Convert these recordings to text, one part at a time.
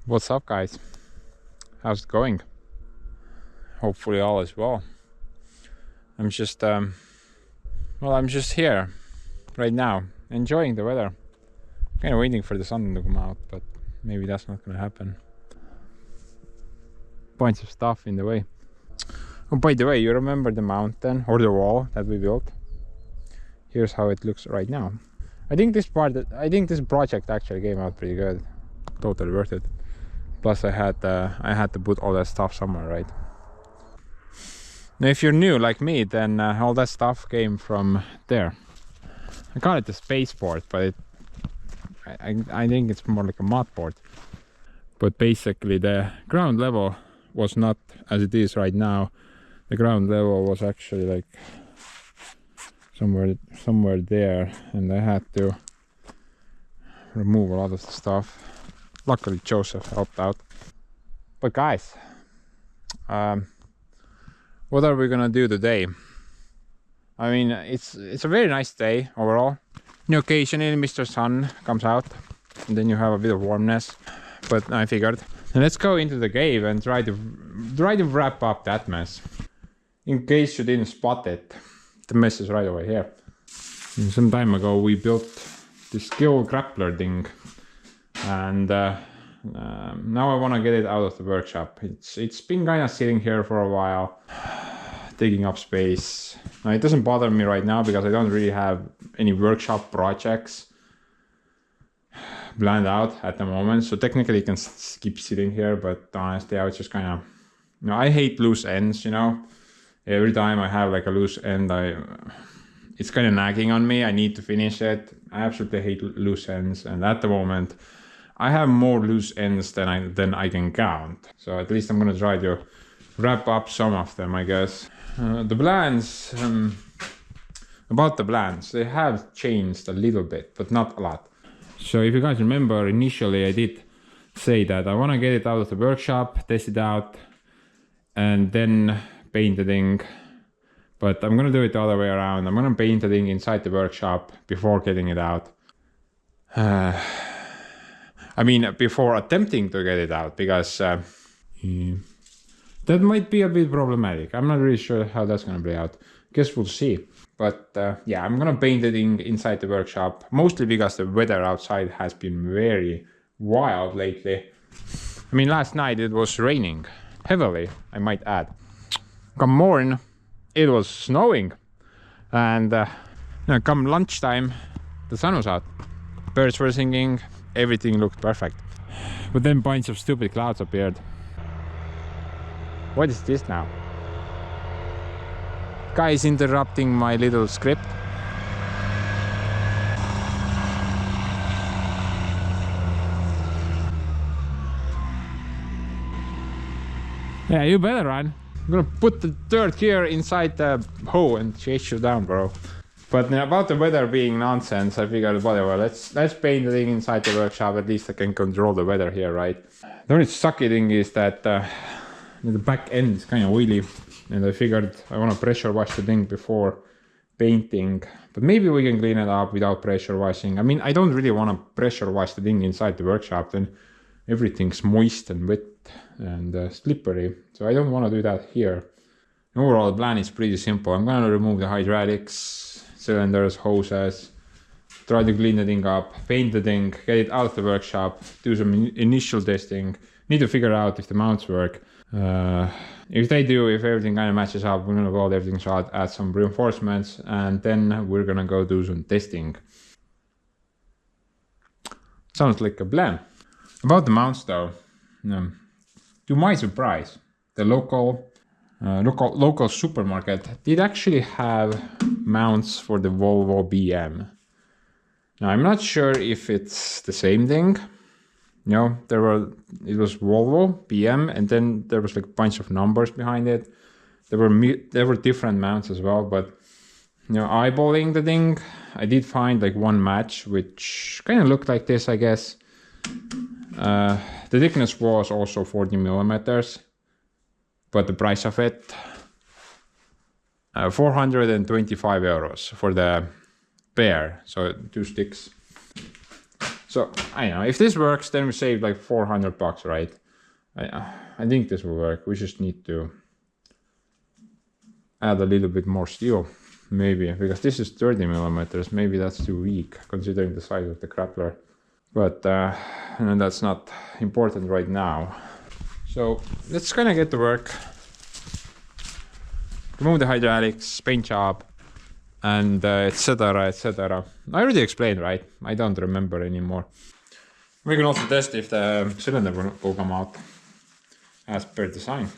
What's up, guys? How's it going? Hopefully all is well. I'm just I'm just here right now, enjoying the weather. Kind of waiting for the sun to come out, but maybe that's not gonna happen. Bunch of stuff in the way. Oh, by the way, you remember the mountain or the wall that we built? Here's how it looks right now. I think this project actually came out pretty good. Totally worth it. Plus I had to put all that stuff somewhere, right? Now if you're new like me, then all that stuff came from there. I call it the spaceport, but I think it's more like a mod port. But basically the ground level was not as it is right now. The ground level was actually like somewhere there, and I had to remove a lot of the stuff. Luckily Joseph helped out. But guys, what are we gonna do today? I mean, it's a very nice day overall. Occasionally Mr. Sun comes out and then you have a bit of warmness, but I figured let's go into the cave and try to wrap up that mess. In case you didn't spot it, the mess is right over here. And some time ago we built this skill grappler thing, and now I want to get it out of the workshop. It's been kind of sitting here for a while, taking up space. Now, it doesn't bother me right now because I don't really have any workshop projects planned out at the moment, so technically it can keep sitting here, but honestly I was just kind of, I hate loose ends, every time I have like a loose end, it's kind of nagging on me. I need to finish it. I absolutely hate loose ends, and at the moment I have more loose ends than I can count. So at least I'm gonna try to wrap up some of them, I guess. The plans, about the plans, they have changed a little bit, but not a lot. So if you guys remember, initially I did say that I want to get it out of the workshop, test it out, and then paint the thing. But I'm gonna do it the other way around. I'm gonna paint the thing inside the workshop before getting it out. I mean, before attempting to get it out, because that might be a bit problematic. I'm not really sure how that's gonna play out. Guess we'll see. But yeah, I'm gonna paint the thing inside the workshop, mostly because the weather outside has been very wild lately. I mean, last night it was raining heavily, I might add. Come morning, it was snowing, and come lunchtime, the sun was out. Birds were singing, everything looked perfect. But then bunch of stupid clouds appeared. What is this now? Guy is interrupting my little script. Yeah, you better run. I'm gonna put the dirt here inside the hole and chase you down, bro. But about the weather being nonsense, I figured, whatever, let's paint the thing inside the workshop. At least I can control the weather here, right? The only sucky thing is that the back end is kind of wheelie, and I figured I want to pressure wash the thing before painting. But maybe we can clean it up without pressure washing. I mean, I don't really want to pressure wash the thing inside the workshop, then everything's moist and wet and slippery. So I don't want to do that here. Overall, the plan is pretty simple. I'm gonna remove the hydraulics, cylinders, hoses, try to clean the thing up, paint the thing, get it out of the workshop, do some initial testing. Need to figure out if the mounts work. If they do, if everything kind of matches up, we're gonna weld everything shot, add some reinforcements, and then we're gonna go do some testing. Sounds like a plan. About the mounts though, to my surprise, the local supermarket did actually have mounts for the Volvo BM. Now I'm not sure if it's the same thing. It was Volvo BM, and then there was like a bunch of numbers behind it. There were different mounts as well, but eyeballing the thing, I did find like one match which kind of looked like this, I guess. The thickness was also 40 millimeters, but the price of it, 425 euros for the pair, so 2 sticks. So I know if this works, then we save like $400, right? I think this will work. We just need to add a little bit more steel, maybe, because this is 30 millimeters. Maybe that's too weak considering the size of the grappler. But that's not important right now. So let's kind of get to work. Remove the hydraulics, paint job, and etc. etc. I already explained, right? I don't remember anymore. We can also test if the cylinder will come out as per design.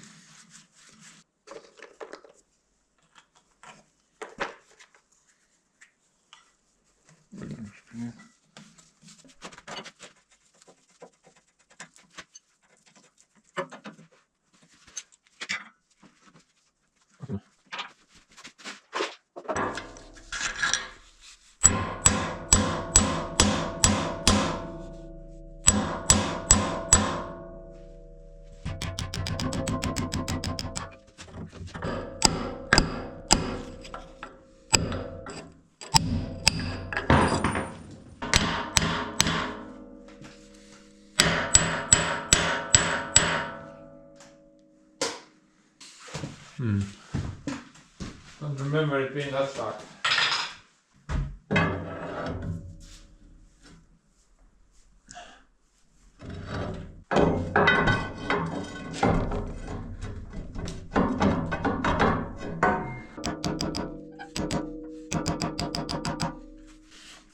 Don't remember it being that stuck.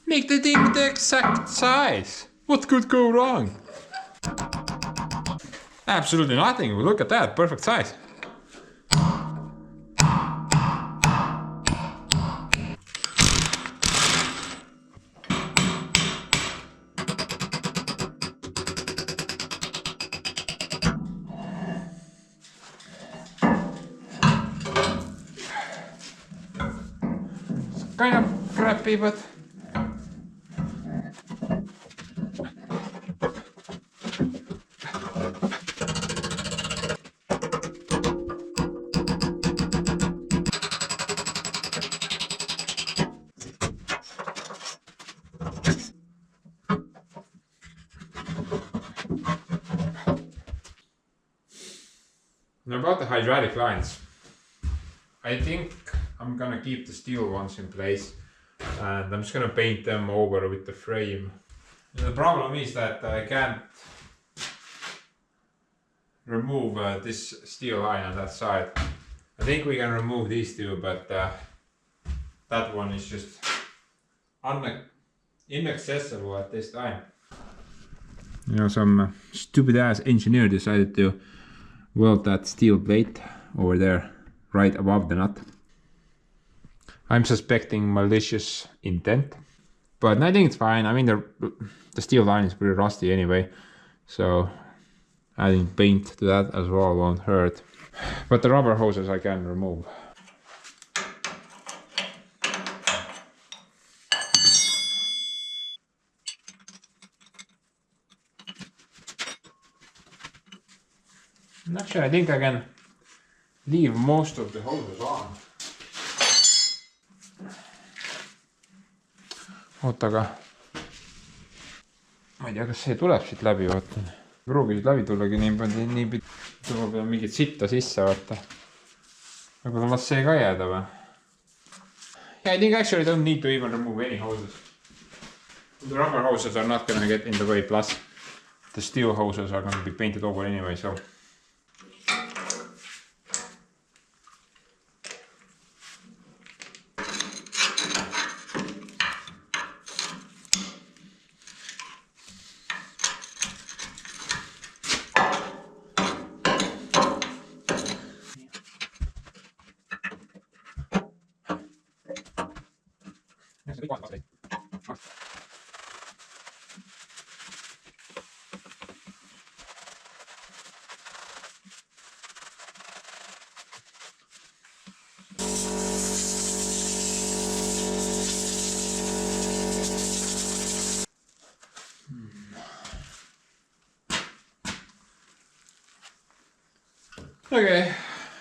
Make the thing the exact size. What could go wrong? Absolutely nothing. Look at that, perfect size. Kind of crappy, but about the hydraulic lines, I think I'm gonna keep the steel ones in place and I'm just gonna paint them over with the frame. And the problem is that I can't remove this steel line on that side. I think we can remove these two, but that one is just inaccessible at this time. You know, some stupid ass engineer decided to weld that steel plate over there right above the nut. I'm suspecting malicious intent, but I think it's fine. I mean, the steel line is pretty rusty anyway, so adding paint to that as well won't hurt. But the rubber hoses I can remove. Actually, I think I can leave most of the hoses on. oota, aga ma ei tea, kas see tuleb siit läbi, vaata. Ei pruugi siit läbi tullagi niipidi. Ma pean mingit sitta sisse, vaata. Võib-olla las see ka jääda või? Yeah, I think actually don't need to even remove any hoses. The rubber hoses are not gonna get in the way, plus the steel hoses are gonna be painted over anyway, so. Okay,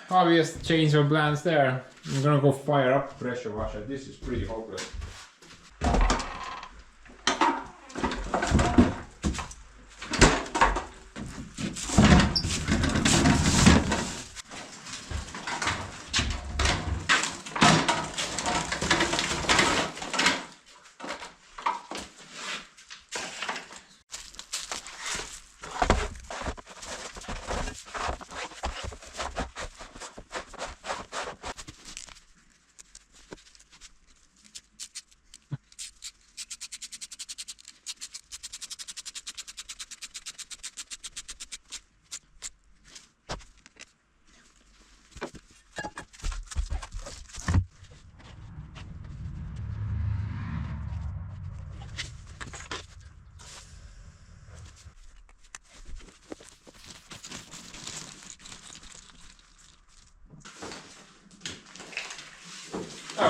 obvious change of plans there. I'm gonna go fire up the pressure washer. This is pretty hopeless.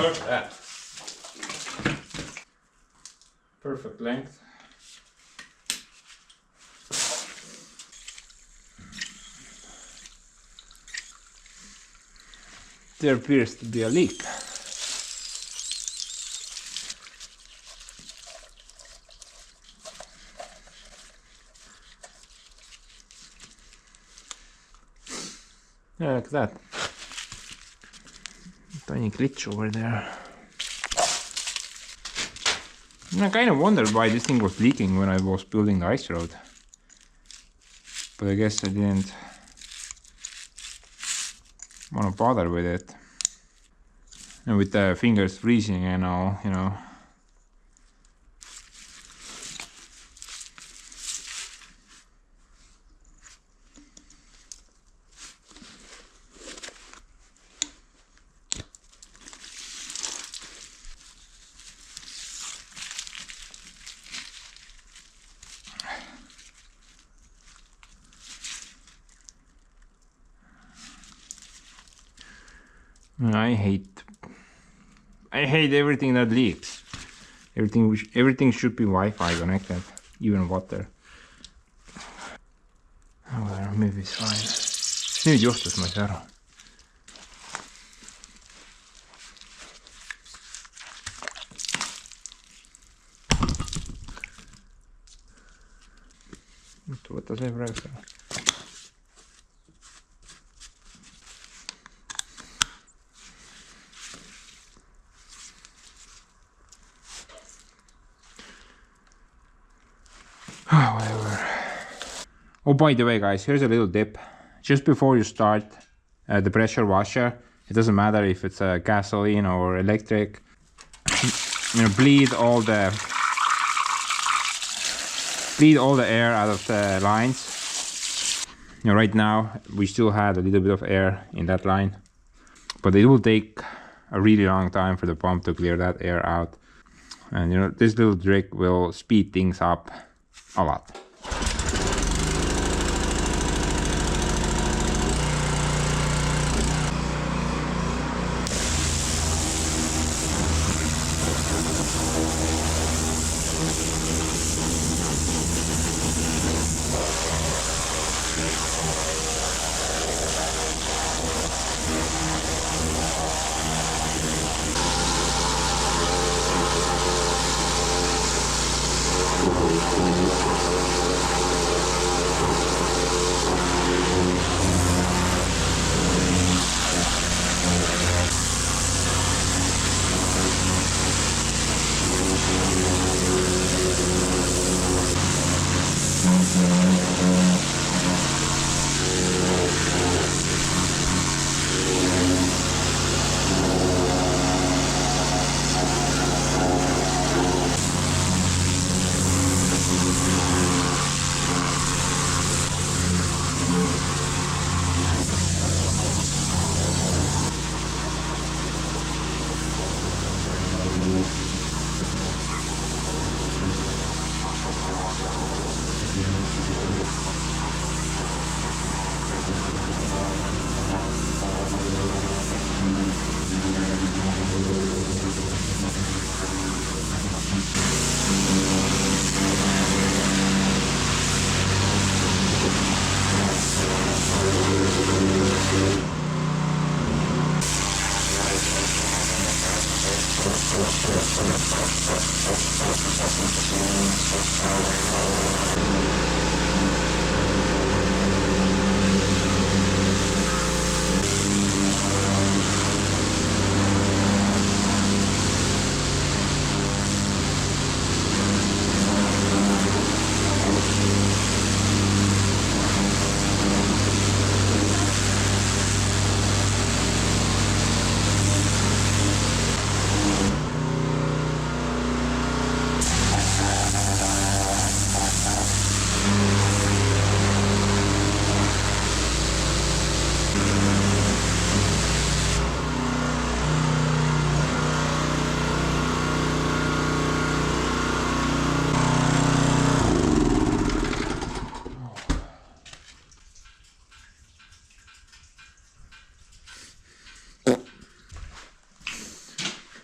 look at that. Perfect length. There appears to be a leak. Yeah, like that. Tiny glitch over there. And I kind of wondered why this thing was leaking when I was building the ice road. But I guess I didn't want to bother with it. And with the fingers freezing and all, you know. I hate everything that leaks. Everything should be Wi-Fi connected, even water. Oh, maybe it's fine. Nüüd juhtus, ma ei saa aru. Võta see praegu. Whatever. Oh, by the way, guys, here's a little tip. Just before you start the pressure washer, it doesn't matter if it's gasoline or electric. You know, bleed all the air out of the lines. You know, right now we still had a little bit of air in that line, but it will take a really long time for the pump to clear that air out. And you know, this little trick will speed things up a lot.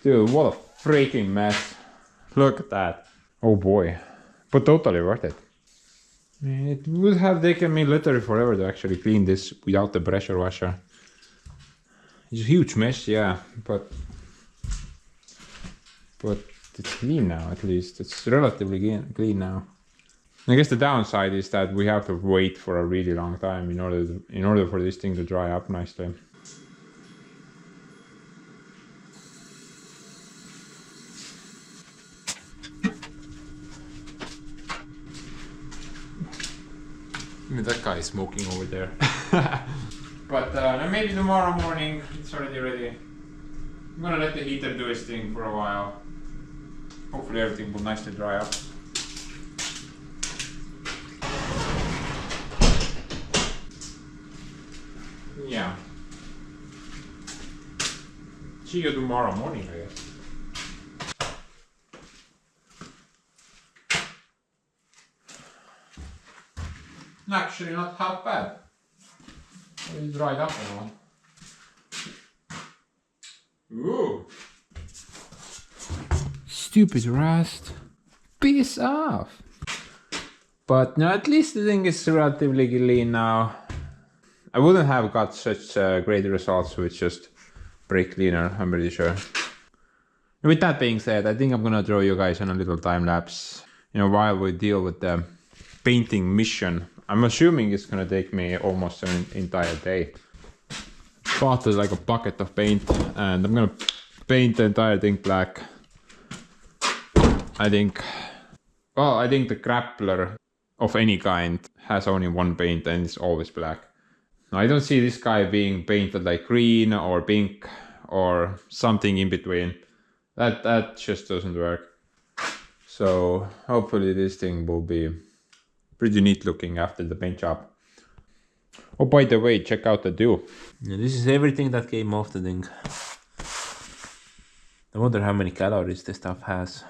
Dude, what a freaking mess. Look at that. Oh boy. But totally worth it. It would have taken me literally forever to actually clean this without the pressure washer. It's a huge mess, yeah, but it's clean now at least. It's relatively clean now. I guess the downside is that we have to wait for a really long time in order for this thing to dry up nicely. I mean, that guy is smoking over there. But maybe tomorrow morning it's already ready. I'm gonna let the heater do its thing for a while. Hopefully everything will nicely dry up. Yeah. See you tomorrow morning, I guess. Actually, not half bad. It's dried up a lot. Ooh. Stupid rust. Piss off. But no, at least the thing is relatively clean now. I wouldn't have got such great results with just brake cleaner, I'm pretty sure. With that being said, I think I'm gonna draw you guys on a little time lapse, while we deal with the painting mission. I'm assuming it's gonna take me almost an entire day. Bought like a bucket of paint and I'm gonna paint the entire thing black. I think the grappler of any kind has only one paint and it's always black. I don't see this guy being painted like green or pink or something in between. That just doesn't work. So hopefully this thing will be pretty neat looking after the paint job. Oh, by the way, check out the dew. Yeah, this is everything that came off the thing. I wonder how many calories this stuff has.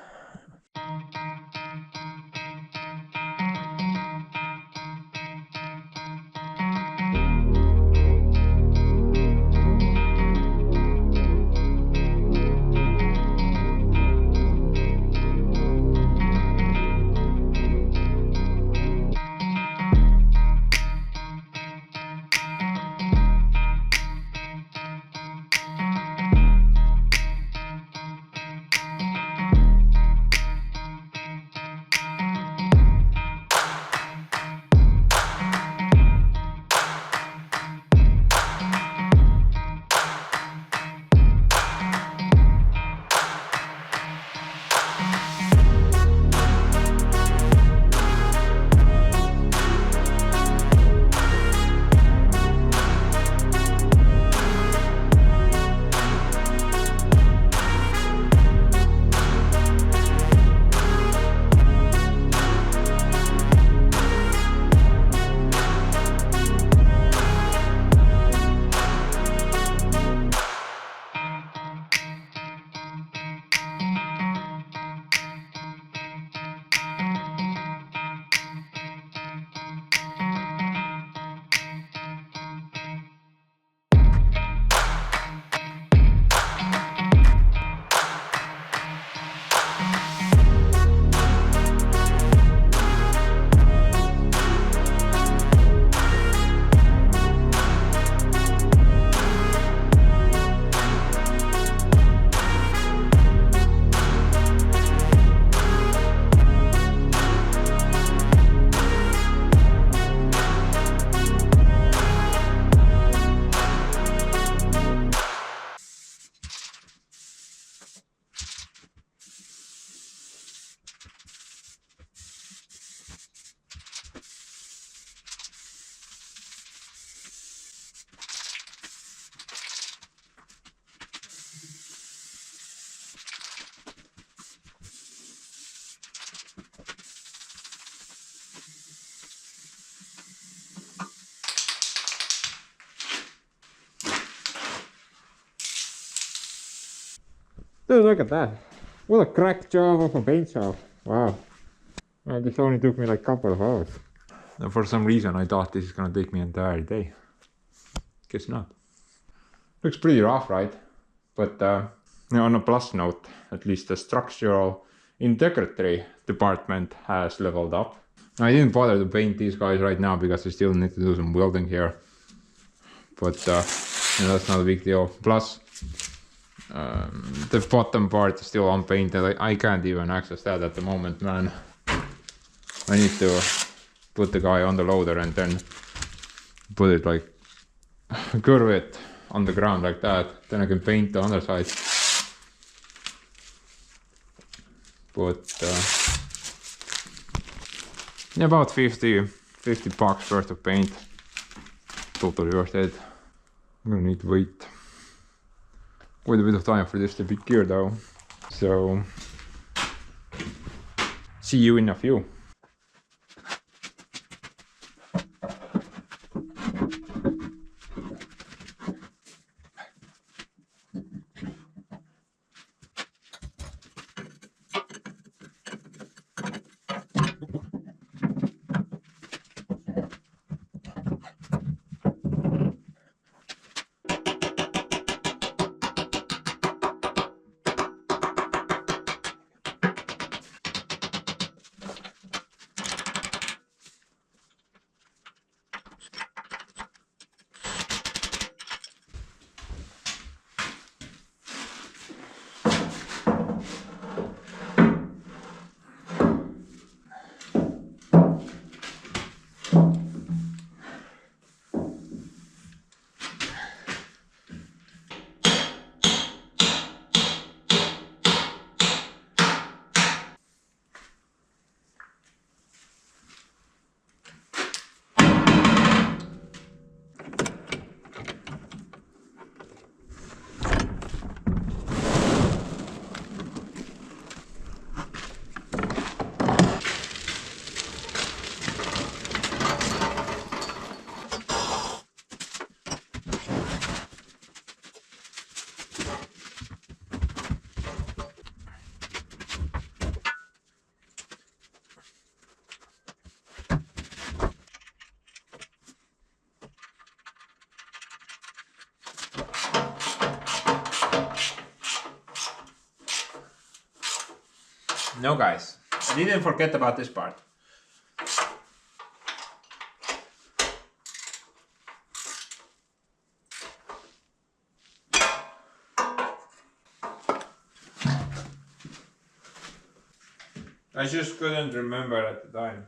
Dude, look at that. What a crack job of a paint job. Wow. And this only took me like a couple of hours. And for some reason I thought this is gonna take me an entire day. Guess not. Looks pretty rough, right? But On a plus note, at least the structural integrity department has leveled up. I didn't bother to paint these guys right now because I still need to do some welding here. But that's not a big deal. Plus, the bottom part is still unpainted. I can't even access that at the moment, man. I need to put the guy on the loader and then put it like curve it on the ground like that. Then I can paint the underside. But about 50 bucks worth of paint. Totally worth it. I'm gonna need to wait quite a bit of time for this to be cured though. So see you in a few. No guys, I didn't forget about this part. I just couldn't remember at the time.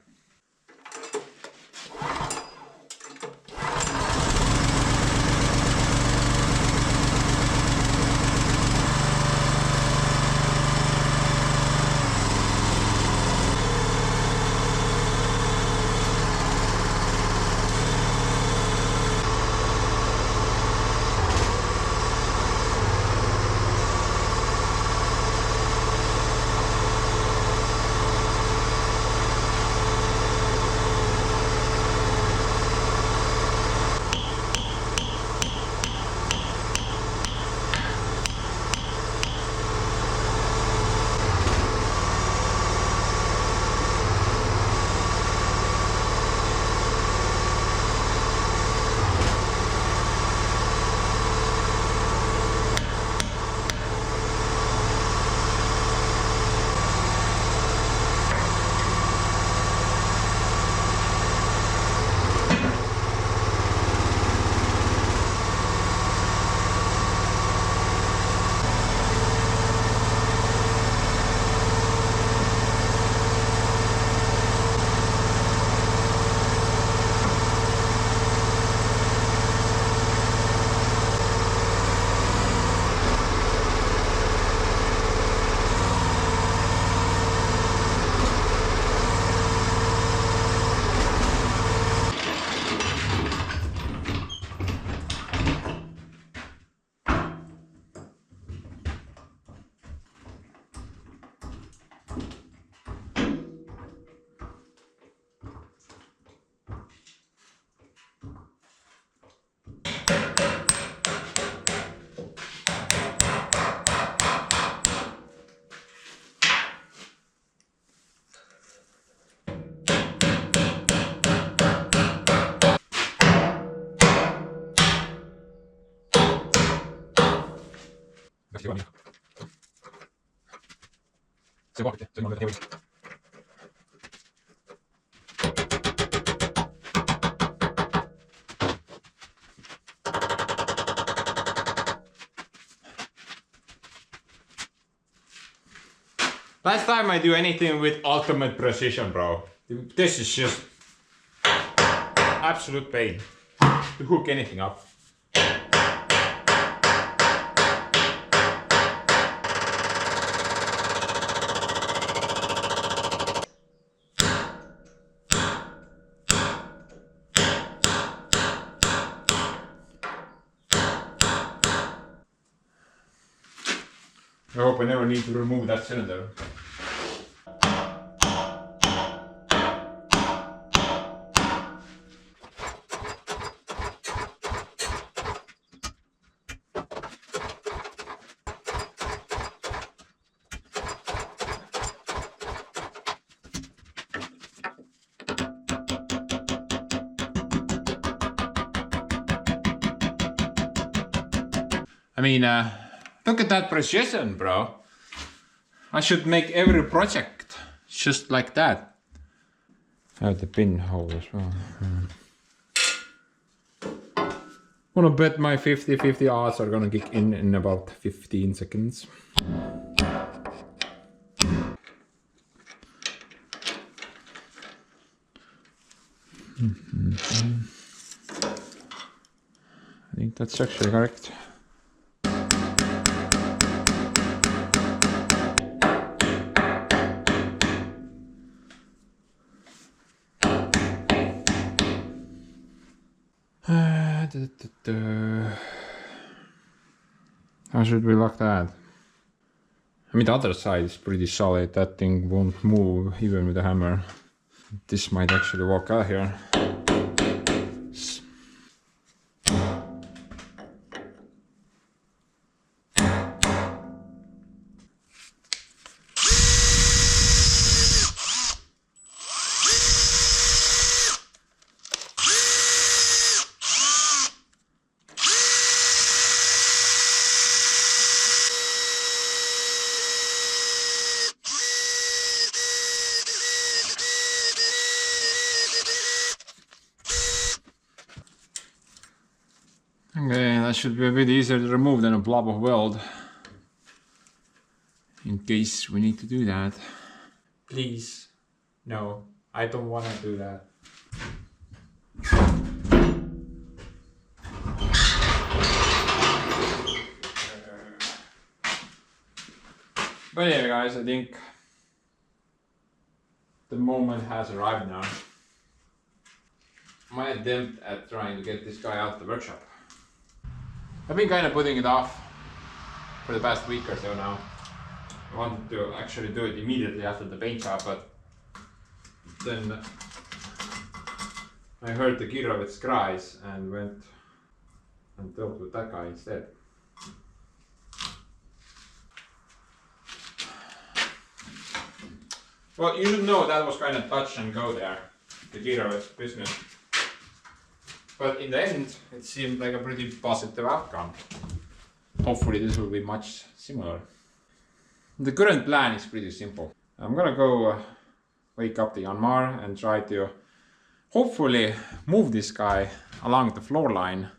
Last time I do anything with ultimate precision, bro. This is just absolute pain to hook anything up. I hope I never need to remove that cylinder. I mean, look at that precision, bro. I should make every project just like that. I have the pinhole as well. Wanna bet my 50-50 odds are gonna kick in about 15 seconds. I think that's actually correct. How should we lock that? I mean, the other side is pretty solid. That thing won't move even with a hammer. This might actually walk out here. Okay, that should be a bit easier to remove than a blob of weld. In case we need to do that. Please, no, I don't want to do that. But yeah, guys, I think the moment has arrived now. My attempt at trying to get this guy out of the workshop. I've been kind of putting it off for the past week or so now. I wanted to actually do it immediately after the paint job, but then I heard the Girovets cries and went and dealt with that guy instead. Well, you should know that was kind of touch and go there, the Girovets business. But in the end, it seemed like a pretty positive outcome. Hopefully this will be much similar. The current plan is pretty simple. I'm gonna go wake up the Yanmar and try to hopefully move this guy along the floor line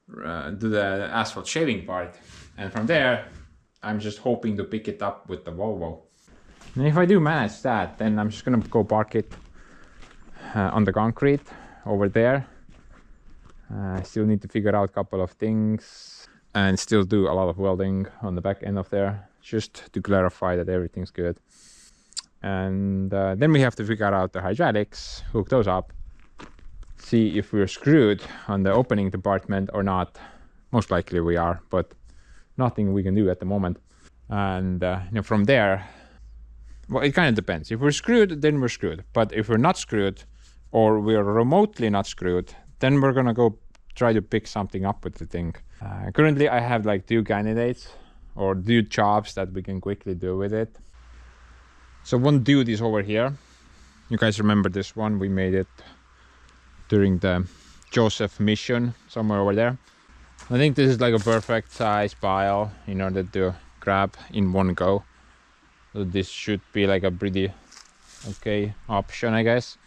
to the asphalt shaving part. And from there, I'm just hoping to pick it up with the Volvo. And if I do manage that, then I'm just gonna go park it on the concrete over there. I still need to figure out a couple of things and still do a lot of welding on the back end of there, just to clarify that everything's good. And then we have to figure out the hydraulics, hook those up, see if we're screwed on the opening department or not. Most likely we are, but nothing we can do at the moment. And from there, well, it kind of depends. If we're screwed, then we're screwed. But if we're not screwed, or we're remotely not screwed, then we're gonna go try to pick something up with the thing. Currently I have like 2 candidates or 2 jobs that we can quickly do with it. So one dude is over here. You guys remember this one? We made it during the Joseph mission, somewhere over there. I think this is like a perfect size pile in order to grab in one go. So this should be like a pretty okay option, I guess.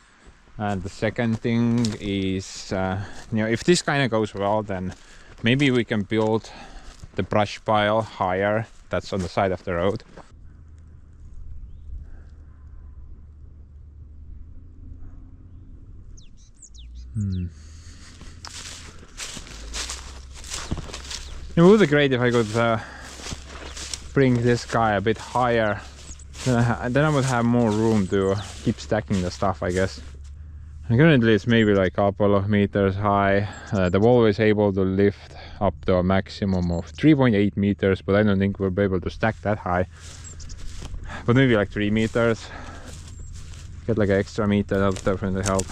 And the second thing is, you know, if this kind of goes well, then maybe we can build the brush pile higher. That's on the side of the road. It would be great if I could bring this guy a bit higher. Then I would have more room to keep stacking the stuff, I guess. And currently it's maybe like a couple of meters high. The Volvo is able to lift up to a maximum of 3.8 meters, but I don't think we'll be able to stack that high. But maybe like 3 meters. Get like an extra meter, that'll definitely help.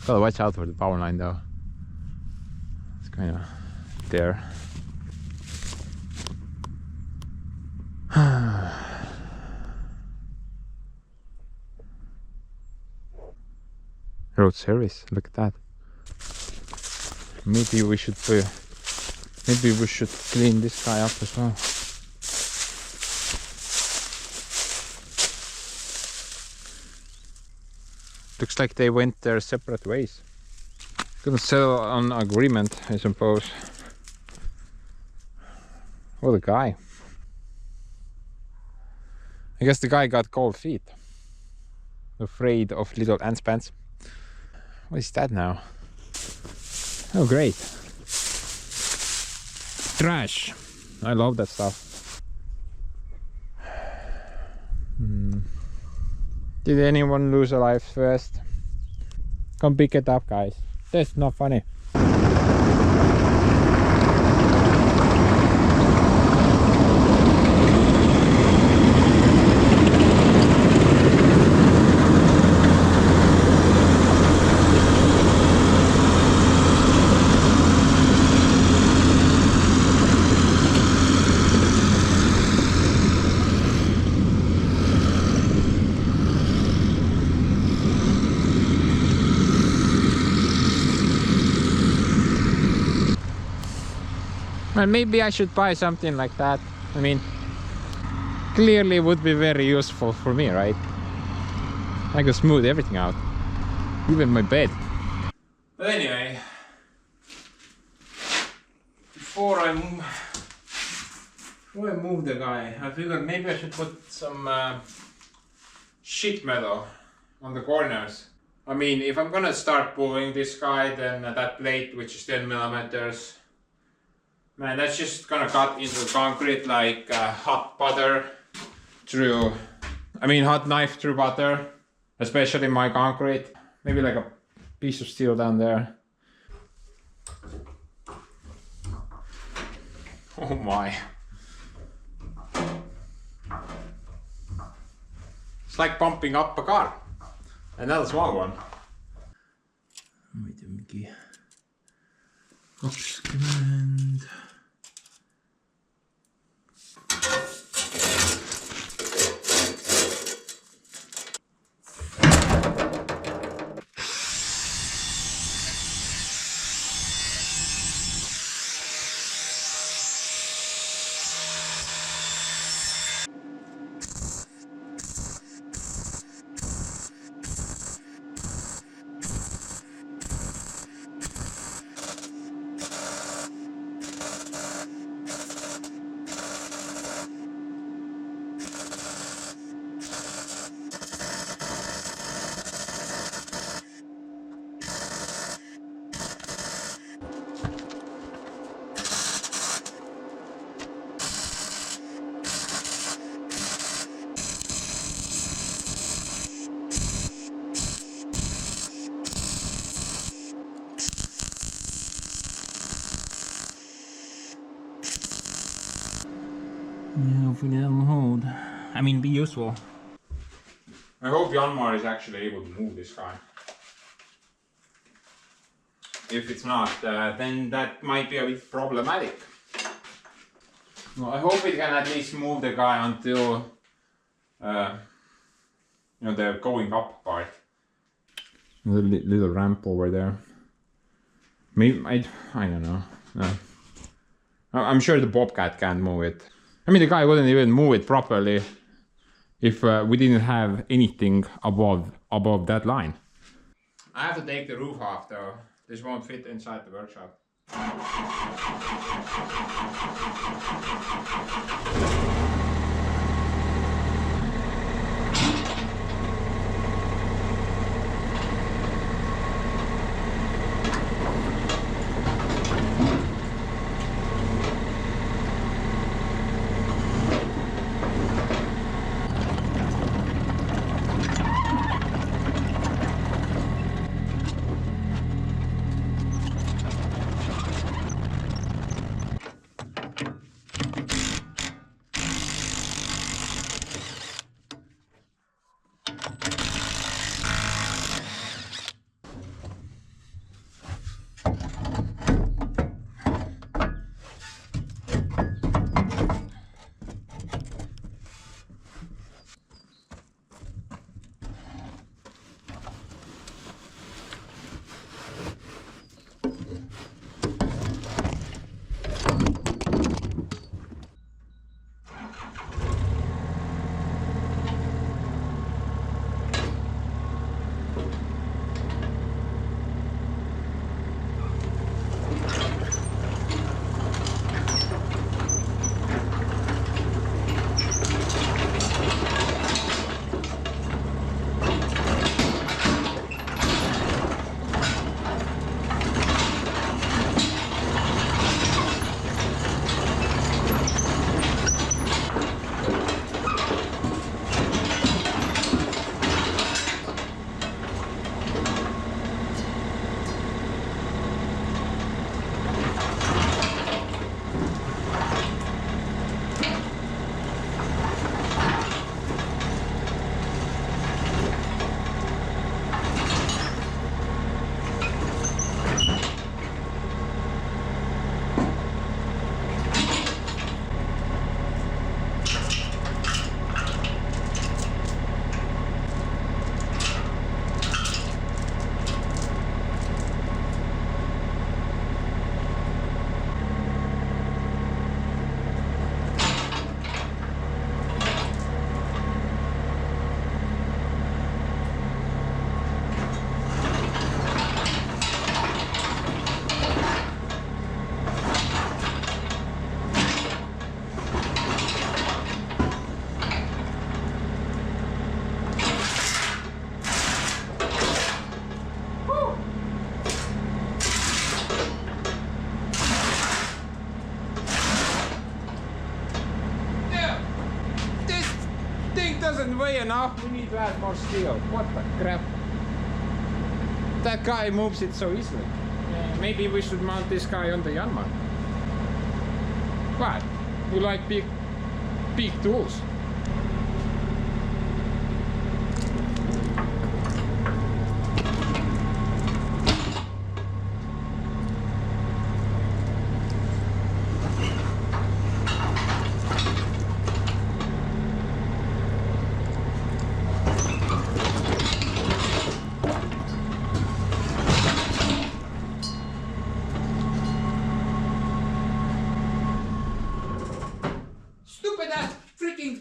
Gotta watch out for the power line though. It's kind of there. Road service, look at that. Maybe we should clean this guy up as well. Looks like they went their separate ways. Gonna settle on agreement, I suppose. Oh, the guy. I guess the guy got cold feet. Afraid of little ants pants. What is that now? Oh, great. Trash. I love that stuff. Did anyone lose a life first? Come pick it up, guys. That's not funny. And maybe I should buy something like that. I mean, clearly would be very useful for me, right? I could smooth everything out, even my bed. But anyway, before I move the guy, I figured maybe I should put some sheet metal on the corners. I mean, if I'm gonna start pulling this guy, then that plate, which is 10 millimeters, man, that's just gonna cut into concrete like hot butter through, I mean hot knife through butter, especially my concrete. Maybe like a piece of steel down there. Oh my. It's like pumping up a car. Another small one. Wait a minute. Oops, command. Yeah, hopefully that will hold. I mean, be useful. I hope Janmar is actually able to move this guy. If it's not, then that might be a bit problematic. Well, I hope we can at least move the guy until, you know, the going up part. The little ramp over there. Maybe I don't know. I'm sure the Bobcat can't move it. I mean, the guy wouldn't even move it properly if we didn't have anything above that line. I have to take the roof off though. This won't fit inside the workshop. Doesn't weigh enough. We need to add more steel. What the crap? That guy moves it so easily. Maybe we should mount this guy on the Yanmar. What? You like big tools?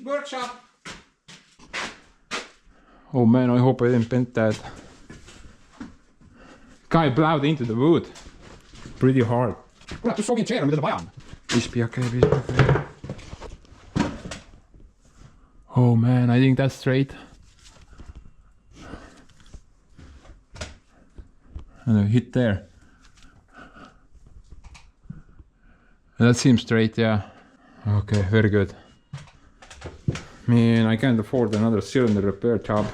Workshop. Oh man, I hope I didn't bend that. Guy plowed into the wood pretty hard. Kuule, tus sovin chair, mida ta vaja on? Pispi okei. Oh man, I think that's straight. And a hit there. That seems straight, yeah. Okay, very good. Man, I can't afford another cylinder repair job.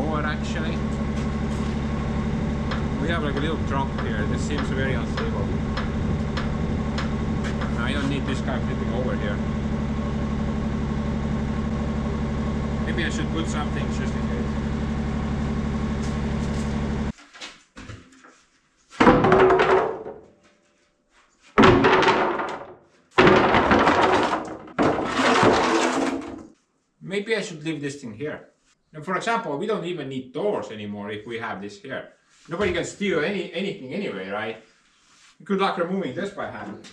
over actually. We have like a little trunk here. This seems very unstable. I don't need this guy flipping over here. Maybe I should put something just in case. Maybe I should leave this thing here. Now, for example, we don't even need doors anymore if we have this here. Nobody can steal anything anyway, right? Good luck removing this by hand.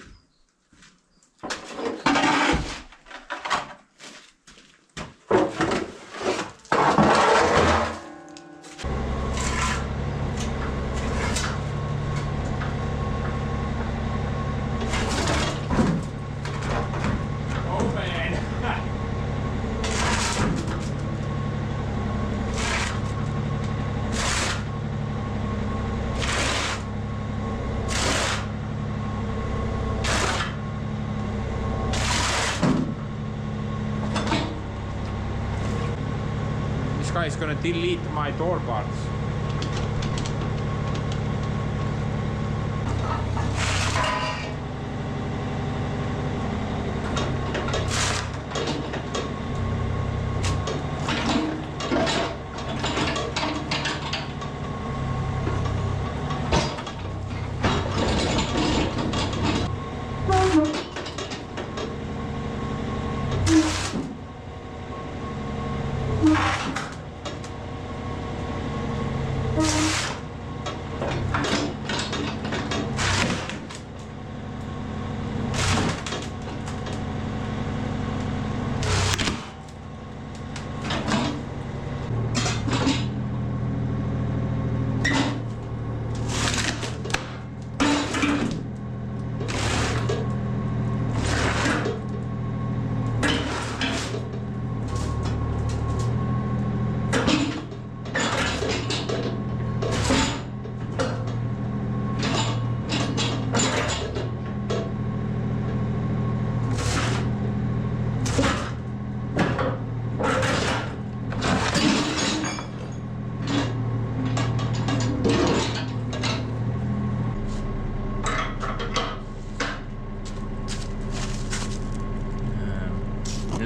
This guy is gonna delete my door parts.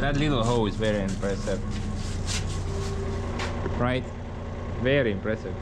That little hole is very impressive. Right? Very impressive.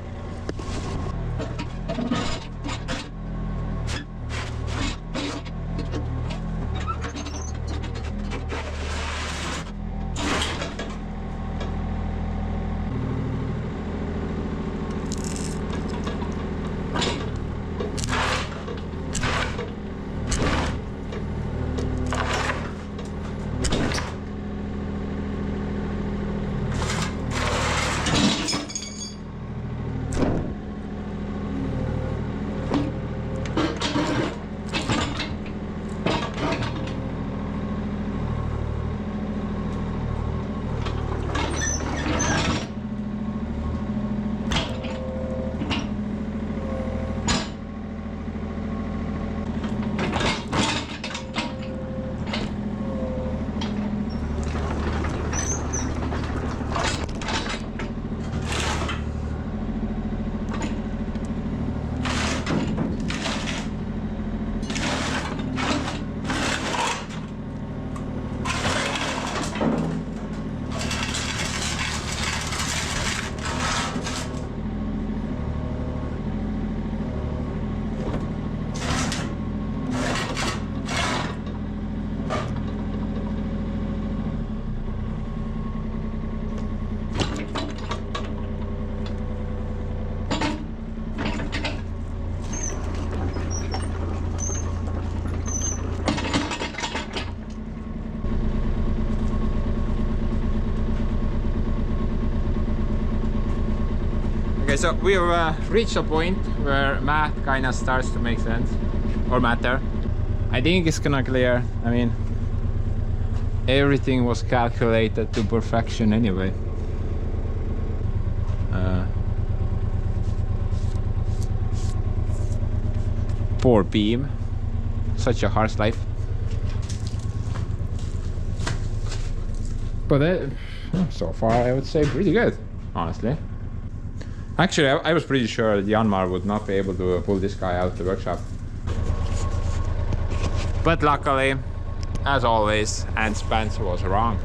Okay, so we have reached a point where math kind of starts to make sense, or matter. I think it's gonna clear. I mean, everything was calculated to perfection anyway. Poor beam, such a harsh life. But so far I would say pretty good, honestly. Actually, I was pretty sure that Janmar would not be able to pull this guy out of the workshop. But luckily, as always, Ant Spence was wrong.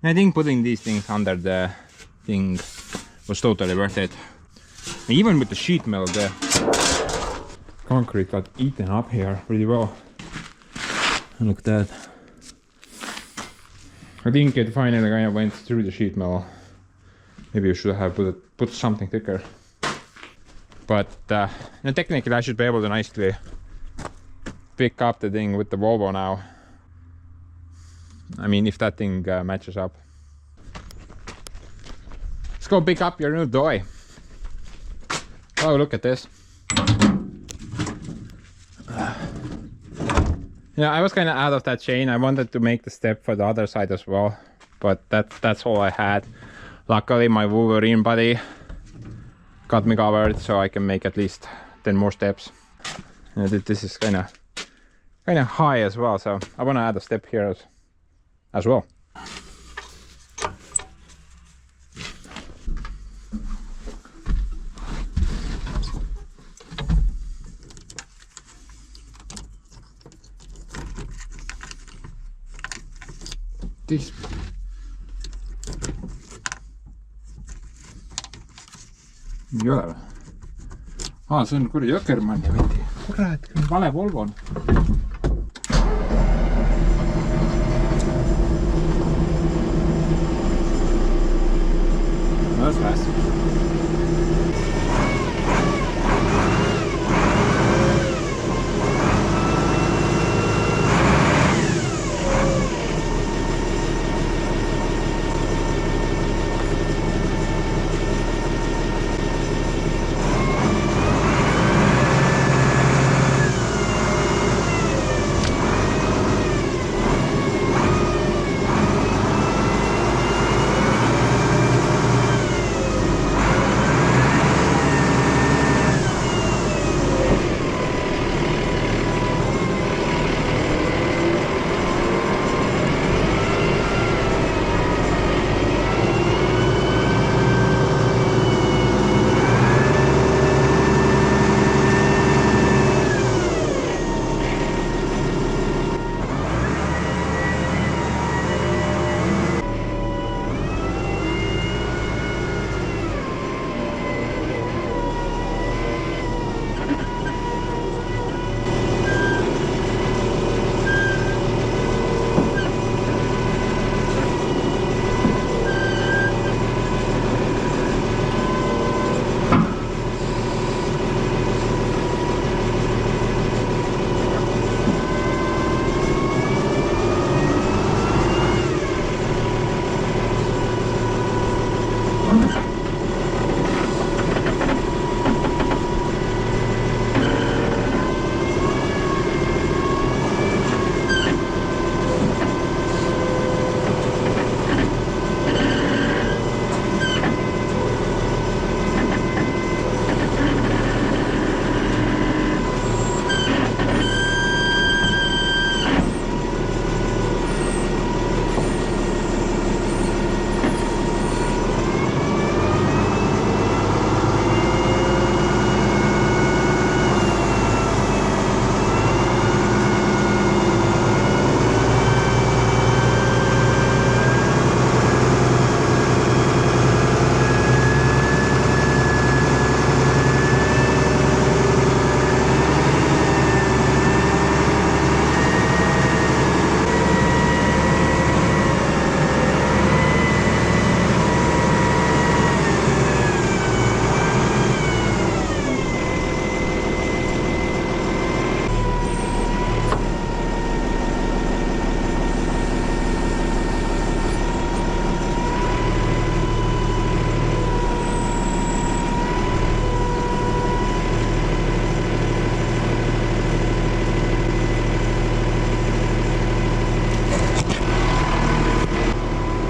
I think putting these things under the thing was totally worth it. Even with the sheet metal, the concrete got eaten up here pretty well. And look at that. I think it finally kind of went through the sheet metal. Maybe you should have put something thicker. But technically I should be able to nicely pick up the thing with the Volvo now. I mean, if that thing matches up. Let's go pick up your new toy. Oh, look at this. Yeah, I was kind of out of that chain. I wanted to make the step for the other side as well, but that's all I had. Luckily, my Wolverine buddy got me covered, so I can make at least 10 more steps. This is kind of high as well, so I want to add a step here as well. This. Joo. Se on kuradi Jõkermann ja veidi. Kurat, vale Volvo on. That's nice.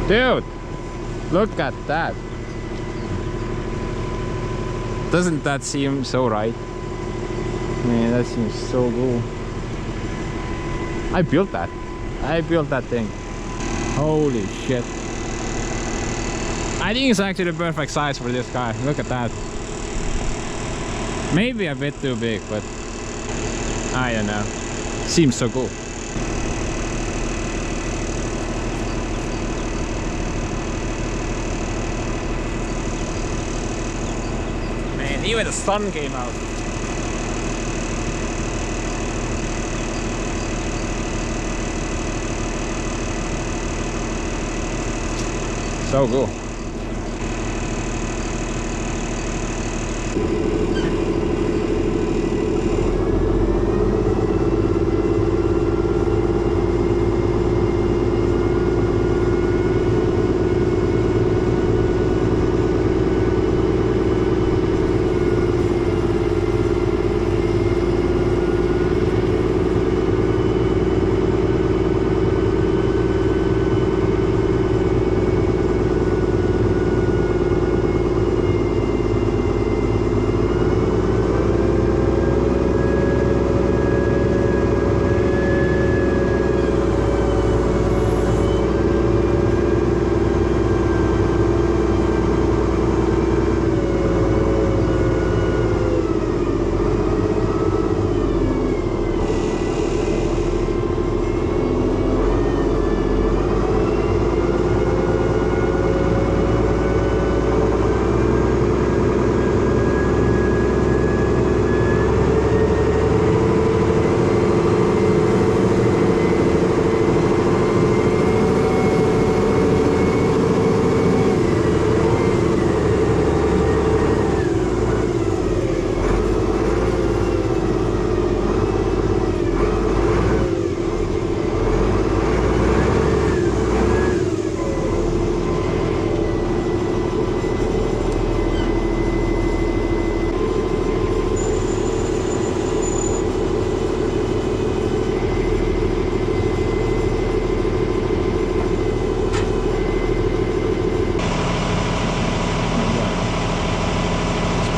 Dude, look at that. Doesn't that seem so right? Man, that seems so cool. I built that. I built that thing. Holy shit. I think it's actually the perfect size for this guy. Look at that. Maybe a bit too big, but I don't know. Seems so cool. Man, even the sun came out. So cool.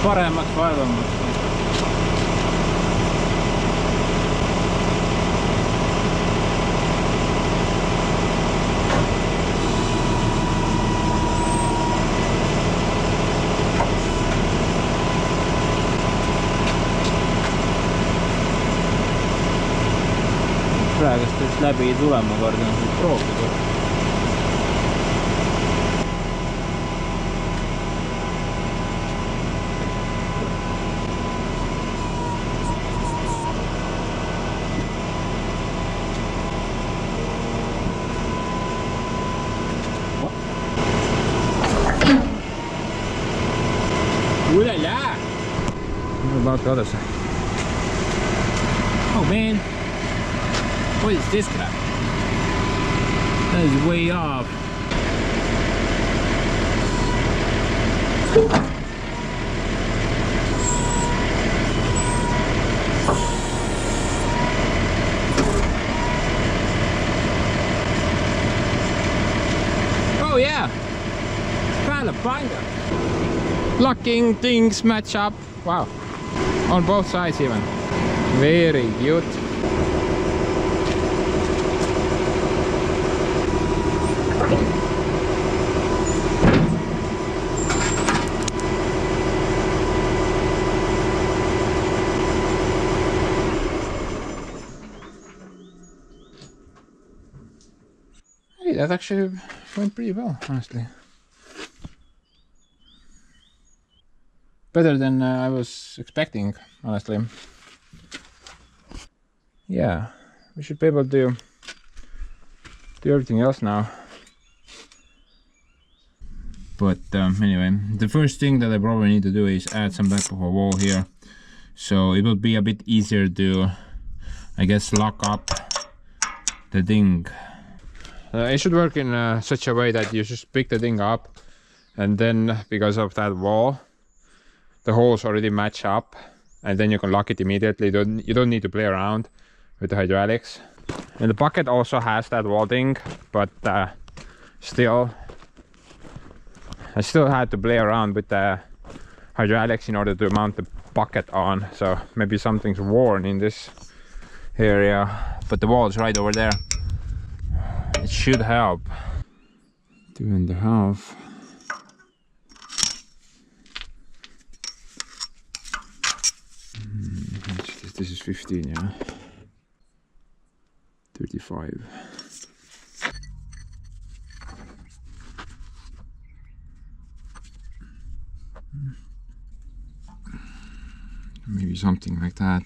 Paremmat vaivammat. Praegust peaks läbi tulema, kardan, et proovida. Ooh la la! What about the other side? Oh man! What is this crap? That is way off. Oh yeah! Found a binder. Locking things match up. Wow. On both sides even. Very cute. Hey, that actually went pretty well, honestly. Better than I was expecting, honestly. Yeah, we should be able to do everything else now. But anyway, the first thing that I probably need to do is add some type of a wall here. So it will be a bit easier to, I guess, lock up the thing. It should work in such a way that you just pick the thing up, and then because of that wall, the holes already match up, and then you can lock it immediately. You don't need to play around with the hydraulics. And the bucket also has that wall thing, but still. I still had to play around with the hydraulics in order to mount the bucket on, so maybe something's worn in this area, but the wall's right over there. It should help. 2.5. This is 15, yeah. 35. Maybe something like that.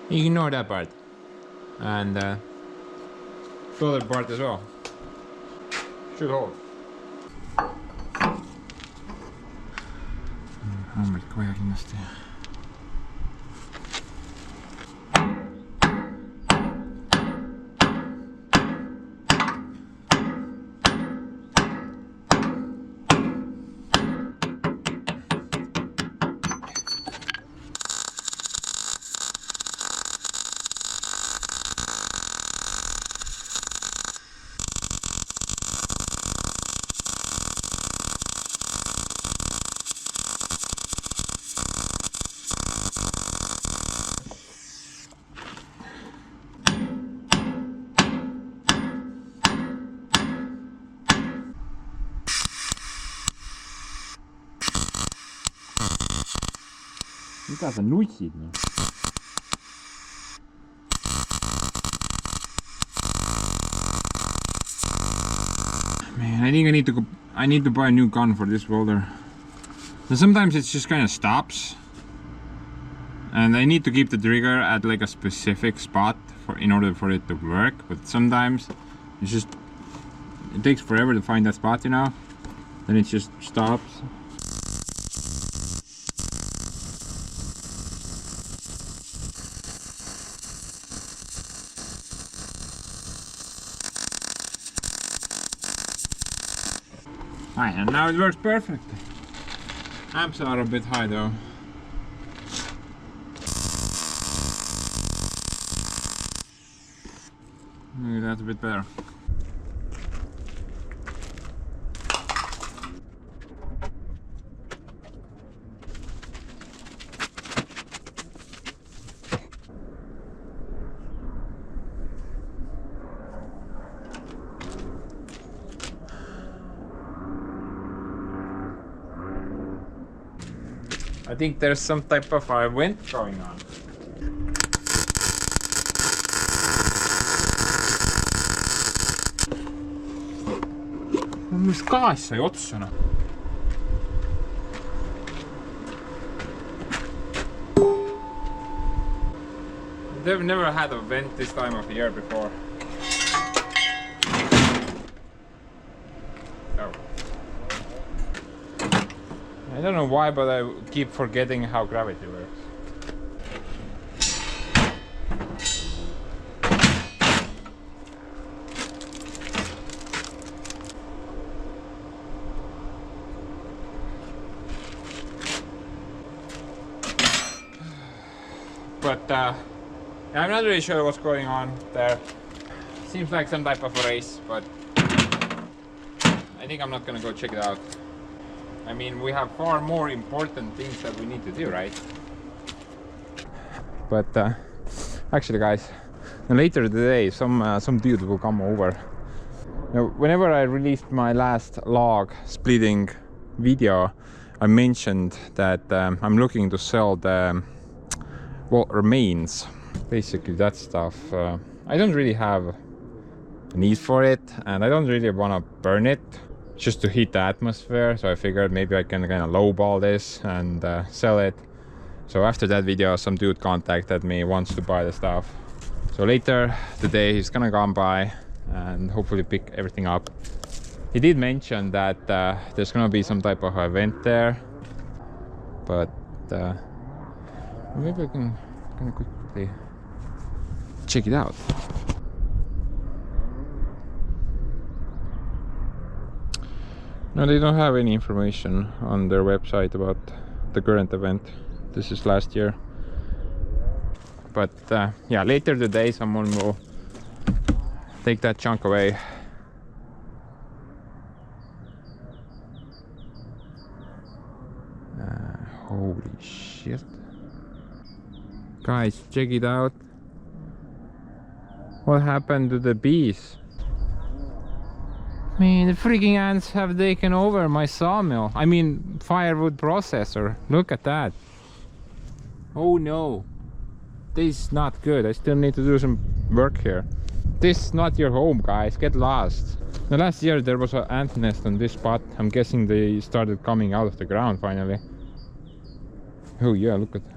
Ignore that part. And the other part as well. Should hold. Hammarit kohe kindlasti. Mitä sä nuijit? Man, I think I need to buy a new gun for this welder. And sometimes it just kind of stops, and I need to keep the trigger at like a specific spot in order for it to work. But sometimes it takes forever to find that spot, you know. Then it just stops. Right, and now it works perfectly. Amps are a bit high though. Maybe that's a bit better. I think there's some type of wind going on. Mis gaas sai otsa noh. They've never had a vent this time of year before. Oh. I don't know why, but I keep forgetting how gravity works. But I'm not really sure what's going on there. Seems like some type of a race, but I think I'm not gonna go check it out. I mean, we have far more important things that we need to do, right? But actually, guys, later today, some dude will come over. Now, whenever I released my last log splitting video, I mentioned that I'm looking to sell the what remains, basically that stuff. I don't really have a need for it, and I don't really want to burn it just to heat the atmosphere, so I figured maybe I can kind of lowball this and sell it. So after that video, some dude contacted me, wants to buy the stuff. So later today he's gonna come by and hopefully pick everything up. He did mention that there's gonna be some type of event there, but maybe I can quickly check it out. No, they don't have any information on their website about the current event. This is last year. But yeah, later today someone will take that chunk away. Holy shit. Guys, check it out. What happened to the bees? Man, the freaking ants have taken over my sawmill. I mean, firewood processor. Look at that. Oh no. This is not good. I still need to do some work here. This is not your home, guys. Get lost. The last year there was an ant nest on this spot. I'm guessing they started coming out of the ground finally. Oh yeah, look at that.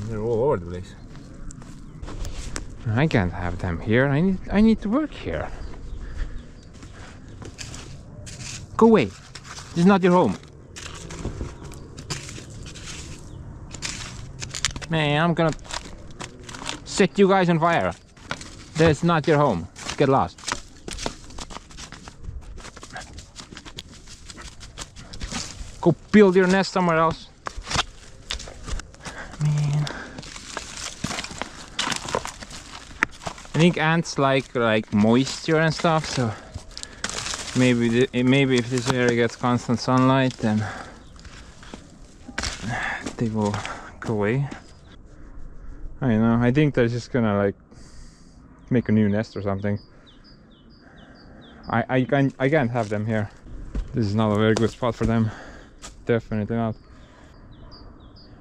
They're all over the place. I can't have them here. I need to work here. Go away. This is not your home. Man, I'm gonna set you guys on fire. That's not your home. Get lost. Go build your nest somewhere else. Man. I think ants like moisture and stuff, so maybe if this area gets constant sunlight, then they will go away. I don't know. I think they're just gonna like make a new nest or something. I can't have them here. This is not a very good spot for them. Definitely not.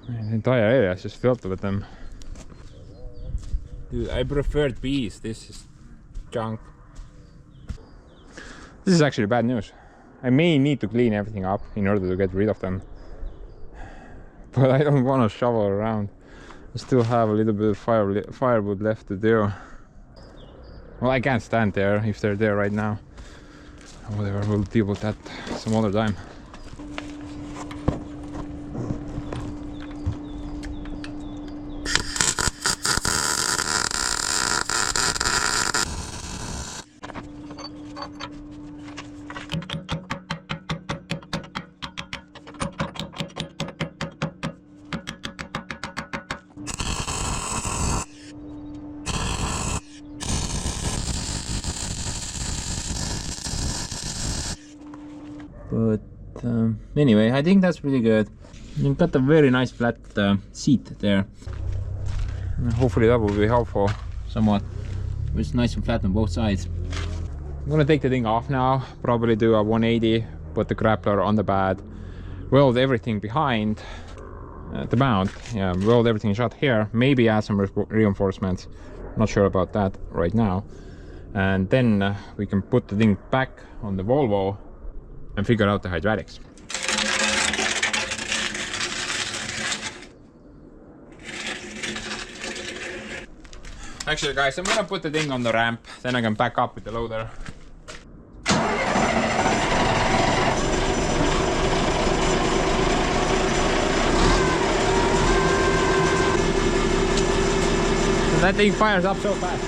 Man, the entire area is just filled with them. Dude, I preferred bees. This is junk. This is actually bad news. I may need to clean everything up in order to get rid of them. But I don't want to shovel around. I still have a little bit of firewood left to do. Well, I can't stand there if they're there right now. Whatever, we'll deal with that some other time. But anyway, I think that's pretty good. You've got a very nice flat seat there. And hopefully that will be helpful somewhat. It's nice and flat on both sides. I'm gonna take the thing off now, probably do a 180, put the grappler on the bed, weld everything behind the mount, yeah, weld everything shut here, maybe add some reinforcements, Not sure about that right now. And then we can put the thing back on the Volvo and figure out the hydraulics. Actually guys, I'm gonna put the thing on the ramp, then I can back up with the loader. That thing fires up so fast.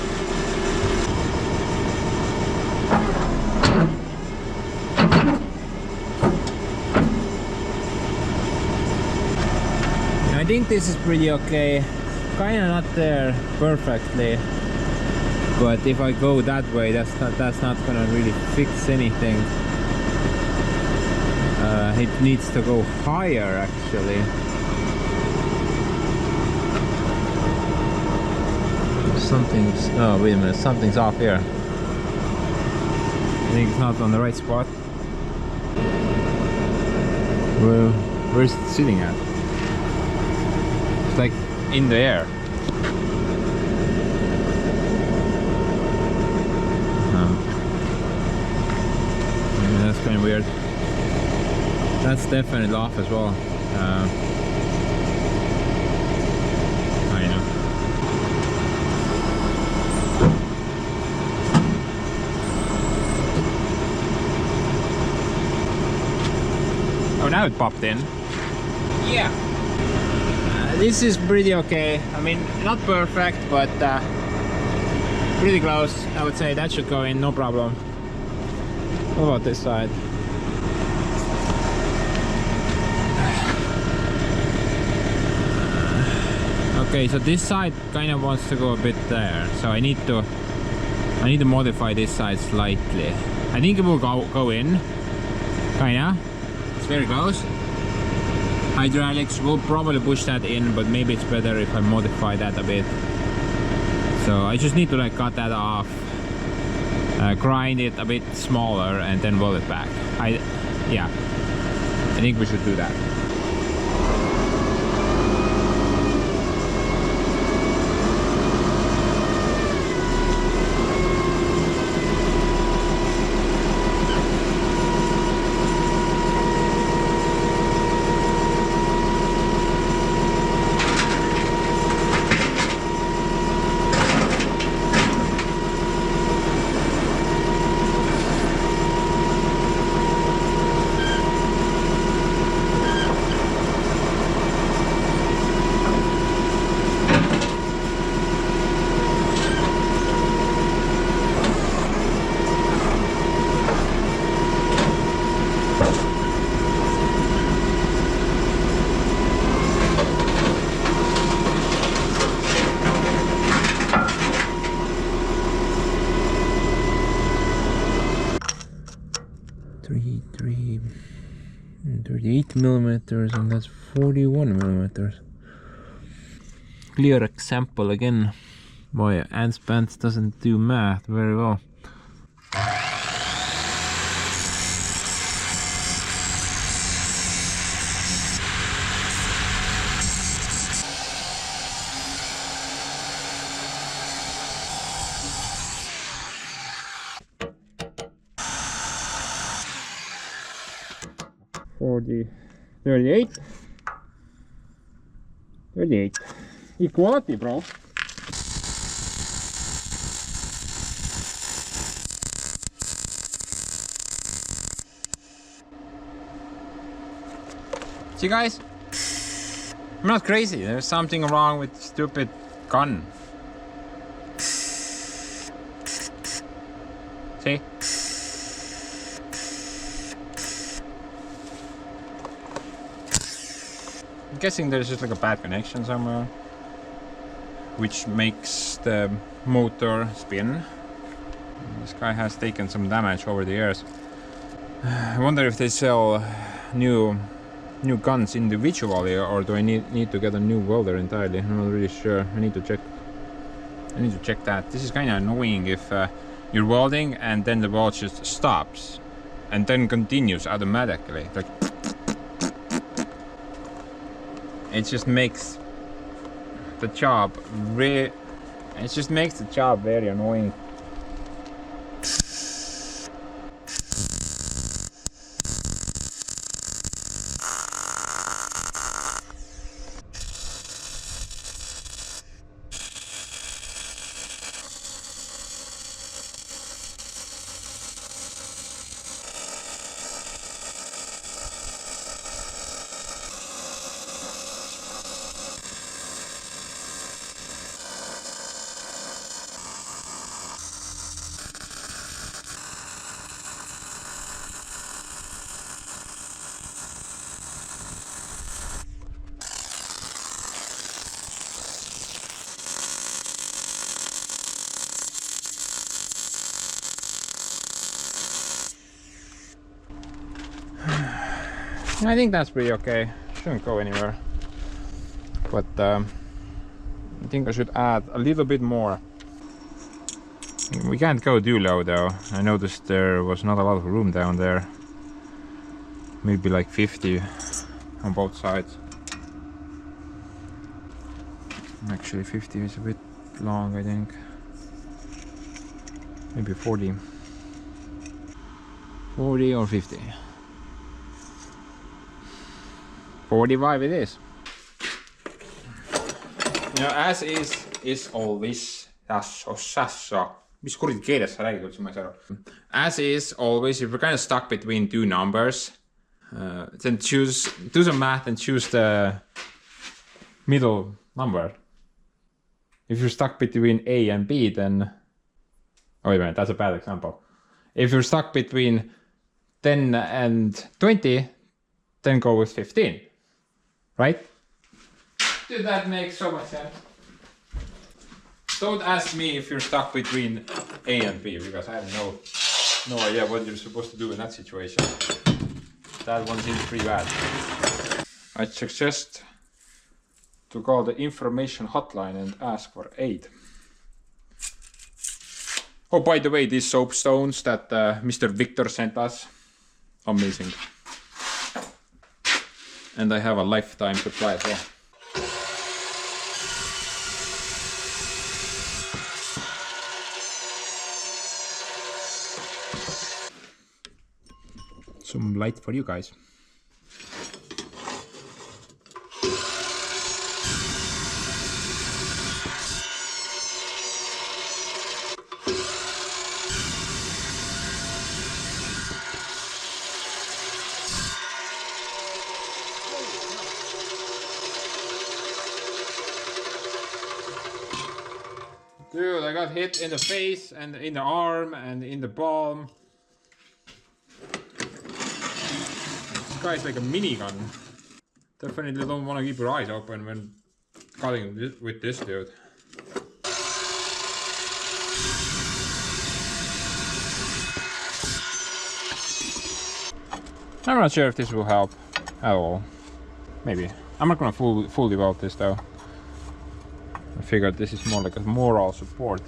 I think this is pretty okay. Kinda not there perfectly, but if I go that way, that's not gonna really fix anything. It needs to go higher actually. Something's, oh wait a minute, something's off here. I think it's not on the right spot. Well, where's it sitting at? It's like in the air. Yeah, that's kind of weird. That's definitely off as well. I know. Oh, now it popped in. Yeah. This is pretty okay. I mean, not perfect, but pretty close. I would say that should go in, no problem. What about this side? Okay, so this side kind of wants to go a bit there, so I need to modify this side slightly. I think it will go in, kinda. It's very close. Hydraulics will probably push that in, but maybe it's better if I modify that a bit. So I just need to like cut that off, grind it a bit smaller, and then weld it back. Yeah, I think we should do that. Three 38 millimeters, and that's 41 millimeters. Clear example again why Ants Pants doesn't do math very well. For the 38. Equality, bro. See guys, I'm not crazy. There's something wrong with stupid gun. See? I'm guessing there's just like a bad connection somewhere, which makes the motor spin. This guy has taken some damage over the years. I wonder if they sell new guns individually, or do I need to get a new welder entirely? I'm not really sure. I need to check that. This is kind of annoying if you're welding and then the weld just stops and then continues automatically. Like, it just makes the job It just makes the job very annoying. I think that's pretty okay. Shouldn't go anywhere. But I think I should add a little bit more. We can't go too low though. I noticed there was not a lot of room down there. Maybe like 50 on both sides. Actually 50 is a bit long, I think. Maybe 40. 40 or 50. 45 it is. You know, as is always. Mis kuradi keeles sa räägid üldse, ma ei saa aru. As is always, if you're kind of stuck between two numbers, then do some math and choose the middle number. If you're stuck between A and B, then... Oh, wait a minute, that's a bad example. If you're stuck between 10 and 20, then go with 15. Right? Dude, that makes so much sense. Don't ask me if you're stuck between A and B, because I have no idea what you're supposed to do in that situation. That one seems pretty bad. I suggest to call the information hotline and ask for aid. Oh, by the way, these soapstones that Mr. Victor sent us, amazing. And I have a lifetime supply as well. Some light for you guys. Dude, I got hit in the face and in the arm and in the palm. This guy's like a minigun. Definitely don't want to keep your eyes open when cutting with this dude. I'm not sure if this will help at all. Maybe. I'm not gonna fully weld this though. I figured this is more like a moral support.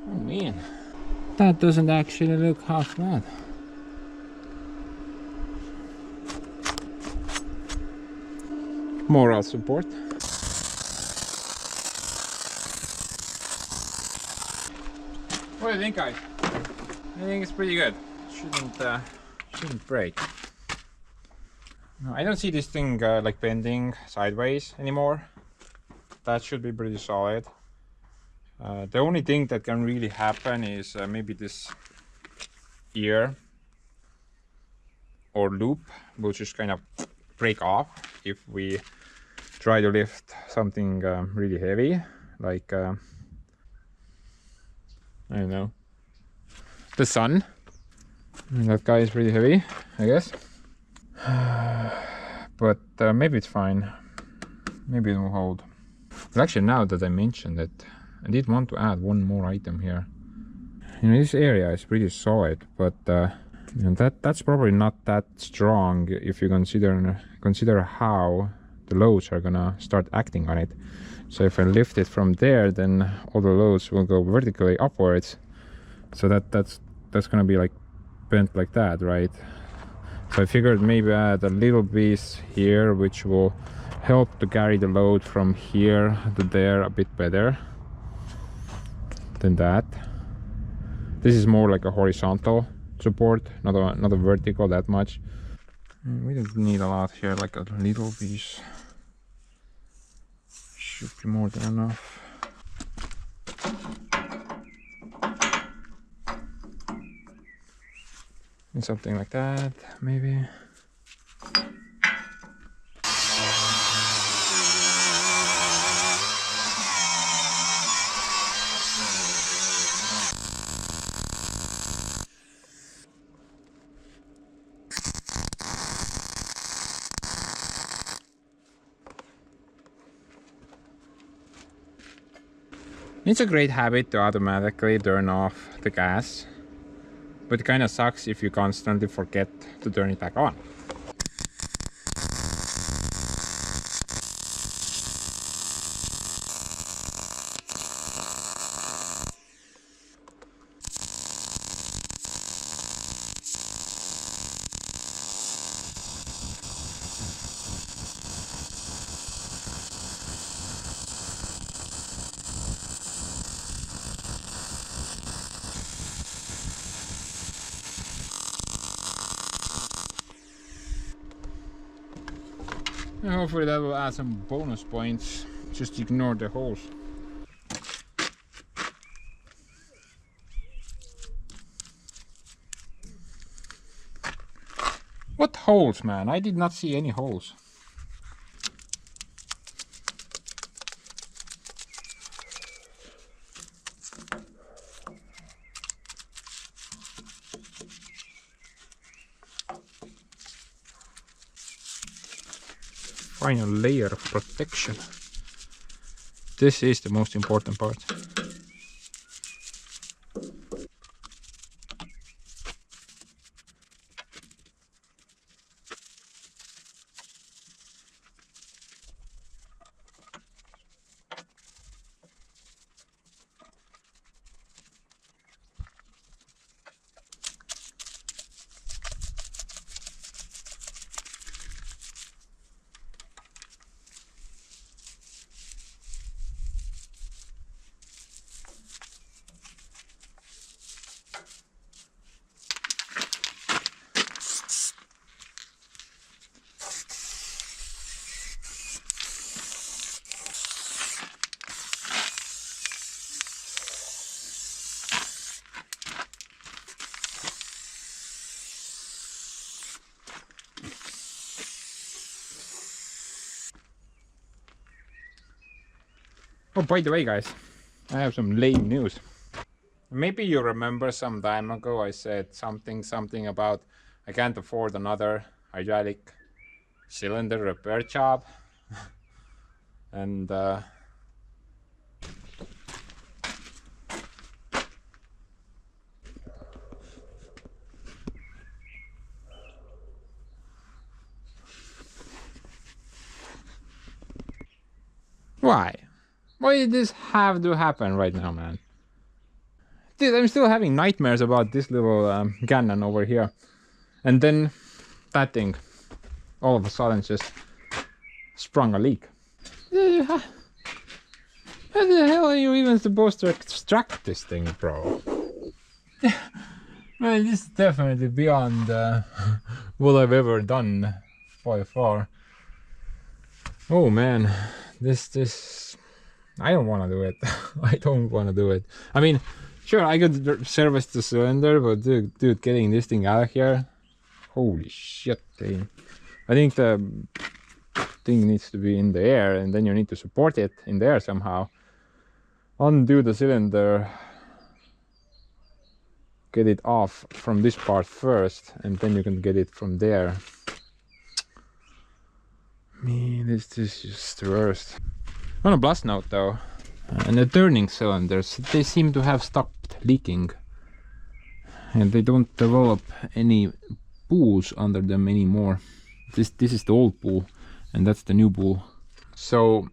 Oh man, that doesn't actually look half bad. Moral support. What do you think, guys? I think it's pretty good. Shouldn't break. No, I don't see this thing like bending sideways anymore. That should be pretty solid. The only thing that can really happen is maybe this ear or loop will just kind of break off if we try to lift something really heavy, like I don't know, the sun. And that guy is pretty heavy, I guess. But maybe it's fine. Maybe it will hold. But actually, now that I mentioned it, I did want to add one more item here. You know, this area is pretty solid, but you know, that's probably not that strong if you consider how the loads are gonna start acting on it. So if I lift it from there, then all the loads will go vertically upwards. So that's gonna be like bent like that, right? So I figured maybe add a little piece here, which will help to carry the load from here to there a bit better than that. This is more like a horizontal support, not a vertical that much. We don't need a lot here, like a little piece should be more than enough. And something like that, maybe. It's a great habit to automatically turn off the gas, but it kind of sucks if you constantly forget to turn it back on. And hopefully that will add some bonus points. Just ignore the holes. What holes, man? I did not see any holes. Final layer of protection. This is the most important part. Oh, by the way, guys, I have some lame news. Maybe you remember some time ago I said something about I can't afford another hydraulic cylinder repair job. And why? Why did this have to happen right now, man? Dude, I'm still having nightmares about this little cannon over here. And then that thing all of a sudden just sprung a leak. How the hell are you even supposed to extract this thing, bro? Man, this is definitely beyond what I've ever done by far. Oh man, this I don't want to do it. I don't want to do it. I mean, sure, I could service the cylinder, but dude, getting this thing out of here, holy shit, thing. I think the thing needs to be in the air, and then you need to support it in there somehow. Undo the cylinder. get it off from this part first, and then you can get it from there. Man, this is just the worst. On a plus note though, and the turning cylinders, they seem to have stopped leaking. And they don't develop any pools under them anymore. This is the old pool, and that's the new pool. So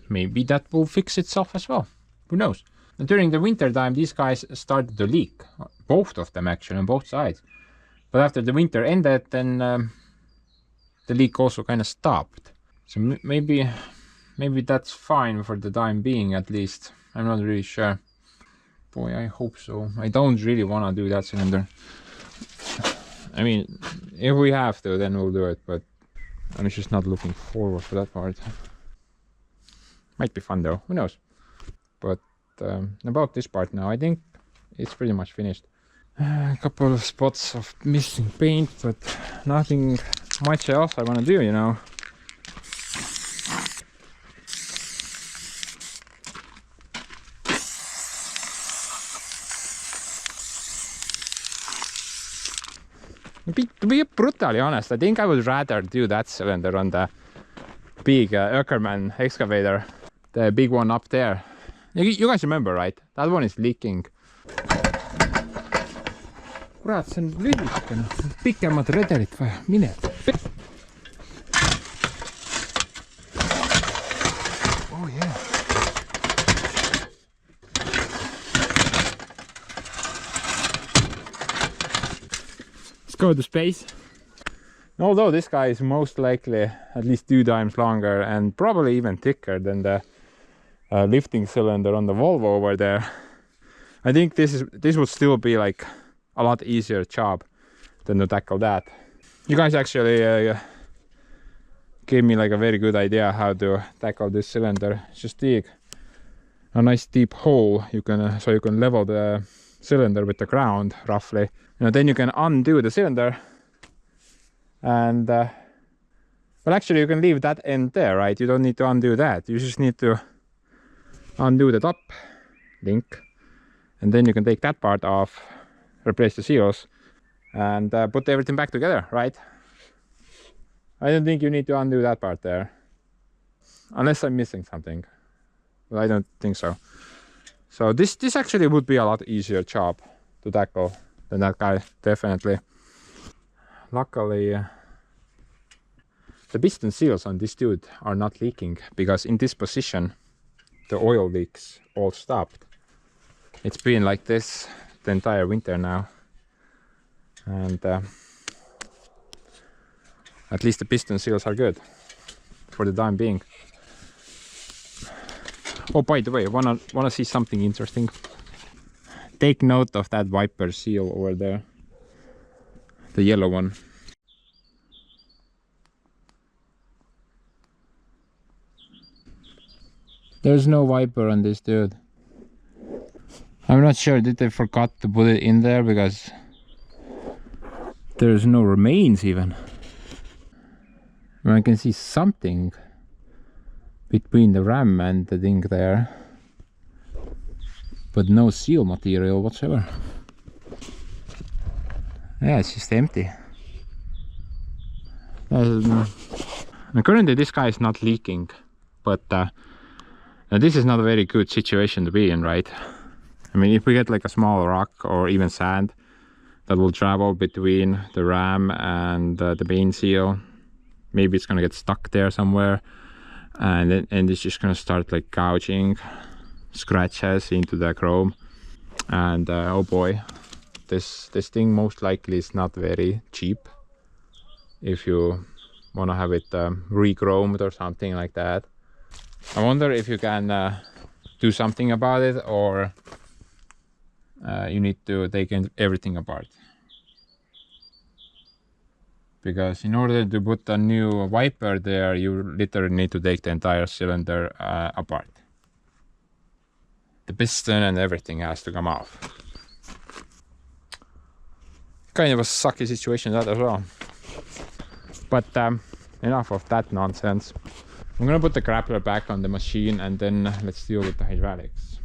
maybe that will fix itself as well. Who knows? And during the winter time, these guys started to leak. Both of them actually, on both sides. But after the winter ended, then the leak also kind of stopped. So maybe that's fine for the time being, at least. I'm not really sure. Boy, I hope so. I don't really want to do that cylinder. I mean, if we have to, then we'll do it, but I'm just not looking forward for that part. Might be fun though, who knows. But about this part now, I think it's pretty much finished. A couple of spots of missing paint, but nothing much else I want to do, you know. To be brutally honest, I think I would rather do that cylinder on the big Öckermann excavator. The big one up there. You guys remember, right? That one is leaking. Kurat, see on lühikene. Pikemad redelit vaja. Mine. Oh yeah. Let's go to space. Although this guy is most likely at least 2 times longer and probably even thicker than the lifting cylinder on the Volvo over there, I think this would still be like a lot easier job than to tackle that. You guys actually gave me like a very good idea how to tackle this cylinder. Just dig a nice deep hole. You can so you can level the cylinder with the ground roughly. You know, then you can undo the cylinder, and well, actually you can leave that end there, right? You don't need to undo that. You just need to undo the top link, and then you can take that part off, replace the seals, and put everything back together, right? I don't think you need to undo that part there, unless I'm missing something. Well, I don't think so. So this actually would be a lot easier job to tackle than that guy, definitely. Luckily the piston seals on this dude are not leaking, because in this position the oil leaks all stopped. It's been like this the entire winter now, and at least the piston seals are good for the time being. Oh, by the way, wanna see something interesting? Take note of that wiper seal over there, the yellow one. There's no wiper on this dude. I'm not sure, did they forgot to put it in there, because there's no remains even. I can see something between the ram and the thing there, but no seal material whatsoever. Yeah, it's just empty. Now currently this guy is not leaking, but this is not a very good situation to be in, right? I mean, if we get like a small rock or even sand that will travel between the ram and the main seal, maybe it's gonna get stuck there somewhere, and it's just gonna start like gouging scratches into the chrome, and oh boy, this thing most likely is not very cheap if you want to have it re-chromed or something like that. I wonder if you can do something about it, or you need to take everything apart, because in order to put a new wiper there, you literally need to take the entire cylinder apart. The piston and everything has to come off. Kind of a sucky situation that as well. But enough of that nonsense. I'm gonna put the grappler back on the machine, and then let's deal with the hydraulics.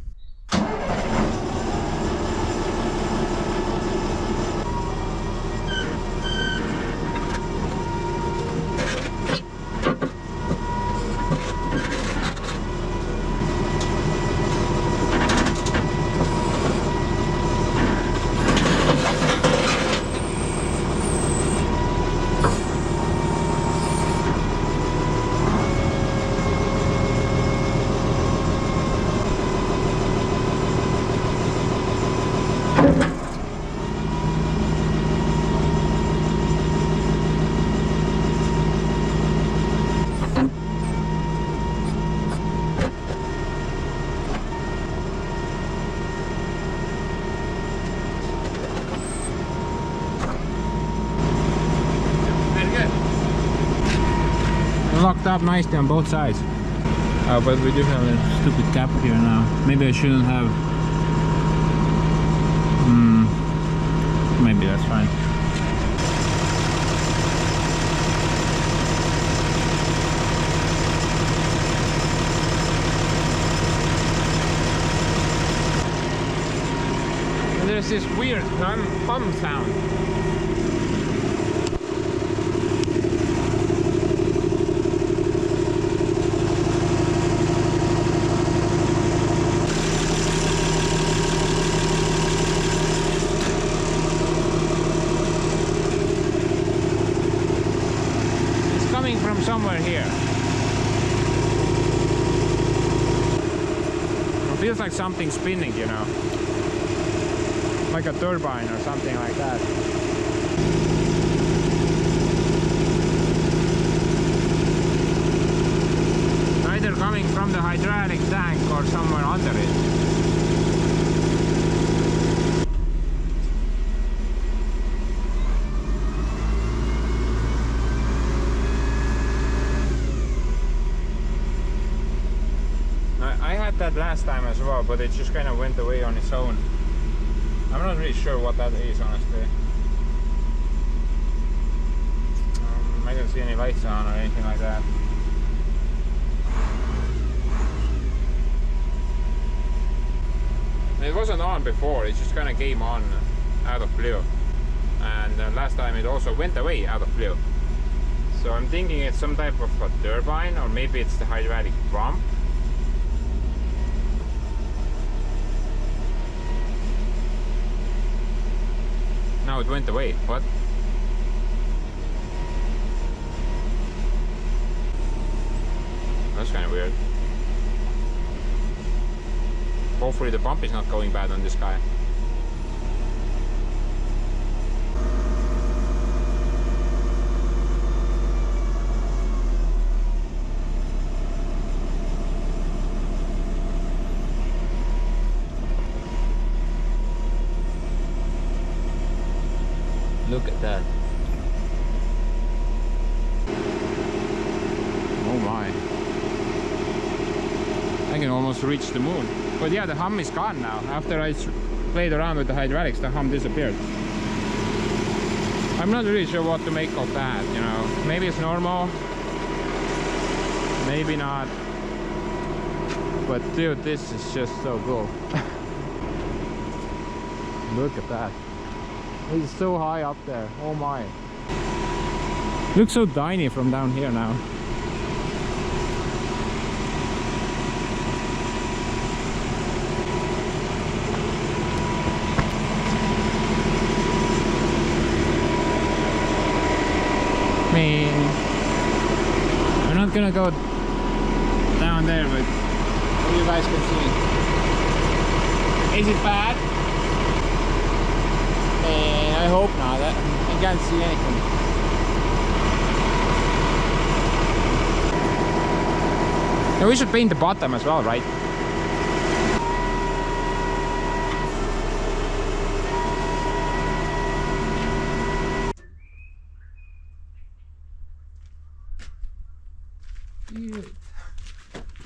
locked up nicely on both sides. Oh, but we do have a stupid cap here now. Maybe I shouldn't have. Maybe that's fine. And there's this weird hum sound. From somewhere here. It feels like something spinning, you know, like a turbine or something like that. Either coming from the hydraulic tank or somewhere under it. That last time as well, but it just kind of went away on its own. I'm not really sure what that is, honestly. I don't see any lights on or anything like that. It wasn't on before, it just kind of came on out of blue. And last time it also went away out of blue. So I'm thinking it's some type of a turbine, or maybe it's the hydraulic pump. Now it went away. What? That's kind of weird. Hopefully the pump is not going bad on this guy. Look at that. Oh my. I can almost reach the moon. But yeah, the hum is gone now. After I played around with the hydraulics, the hum disappeared. I'm not really sure what to make of that, you know. Maybe it's normal. Maybe not. But dude, this is just so cool. Look at that. It's so high up there. Oh my. Looks so tiny from down here now. Man, I'm not gonna go down there, but you guys can see. Is it bad? And I hope not. I can't see anything. Yeah, we should paint the bottom as well, right?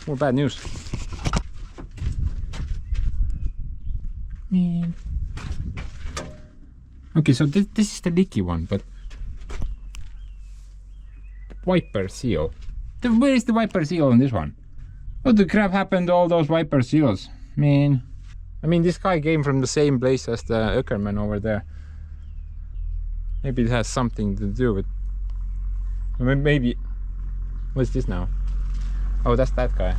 More bad news. Man. Okay, so this is the leaky one, but wiper seal. Where is the wiper seal on this one? What the crap happened to all those wiper seals? Man. I mean, this guy came from the same place as the Öckerman over there. Maybe it has something to do with... Maybe... What's this now? Oh, that's that guy.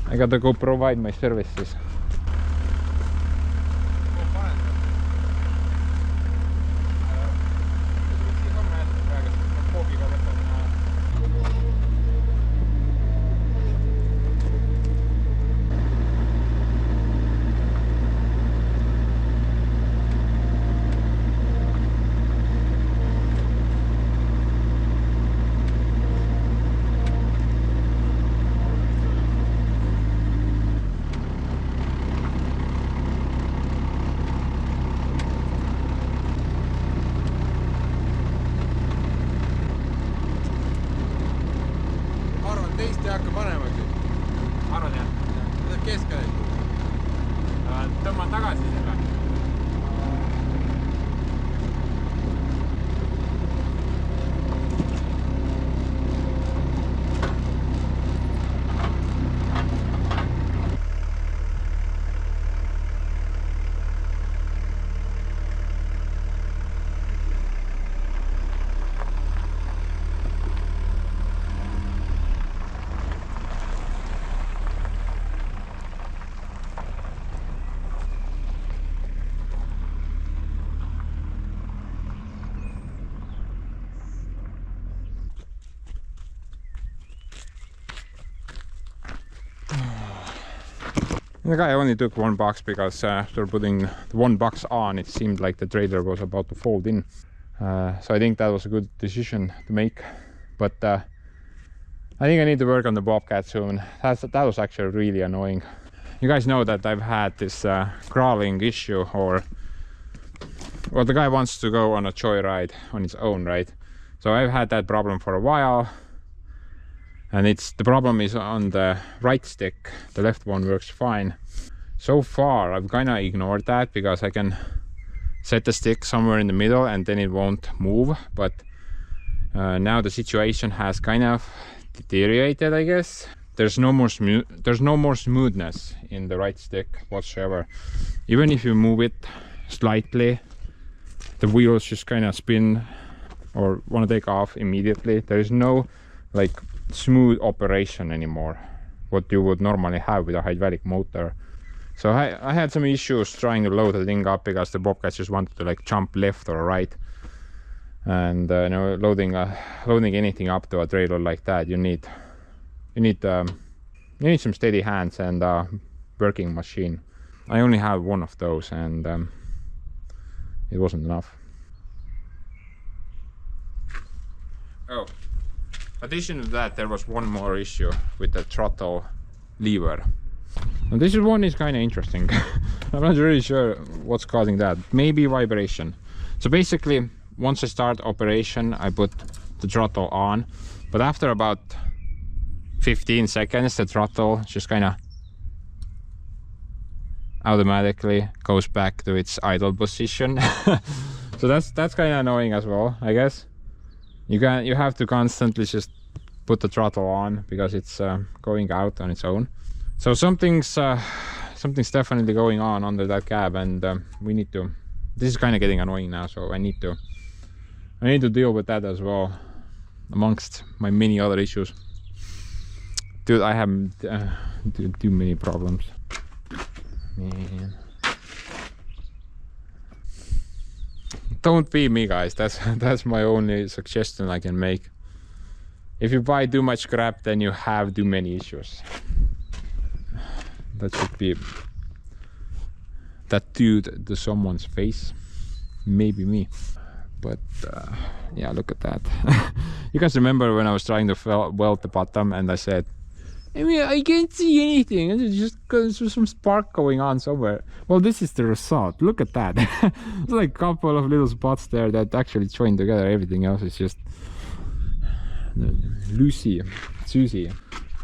I gotta go provide my services. The guy only took 1 box because after putting the 1 box on, it seemed like the trailer was about to fold in. So I think that was a good decision to make. But I think I need to work on the Bobcat soon. That was actually really annoying. You guys know that I've had this crawling issue, or well, the guy wants to go on a joyride on his own, right? So I've had that problem for a while, and the problem is on the right stick. The left one works fine. So far I've kind of ignored that because I can set the stick somewhere in the middle and then it won't move. But now the situation has kind of deteriorated, I guess. There's no more smoothness in the right stick whatsoever. Even if you move it slightly, the wheels just kind of spin or want to take off immediately. There is no like smooth operation anymore, what you would normally have with a hydraulic motor. So I had some issues trying to load the thing up because the Bobcat just wanted to like jump left or right. And you know, loading anything up to a trailer like that, you need some steady hands and a working machine. I only have one of those, and it wasn't enough. Oh, addition to that, there was one more issue with the throttle lever. And this one is kind of interesting. I'm not really sure what's causing that. Maybe vibration. So basically, once I start operation, I put the throttle on, but after about 15 seconds, the throttle just kind of automatically goes back to its idle position. So that's kind of annoying as well, I guess. You have to constantly just put the throttle on because it's going out on its own. So something's definitely going on under that cab, and we need to. This is kind of getting annoying now, so I need to deal with that as well, amongst my many other issues. Dude, I have too many problems. Man. Don't be me, guys. That's my only suggestion I can make. If you buy too much crap, then you have too many issues. That should be tattooed to someone's face. Maybe me. But yeah, look at that. You guys remember when I was trying to weld the bottom and I said, I mean, I can't see anything. It's just because there's some spark going on somewhere. Well, this is the result. Look at that. There's like a couple of little spots there that actually join together. Everything else is just Susie.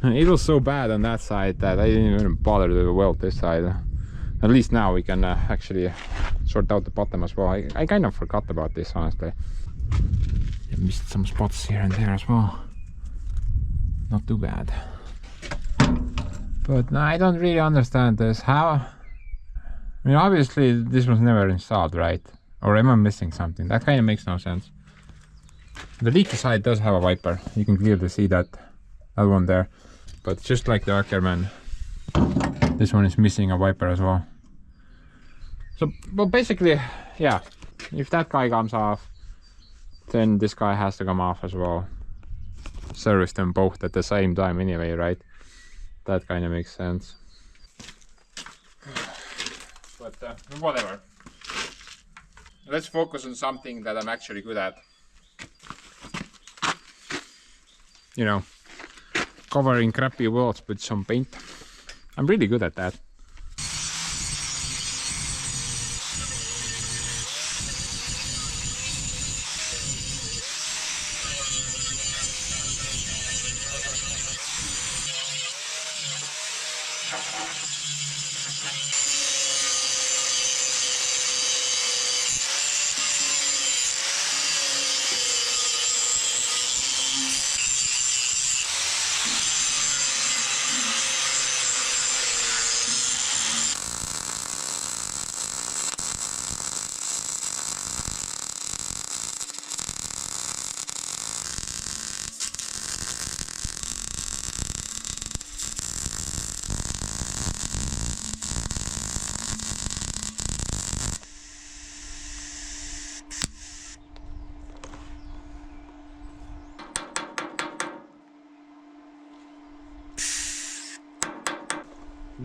It was so bad on that side that I didn't even bother to weld this side. At least now we can actually sort out the bottom as well. I kind of forgot about this, honestly. I missed some spots here and there as well. Not too bad. But no, I don't really understand this. How? I mean, obviously this was never installed, right? Or am I missing something? That kind of makes no sense. The leaky side does have a wiper. You can clearly see that one there. But just like the Ackerman, this one is missing a wiper as well. So, but basically, yeah, if that guy comes off, then this guy has to come off as well. Service them both at the same time anyway, right? That kind of makes sense. But whatever. Let's focus on something that I'm actually good at. You know, covering crappy walls with some paint. I'm really good at that.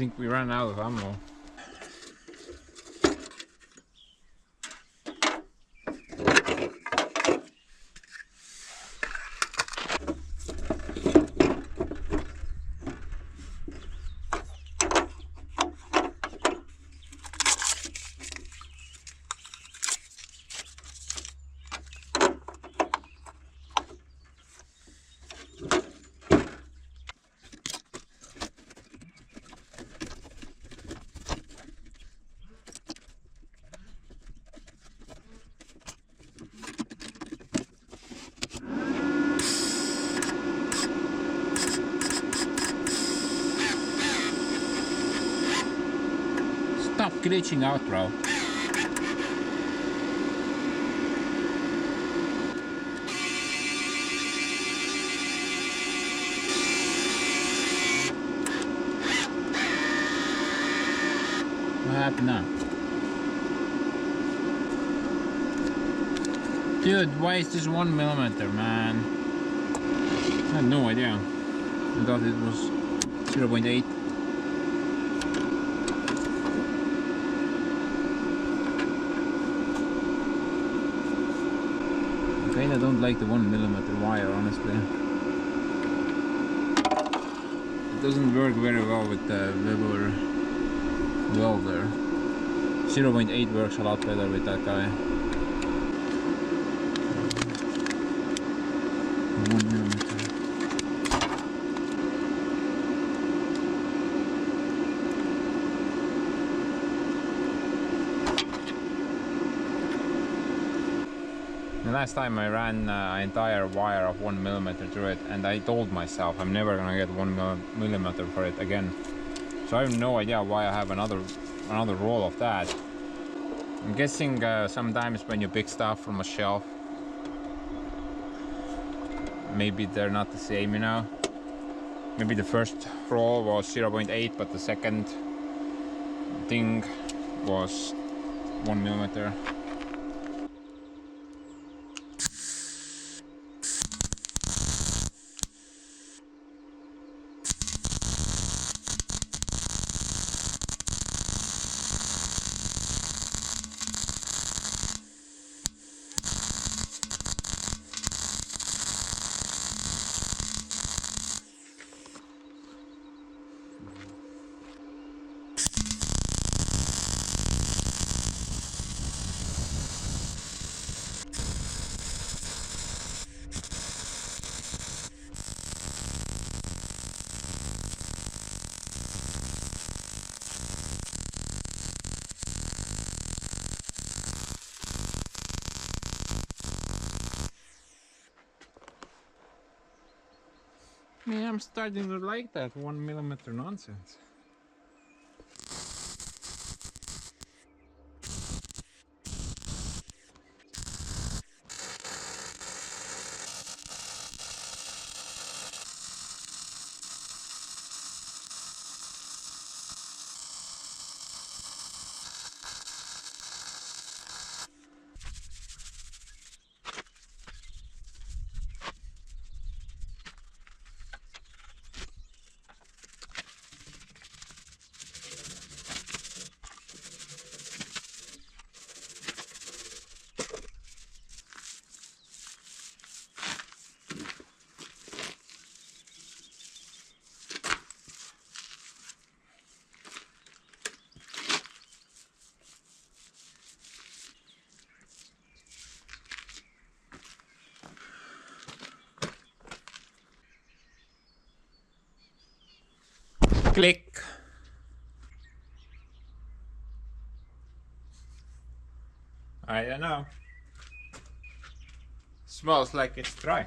think we ran out of ammo. Stop glitching out, bro. What happened now? Dude, why is this 1mm, man? I had no idea. I thought it was 0.8. I don't like the 1mm wire, honestly. It doesn't work very well with the Weber welder. 0.8 works a lot better with that guy. 1mm. The last time I ran an entire wire of 1mm through it, and I told myself I'm never gonna get 1mm for it again. So I have no idea why I have another roll of that. I'm guessing sometimes when you pick stuff from a shelf, maybe they're not the same, you know. Maybe the first roll was 0.8, but the second thing was 1mm. Yeah, I'm starting to like that 1mm nonsense. Click. I don't know. Smells like it's dry.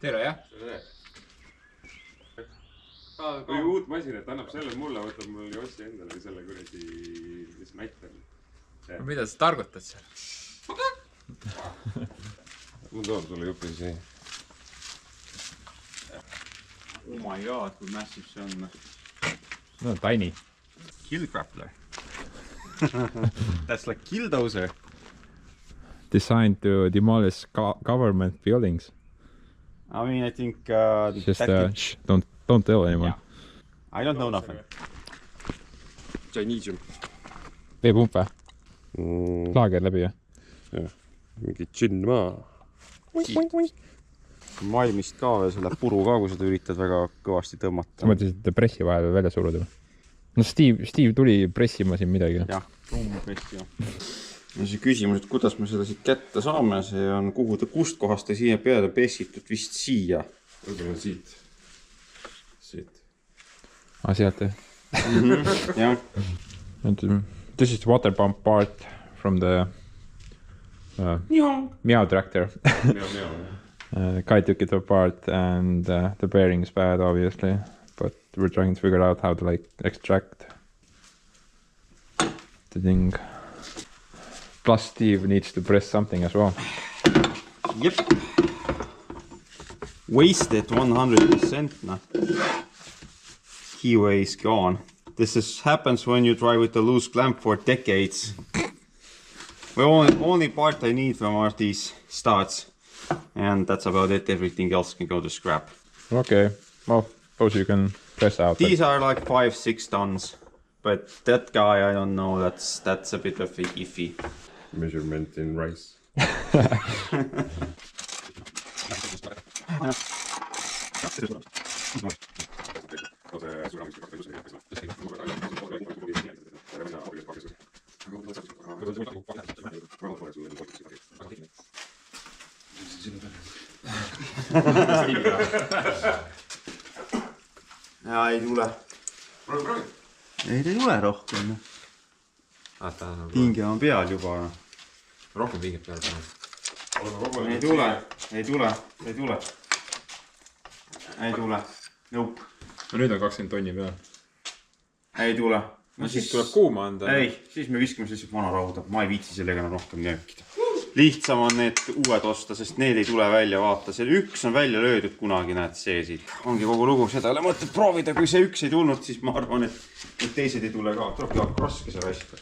Tere, jah? Kui uut masinat annab selle mulle, võtab mul Jossi endale selle kuradi, mis mätt on. Mida sa targutad seal? Mul toob sulle jupi see. Oh my god, kui massive see on. No, tiny. Kill grappler. That's like killdozer. Designed to demolish government buildings. I mean, I think... Just, shh, don't tell anyone. Yeah. I don't know nothing. Chinesium. Veepump või? Laager läbi, jah? Jah, mingi džinn maa. Maailmist ka veel selle puru ka, kui seda üritad väga kõvasti tõmmata. Sa mõtlesid, et pressi vahel välja suruda? No Steve tuli pressima siin midagi. Jah, pressi jah. Ja see küsimus, et kuidas me seda siit kätte saame, see on kuhu ta, kust kohast ta siia peale pressitud vist siia. Võib-olla siit. Siit. Sealt, jah? Jah. This is the water pump part from the meow tractor. Guy took it apart and the bearing is bad, obviously, but we're trying to figure out how to like extract the thing. Plus Steve needs to press something as well. Yep. Wasted 100% now. Keyway is gone. This happens when you drive with a loose clamp for decades. The only part I need from are these studs. And that's about it. Everything else can go to scrap. Okay. Well, suppose you can press out. These are like 5-6 tons. But that guy, I don't know. That's a bit of iffy. Measurement in rice. Ja ei tule. Ei ta ei tule rohkem. Pinge on peal juba. Rohkem pinget peal. Ei tule. Ei tule. Ei tule. Ei tule. Nope. No nüüd on 20 tonni peal. Ei tule. No siis tuleb kuuma anda. Ei, siis me viskame lihtsalt vana rauda. Ma ei viitsi sellega rohkem nöökida. Lihtsam on need uued osta, sest need ei tule välja, vaata. See üks on välja löödud kunagi, näed see siit. Ongi kogu lugu, seda ei ole mõtet proovida. Kui see üks ei tulnud, siis ma arvan, et teised ei tule ka. Tuleb ka raske see raske.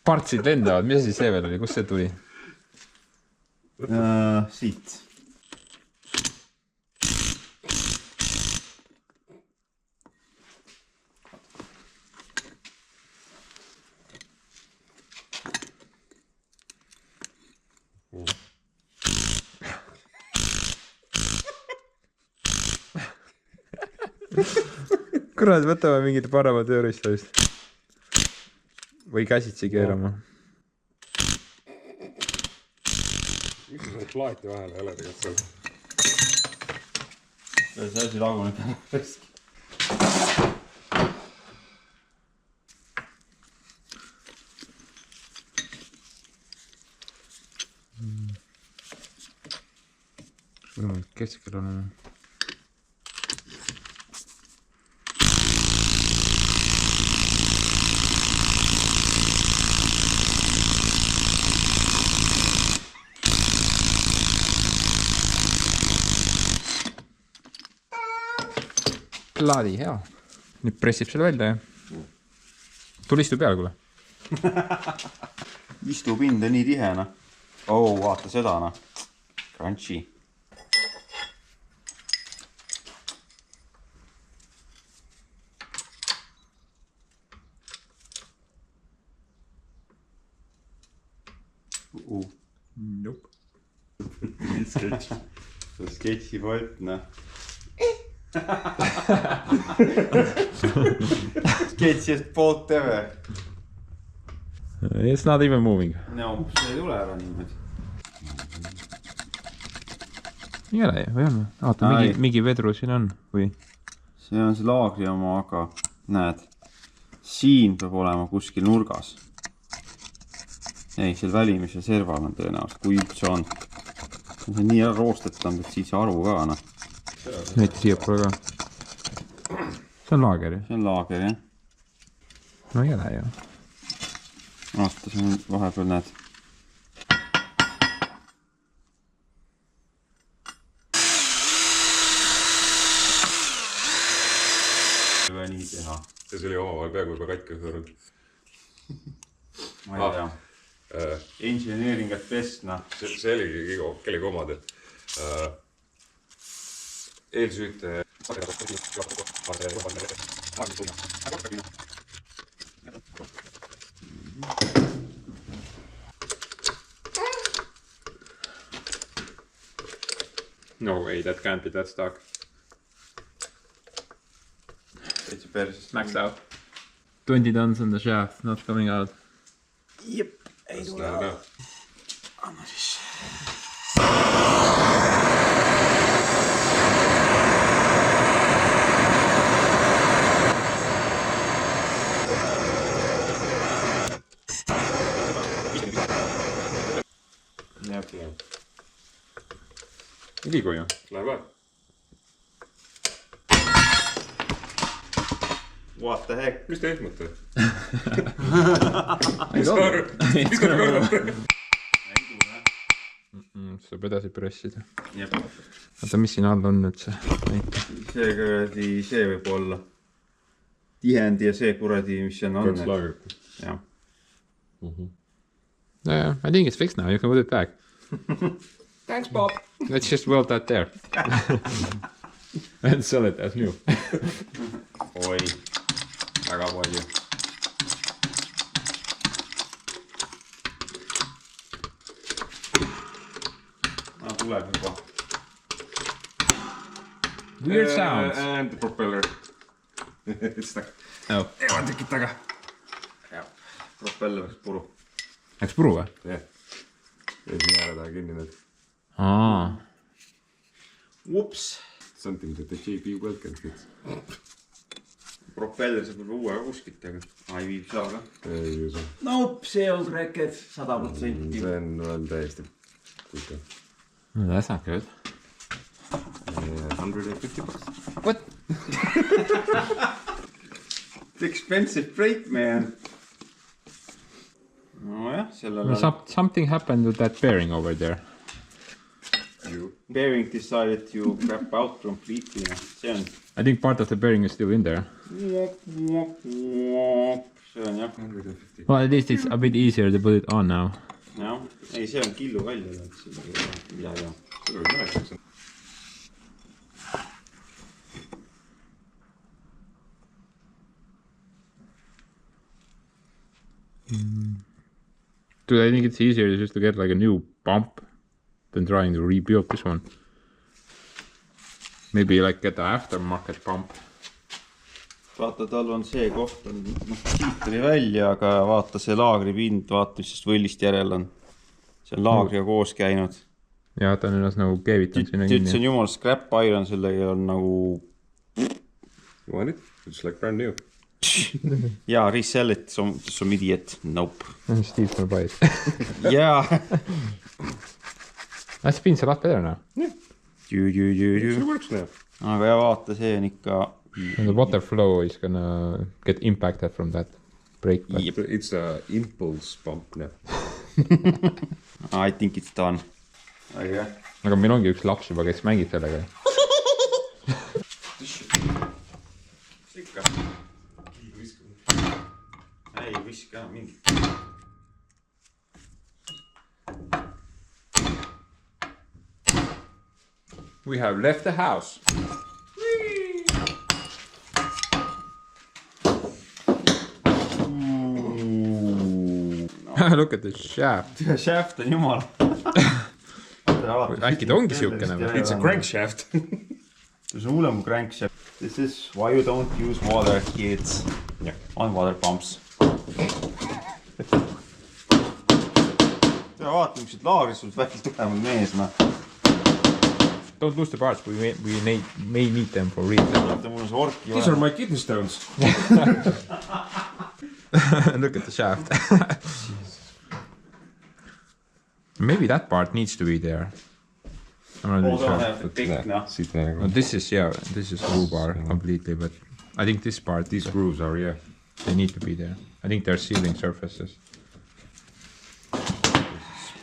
Partsid lendavad, mis asi see veel oli, kust see tuli? Siit. Kurat, võtame mingit parema tööriista vist. Või käsitsi keerama. Miks sa seda plaati vahele ei ole tegelikult seal? See asi laguneb veski. Võimalik keskel on. Laadi hea. Nüüd pressib selle välja ja tuli istu peale, kuule. Istupind on nii tihena. Oh, vaata seda, noh. Crunchy. Nope. See sketši volt, noh. Sketšist poolt teve. It's not even moving. No, see ei tule ära niimoodi. Ei ole, või on? Vaata, mingi vedru siin on, või? See on see laagri oma, aga näed. siin peab olema kuskil nurgas. Ei, seal välimise serval on tõenäoliselt, kui üldse on. See on nii ära roostetanud, et siis aru ka, noh. Näite siia poole ka. See on laager, jah? See on laager, jah. No ei ole, jah. Vaata, see on vahepeal näed. Ei nii teha. See oli omavahel peaaegu juba katki õhverud. Ma ei tea. Engineering at best, noh. See oligi kellegi omad, et eelsüüte No way, that can't be that stuck. It's perses. Maxed out. 20 tons on the shaft, not coming out. Jep, ei tule. Anna siis. Ei liigu ju. Läheb vaja. What the heck? Mis te ehmate? Mis te korrate? Saab edasi pressida. Jep. Oota, mis siin all on nüüd see? See kuradi, see võib olla. Tihendi ja see kuradi, mis see on. Kaks laagrit. Jah. Yeah, I think it's fixed now. You can put it back. Thanks, Bob. Let's just weld that there. And sell it as new. Oi, väga palju. Tuleb juba. Weird sounds. And the propeller. It's stuck. Oh. Evan tekib taga. Propeller läks puru. Läks puru või? Jah. Ja siin ääre taha kinni need. Ups. Something that the JB welcome fits. Propeller saab juba uue kuskilt, aga ei viib saa ka. Ei usu. Nope, see on cracked 100%. See on veel täiesti kuita. No, that's not good. 150 bucks. What? It's expensive break, man. No jah, sellel on... Something happened with that bearing over there. Bearing decided to crap out completely. See on... I think part of the bearing is still in there. See on jah. 150. Well, at least it's a bit easier to put it on now. Jah, ei see on killu välja. Ja. See oli mõneks. Dude, I think it's easier just to get like a new pump than trying to rebuild this one. Maybe like get the aftermarket pump. Vaata, tal on see koht, siit tuli välja, aga vaata see laagripind, vaata, mis sest võllist järel on. See on laagriga koos käinud. Ja, ta on ennast nagu keevitanud sinna kinni. See on jumal scrap iron, sellega on nagu... You want it? It's like brand new. Yeah, resell it, some idiot. Nope. Steve's gonna buy it. Yeah. That spins a lot better now. Yeah. See works now. Aga ja vaata, see on ikka... And the water flow is gonna get impacted from that brake pad. Yep. It's a impulse pump now. I think it's done. Aga meil ongi üks laps juba, kes mängib sellega. Ikka. Ei viska mingi. We have left the house. Look at the shaft. Shaft on jumal. Äkki ta ongi siukene või? It's a crankshaft. See on hullem crankshaft. This is why you don't use water, kids. On water pumps. Ja vaata, mis laagris sul vähkel tugevad mees, ma. don't lose the parts. We may need them for real. These are my kidney stones. Look at the shaft. Maybe that part needs to be there. I'm not really sure. Siit nagu. No, this is rhubar completely, but I think this part, These grooves are, yeah. they need to be there. I think they're sealing surfaces.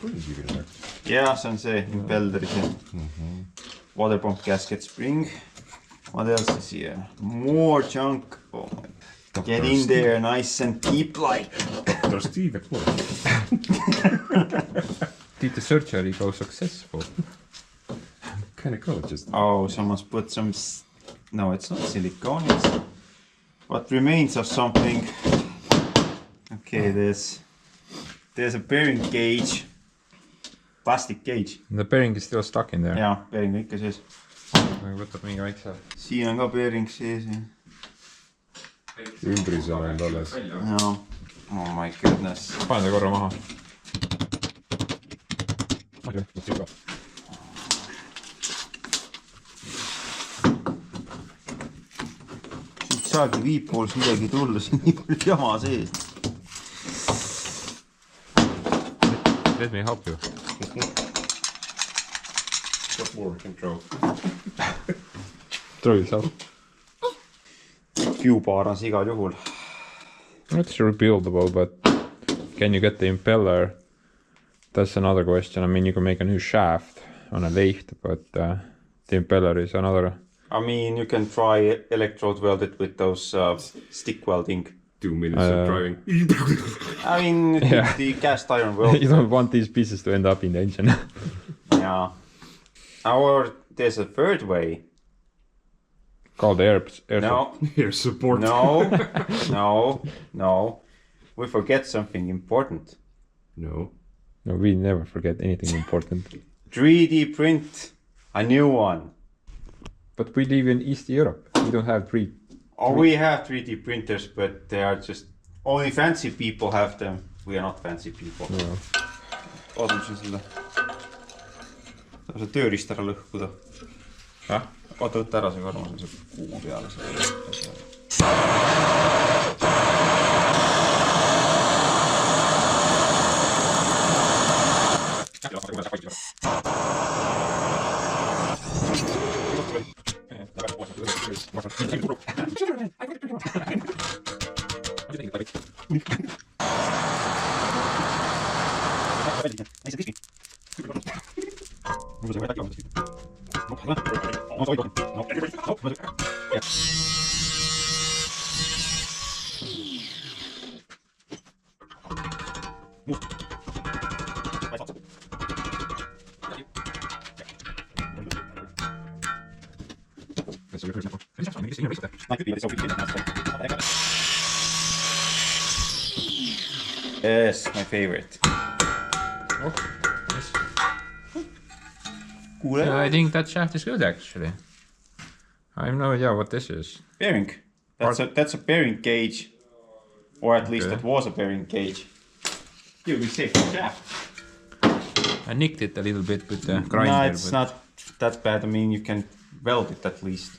Springi veel või? jah, see on see impelleri see water pump gasket spring. What else is here? More junk. Oh, get in there nice and deep like. Dr. Steve, of course. Did the surgery go successful? Gynecologist. Oh, someone's put some... No, it's not silicone. It's what remains of something. Okay, there's a bearing gauge. Plastic gauge. The bearing is still stuck in there. Jaa, bearing ikka sees. Võtab mingi väikse. Siin on ka bearing sees. Ümbris on ainult alles. Jaa. Oh my goodness. Pane ta korra maha. Siit saagi viipools midagi tulla, siin nii palju jama sees. Let me help you. Got more control. Throw yourself. Q-bar on see igal juhul. It's rebuildable, but can you get the impeller? That's another question. I mean, you can make a new shaft on a lathe, but the impeller is another. I mean, you can try electrode weld it with those stick welding. 2 minutes of driving. I mean, Yeah. the cast iron weld. You don't want these pieces to end up in the engine. Yeah. Or there's a third way. Called air. No, Air support. no. We forget something important. No. No, we never forget anything important. 3D print a new one. But we live in East Europe. We don't have three. Oh, we have 3D printers, but they are just... Only fancy people have them. We are not fancy people. No. Oota selle... Saab see tööriist ära lõhkuda. Oota, võtta ära see karmas on see kuu peale. Yes, my favorite. Yeah, I think that shaft is good actually. I have no idea what this is. Bearing. That's a bearing gauge. Or at least Okay. that was a bearing gauge. You will save the shaft. I nicked it a little bit with the grinder. No, it's not that bad. I mean, you can weld it at least.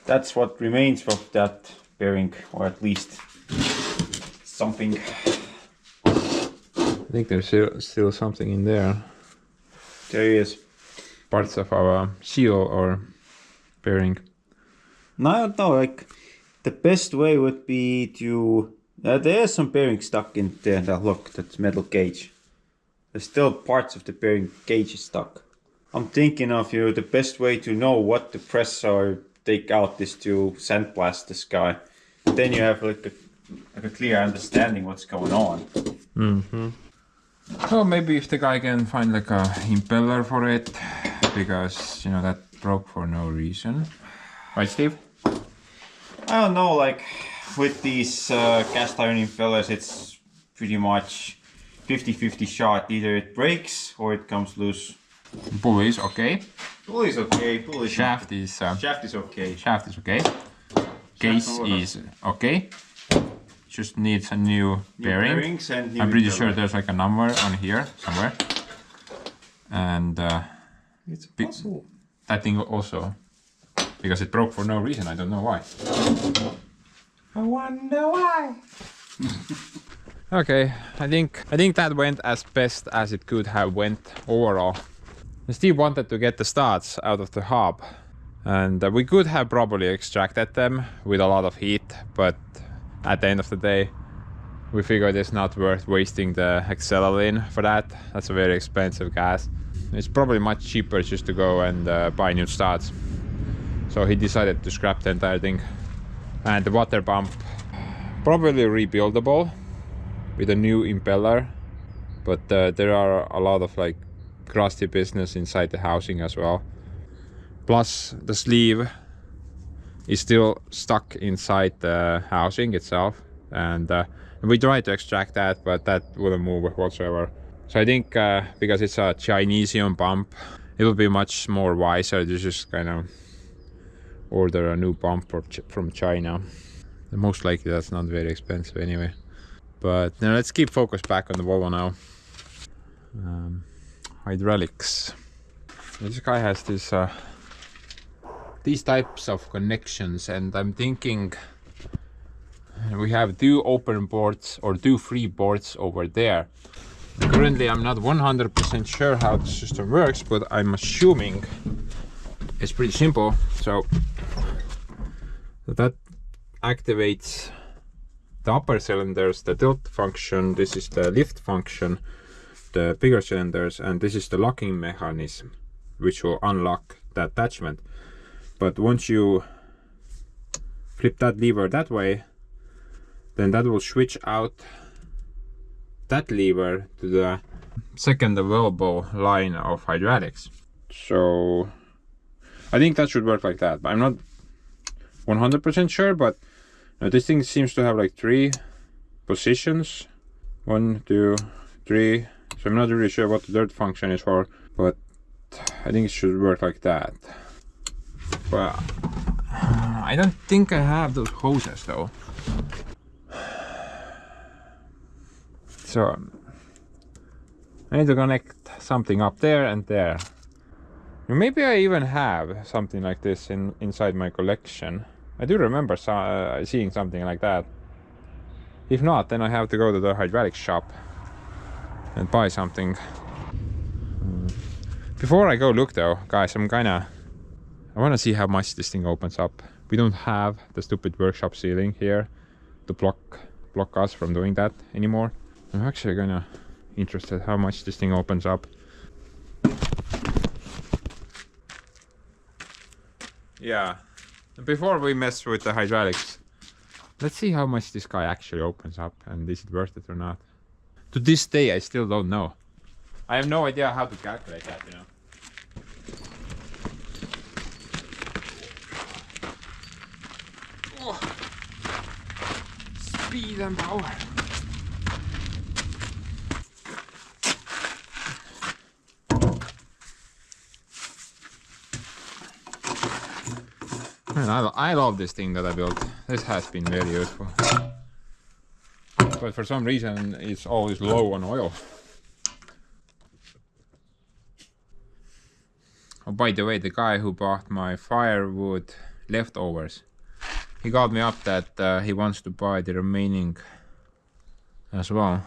That's what remains of that bearing, or at least something. I think there's still something in there. There is. Parts of our seal or bearing. No, I don't know. Like the best way would be to. There's some bearing stuck in there. Now look, that's metal gauge. There's still parts of the bearing gauge is stuck. I'm thinking of the best way to know what to press or take out is to sandblast this guy. Then you have like a clear understanding what's going on. Mm-hmm. So maybe if the guy can find like a impeller for it, because that broke for no reason. Right, Steve? I don't know, like with these cast iron impellers, it's pretty much 50-50 shot. Either it breaks or it comes loose. Pulley is okay. Pulley is okay. Pulley Shaft is okay. Shaft is okay. Case is okay. Just needs a new bearing. Bearings and new I'm pretty impeller. sure there's like a number on here somewhere. And It's a puzzle. that thing also. Because it broke for no reason, I don't know why. I wonder why. Okay, I think that went as best as it could have went overall. Steve wanted to get the studs out of the hub, and we could have probably extracted them with a lot of heat, but at the end of the day we figured it's not worth wasting the acetylene for that. That's a very expensive gas. It's probably much cheaper just to go and buy new studs. So he decided to scrap the entire thing. And the water pump, probably rebuildable with a new impeller, but there are a lot of like crusty business inside the housing as well. Plus the sleeve is still stuck inside the housing itself, and we tried to extract that, but that wouldn't move whatsoever. So I think because it's a Chinesium pump, it would be much more wiser to just kind of order a new pump from China. And most likely that's not very expensive anyway. But now let's keep focus back on the Volvo now. Hydraulics. This guy has this these types of connections, and I'm thinking we have 2 open ports or 2 free ports over there. Currently I'm not 100% sure how the system works, but I'm assuming it's pretty simple. So that activates the upper cylinders, the tilt function, this is the lift function, the bigger cylinders, and this is the locking mechanism which will unlock the attachment. But once you flip that lever that way, then that will switch out that lever to the second available line of hydraulics. So I think that should work like that, but I'm not 100% sure. But this thing seems to have like 3 positions, 1, 2, 3. So I'm not really sure what the third function is for, but I think it should work like that. But I don't think I have those hoses though. So I need to connect something up there and there. Maybe I even have something like this inside my collection. I do remember seeing something like that. If not, then I have to go to the hydraulics shop and buy something. Before I go look though, guys, I want to see how much this thing opens up. We don't have the stupid workshop ceiling here to block us from doing that anymore. I'm actually interested how much this thing opens up. Yeah, before we mess with the hydraulics, let's see how much this guy actually opens up and is it worth it or not. To this day I still don't know. I have no idea how to calculate that, you know. Oh. Speed and power. Man, I love this thing that I built. This has been very useful. But for some reason it's always low on oil. Oh, by the way, the guy who bought my firewood leftovers, he got me up that he wants to buy the remaining as well.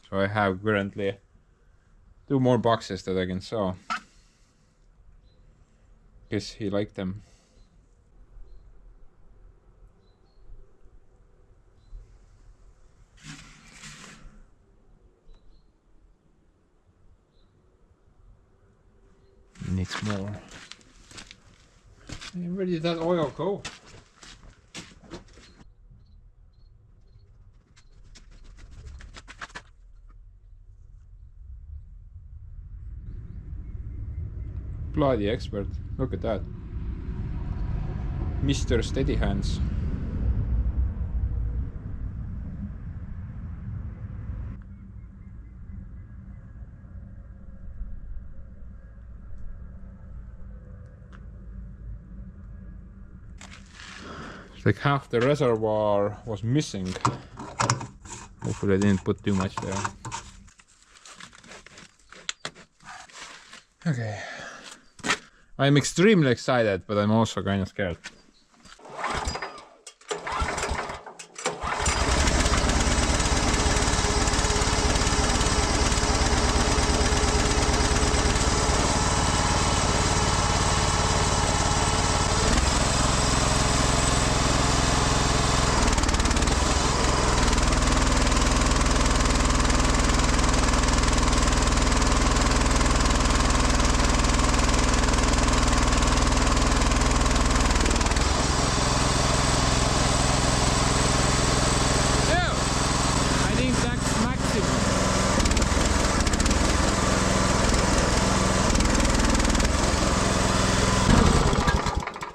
So I have currently 2 more boxes that I can sell. Guess he liked them. Needs more. Where did that oil go? Bloody expert. Look at that. Mr. Steady Hands. Like half the reservoir was missing. Hopefully I didn't put too much there. Okay. I'm extremely excited, but I'm also kind of scared.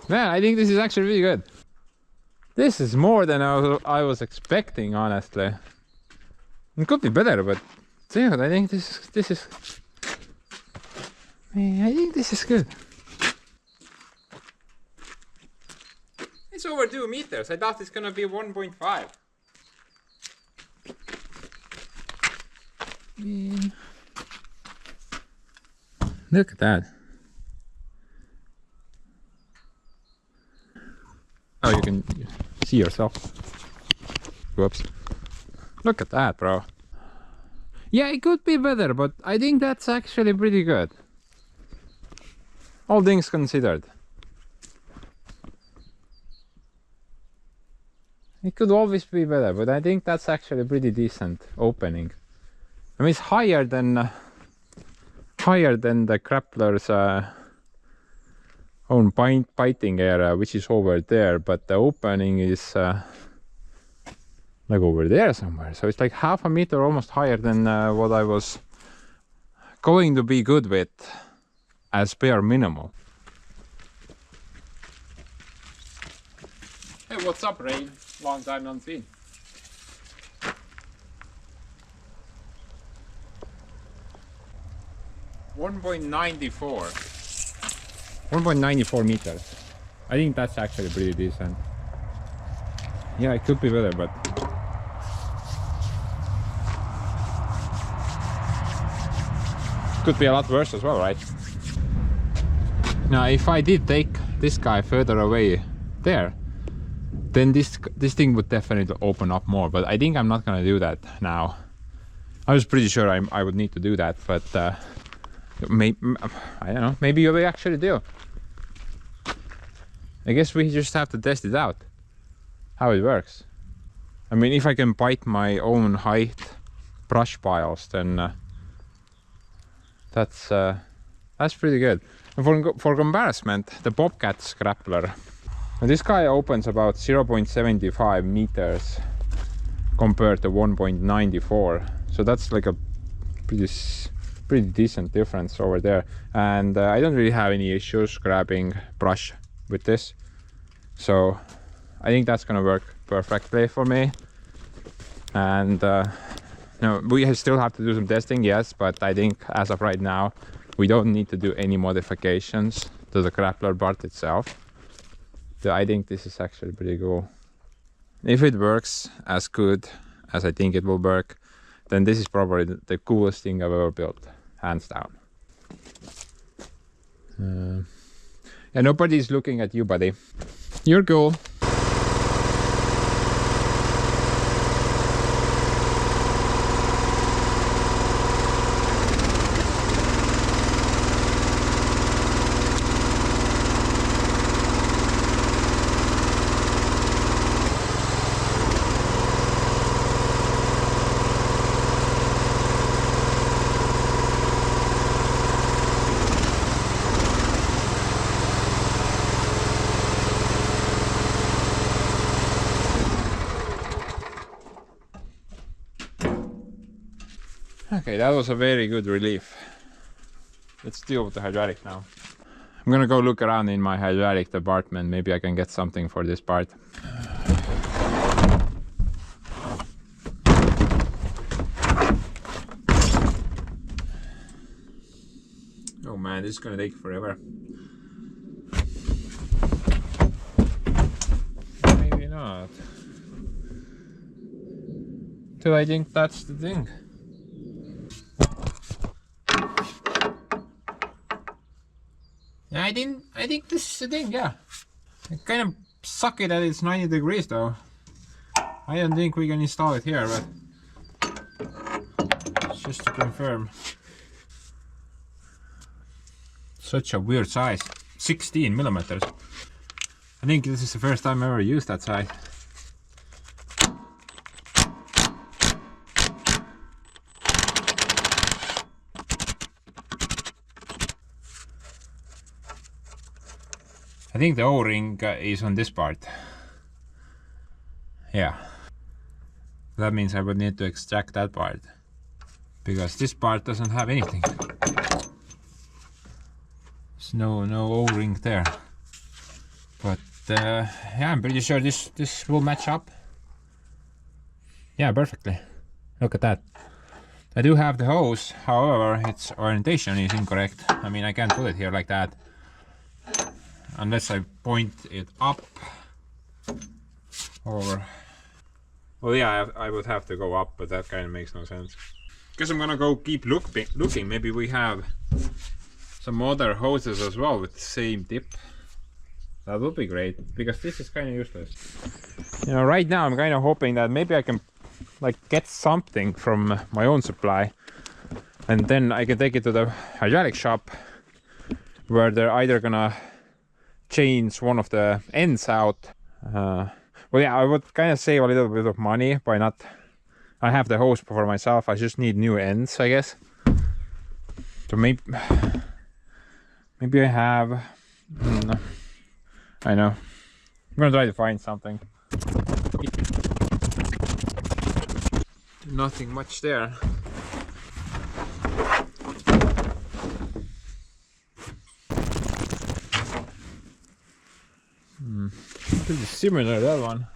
Man, I think this is actually really good. This is more than I was expecting, honestly. It could be better, but dude, I think this is. Man, I think this is good. It's over 2 meters. I thought it's gonna be 1.5. Man. Look at that. Oh, you can see yourself. Whoops. Look at that, bro. Yeah, it could be better, but I think that's actually pretty good. All things considered. It could always be better, but I think that's actually a pretty decent opening. I mean, it's higher than the Grappler's own biting area, which is over there, but the opening is like over there somewhere. So it's like half a meter, almost higher than what I was going to be good with as bare minimal. Hey, what's up, Rain? Long time no seen. $1.94 meters. I think that's actually pretty decent. Yeah, it could be better, but could be a lot worse as well, right? Now, if I did take this guy further away there, then this thing would definitely open up more, but I think I'm not gonna do that now. I was pretty sure I would need to do that, but I don't know, maybe we actually do. I guess we just have to test it out, how it works. I mean, if I can bite my own height brush piles, then that's pretty good. And for comparison, the Bobcat's Grappler, this guy opens about 0.75 meters compared to 1.94, so that's like a pretty decent difference over there. And I don't really have any issues grabbing brush with this, so I think that's gonna work perfectly for me. And no, we still have to do some testing, yes, but I think as of right now we don't need to do any modifications to the Grappler part itself. So I think this is actually pretty cool. If it works as good as I think it will work, then this is probably the coolest thing I've ever built, hands down. And nobody's looking at you, buddy. You're cool. Okay, that was a very good relief. Let's deal with the hydraulic now. I'm gonna go look around in my hydraulic department. Maybe I can get something for this part. Oh man, this is gonna take forever. Maybe not. So I think that's the thing. I think this is the thing, yeah. I kind of suck it that it's 90 degrees though. I don't think we can install it here, but just to confirm. Such a weird size. 16 millimeters. I think this is the first time I ever used that size. I think the O-ring is on this part. Yeah. That means I would need to extract that part. Because this part doesn't have anything. There's no O-ring there. But yeah, I'm pretty sure this will match up. Yeah, perfectly. Look at that. I do have the hose, however, its orientation is incorrect. I mean, I can't put it here like that. Unless I point it up. Or... well, yeah, I would have to go up, but that kind of makes no sense. Guess I'm gonna go keep looking. Maybe we have some other hoses as well with the same tip. That would be great, because this is kind of useless. You know, right now I'm kind of hoping that maybe I can like get something from my own supply, and then I can take it to the hydraulic shop, where they're either gonna change one of the ends out. Well, yeah, I would kind of save a little bit of money by not... I have the hose for myself, I just need new ends, I guess. So maybe I have... I know. I'm gonna try to find something. Nothing much there. Pretty similar, that one.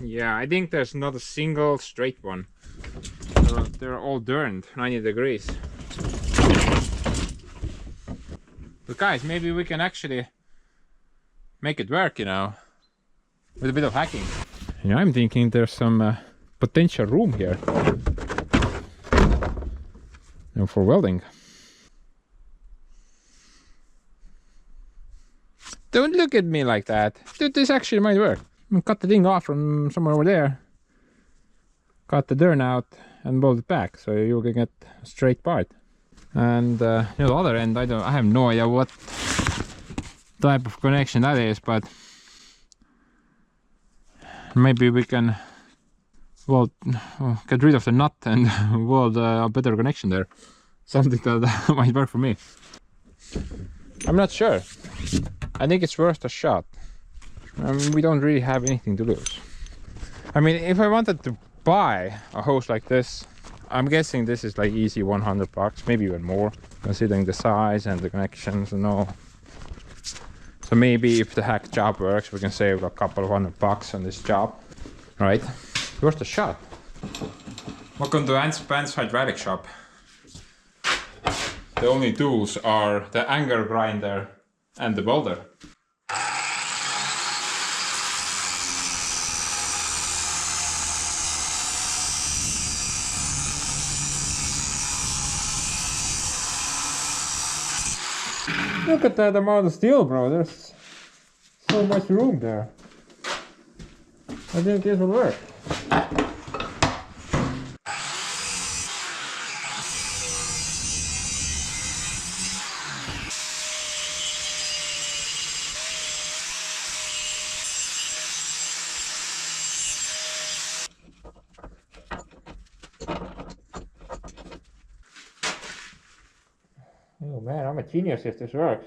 Yeah, I think there's not a single straight one. They're all turned 90 degrees. But guys, maybe we can actually make it work, you know, with a bit of hacking. You know, I'm thinking there's some potential room here, you know, for welding. Don't look at me like that. Dude, this actually might work. Cut the thing off from somewhere over there, cut the turn out and bolt it back, so you can get a straight part. And you know, the other end, I have no idea what type of connection that is, but maybe we can get rid of the nut and weld a better connection there. Something that might work for me. I'm not sure. I think it's worth a shot. We don't really have anything to lose. I mean, if I wanted to buy a hose like this, I'm guessing this is like easy 100 bucks, maybe even more, considering the size and the connections and all. So maybe if the hack job works, we can save a couple of $100 on this job, right? Worth a shot. Welcome to Ants Pants Hydraulic Shop. The only tools are the anger grinder and the welder. Look at that amount of steel, bro. There's so much room there. I think this will work. Oh man, I'm a genius if this works.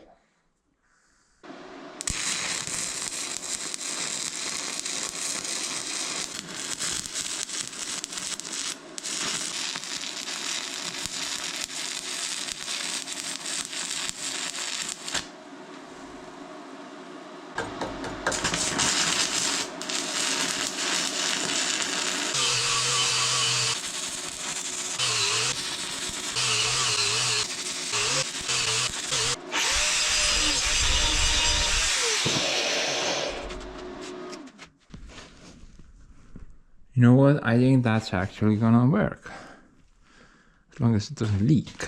You know what? I think that's actually gonna work. As long as it doesn't leak.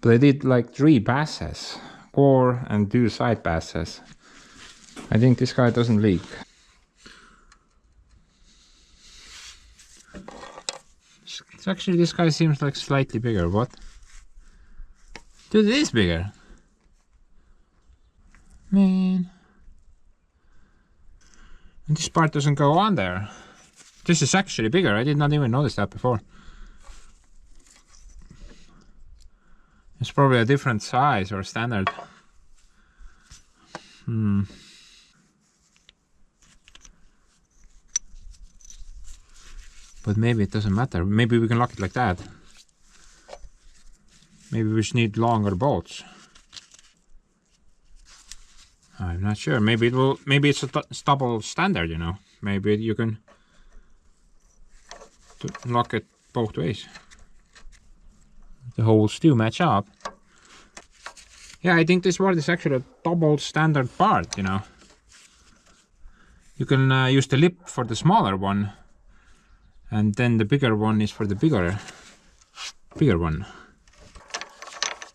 But I did like 3 passes. Core and 2 side passes. I think this guy doesn't leak. It's actually, this guy seems like slightly bigger. What? Dude, it is bigger. Man. And this part doesn't go on there. This is actually bigger. I did not even notice that before. It's probably a different size or standard. But maybe it doesn't matter. Maybe we can lock it like that. Maybe we just need longer bolts. I'm not sure. Maybe it will. Maybe it's a double standard. You know. Maybe you can lock it both ways. The holes still match up. Yeah, I think this part is actually a double standard part. You know. You can use the lip for the smaller one, and then the bigger one is for the bigger one.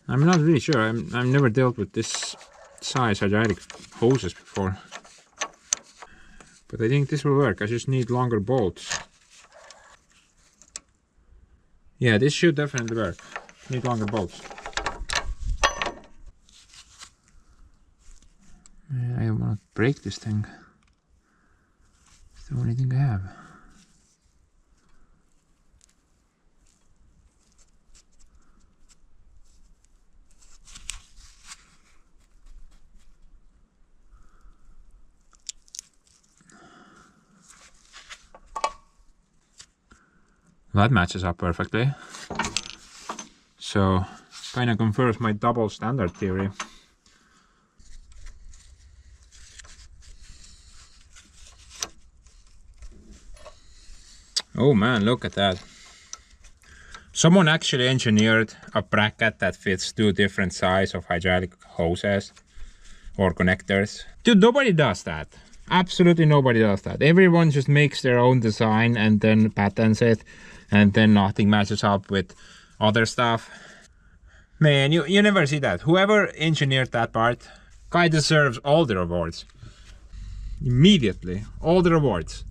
I'm not really sure. I've never dealt with this size hydraulic hoses before, but I think this will work. I just need longer bolts. Yeah, this should definitely work. Need longer bolts. I want to break this thing. It's the only thing I have. That matches up perfectly. So, kind of confirms my double standard theory. Oh man, look at that. Someone actually engineered a bracket that fits 2 different sizes of hydraulic hoses or connectors. Dude, nobody does that. Absolutely nobody does that. Everyone just makes their own design and then patents it, and then nothing matches up with other stuff. Man, you never see that. Whoever engineered that part, guy deserves all the rewards. Immediately, all the rewards.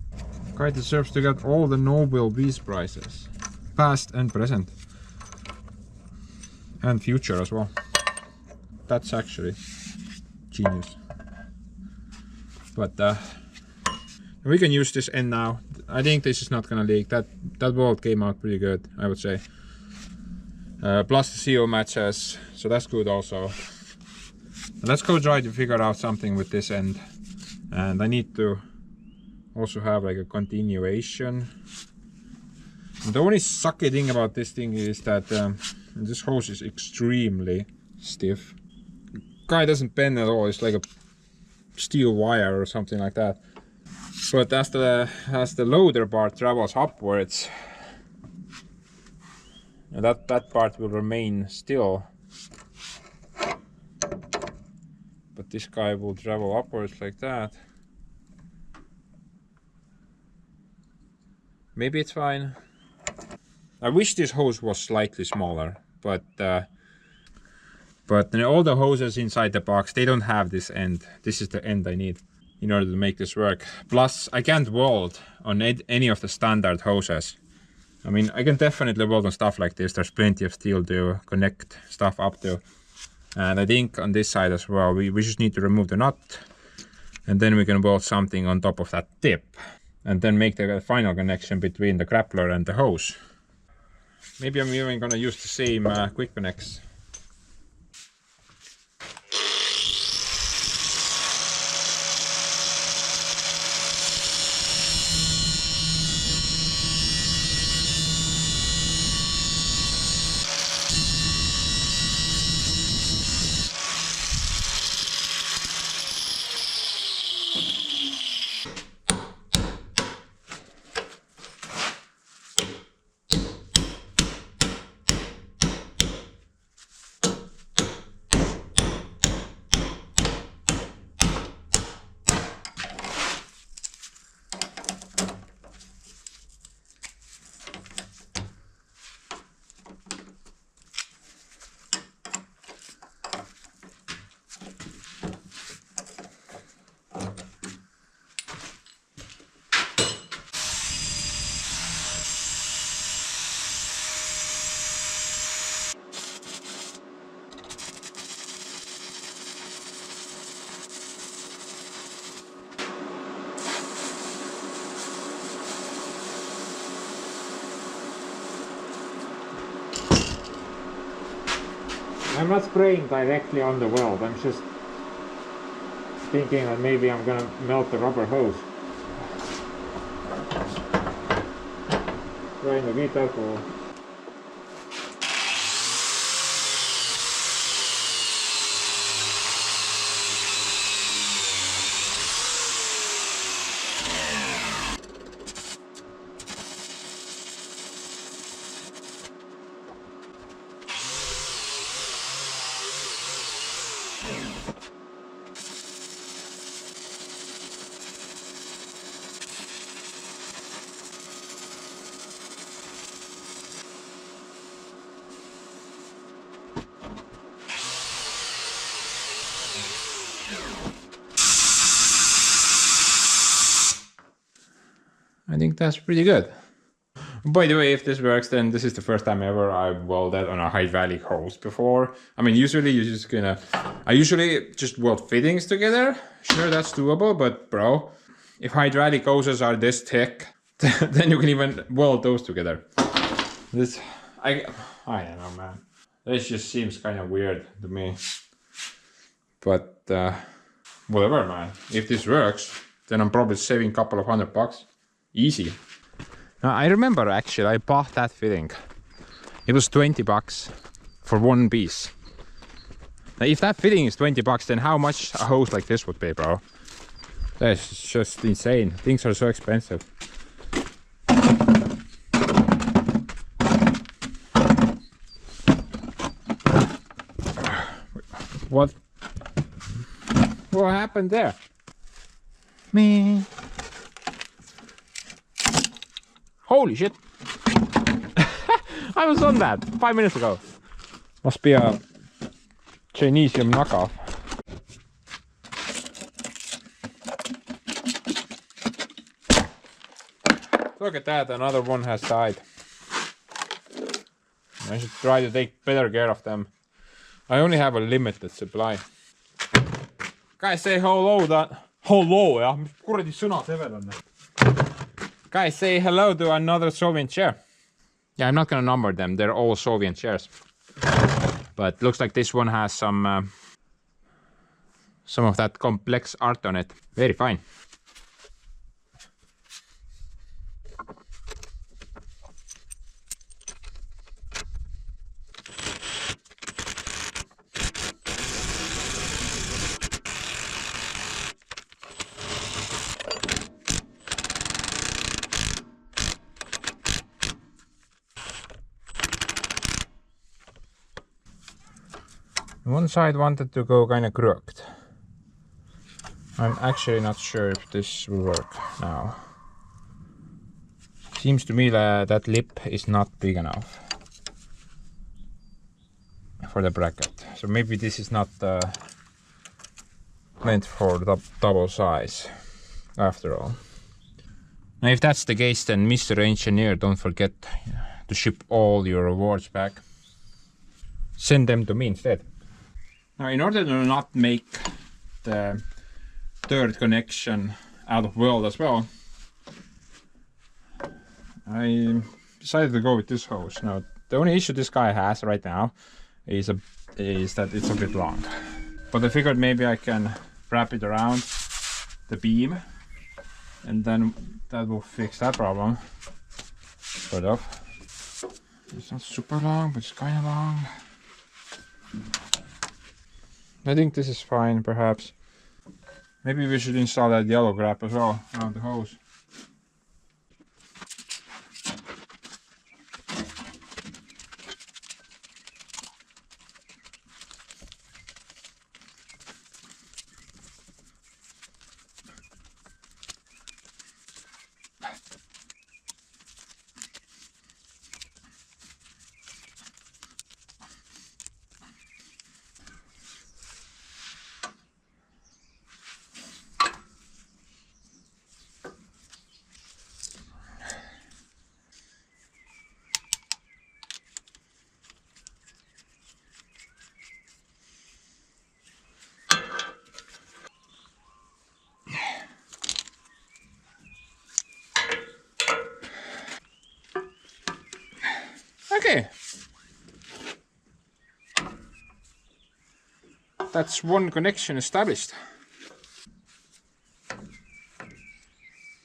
Guy deserves to get all the Nobel Peace Prizes. Past and present. And future as well. That's actually genius. But we can use this end now. I think this is not gonna leak. That bolt came out pretty good, I would say. Plus the CO matches, so that's good also. Let's go try to figure out something with this end. And I need to also have like a continuation. And the only sucky thing about this thing is that this hose is extremely stiff. Guy doesn't bend at all. It's like a steel wire or something like that. But as the loader part travels upwards, that part will remain still. But this guy will travel upwards like that. Maybe it's fine. I wish this hose was slightly smaller, but all the hoses inside the box, they don't have this end. This is the end I need in order to make this work. Plus, I can't weld on any of the standard hoses. I mean, I can definitely weld on stuff like this. There's plenty of steel to connect stuff up to. And I think on this side as well, we just need to remove the nut. And then we can weld something on top of that tip. And then make the final connection between the grappler and the hose. Maybe I'm even gonna use the same quick connects. I'm not spraying directly on the weld, I'm just thinking that maybe I'm gonna melt the rubber hose. Trying to be careful. I think that's pretty good. By the way, if this works, then this is the first time ever I've welded on a hydraulic hose before. I mean, usually you're just gonna... I usually just weld fittings together. Sure, that's doable, but bro, if hydraulic hoses are this thick, then you can even weld those together. This... I don't know, man. This just seems kind of weird to me. But, whatever, man. If this works, then I'm probably saving a couple of $100. Easy. Now, I remember actually I bought that fitting. It was $20 for one piece. Now if that fitting is $20, then how much a hose like this would be, bro? That's just insane. Things are so expensive. What happened there? Me. Holy shit! I was on that 5 minutes ago. Must be a Chinesium knockoff. Look at that, another one has died. I should try to take better care of them. I only have a limited supply. Guys, say hello that... Hello, jah? Mis kuradi sõna sevel on? Guys, say hello to another Soviet chair. Yeah, I'm not gonna number them, they're all Soviet chairs. But looks like this one has some of that complex art on it. Very fine. One side wanted to go kind of crooked. I'm actually not sure if this will work now. Seems to me that that lip is not big enough for the bracket. So maybe this is not meant for the double size after all. Now if that's the case, then Mr. Engineer, don't forget to ship all your awards back. Send them to me instead. Now, in order to not make the third connection out of weld as well, I decided to go with this hose. Now, the only issue this guy has right now is that it's a bit long. But I figured maybe I can wrap it around the beam, and then that will fix that problem. Sort of. It's not super long, but it's kind of long. I think this is fine, perhaps. Maybe we should install that yellow grab as well around the hose. Okay. that's one connection established.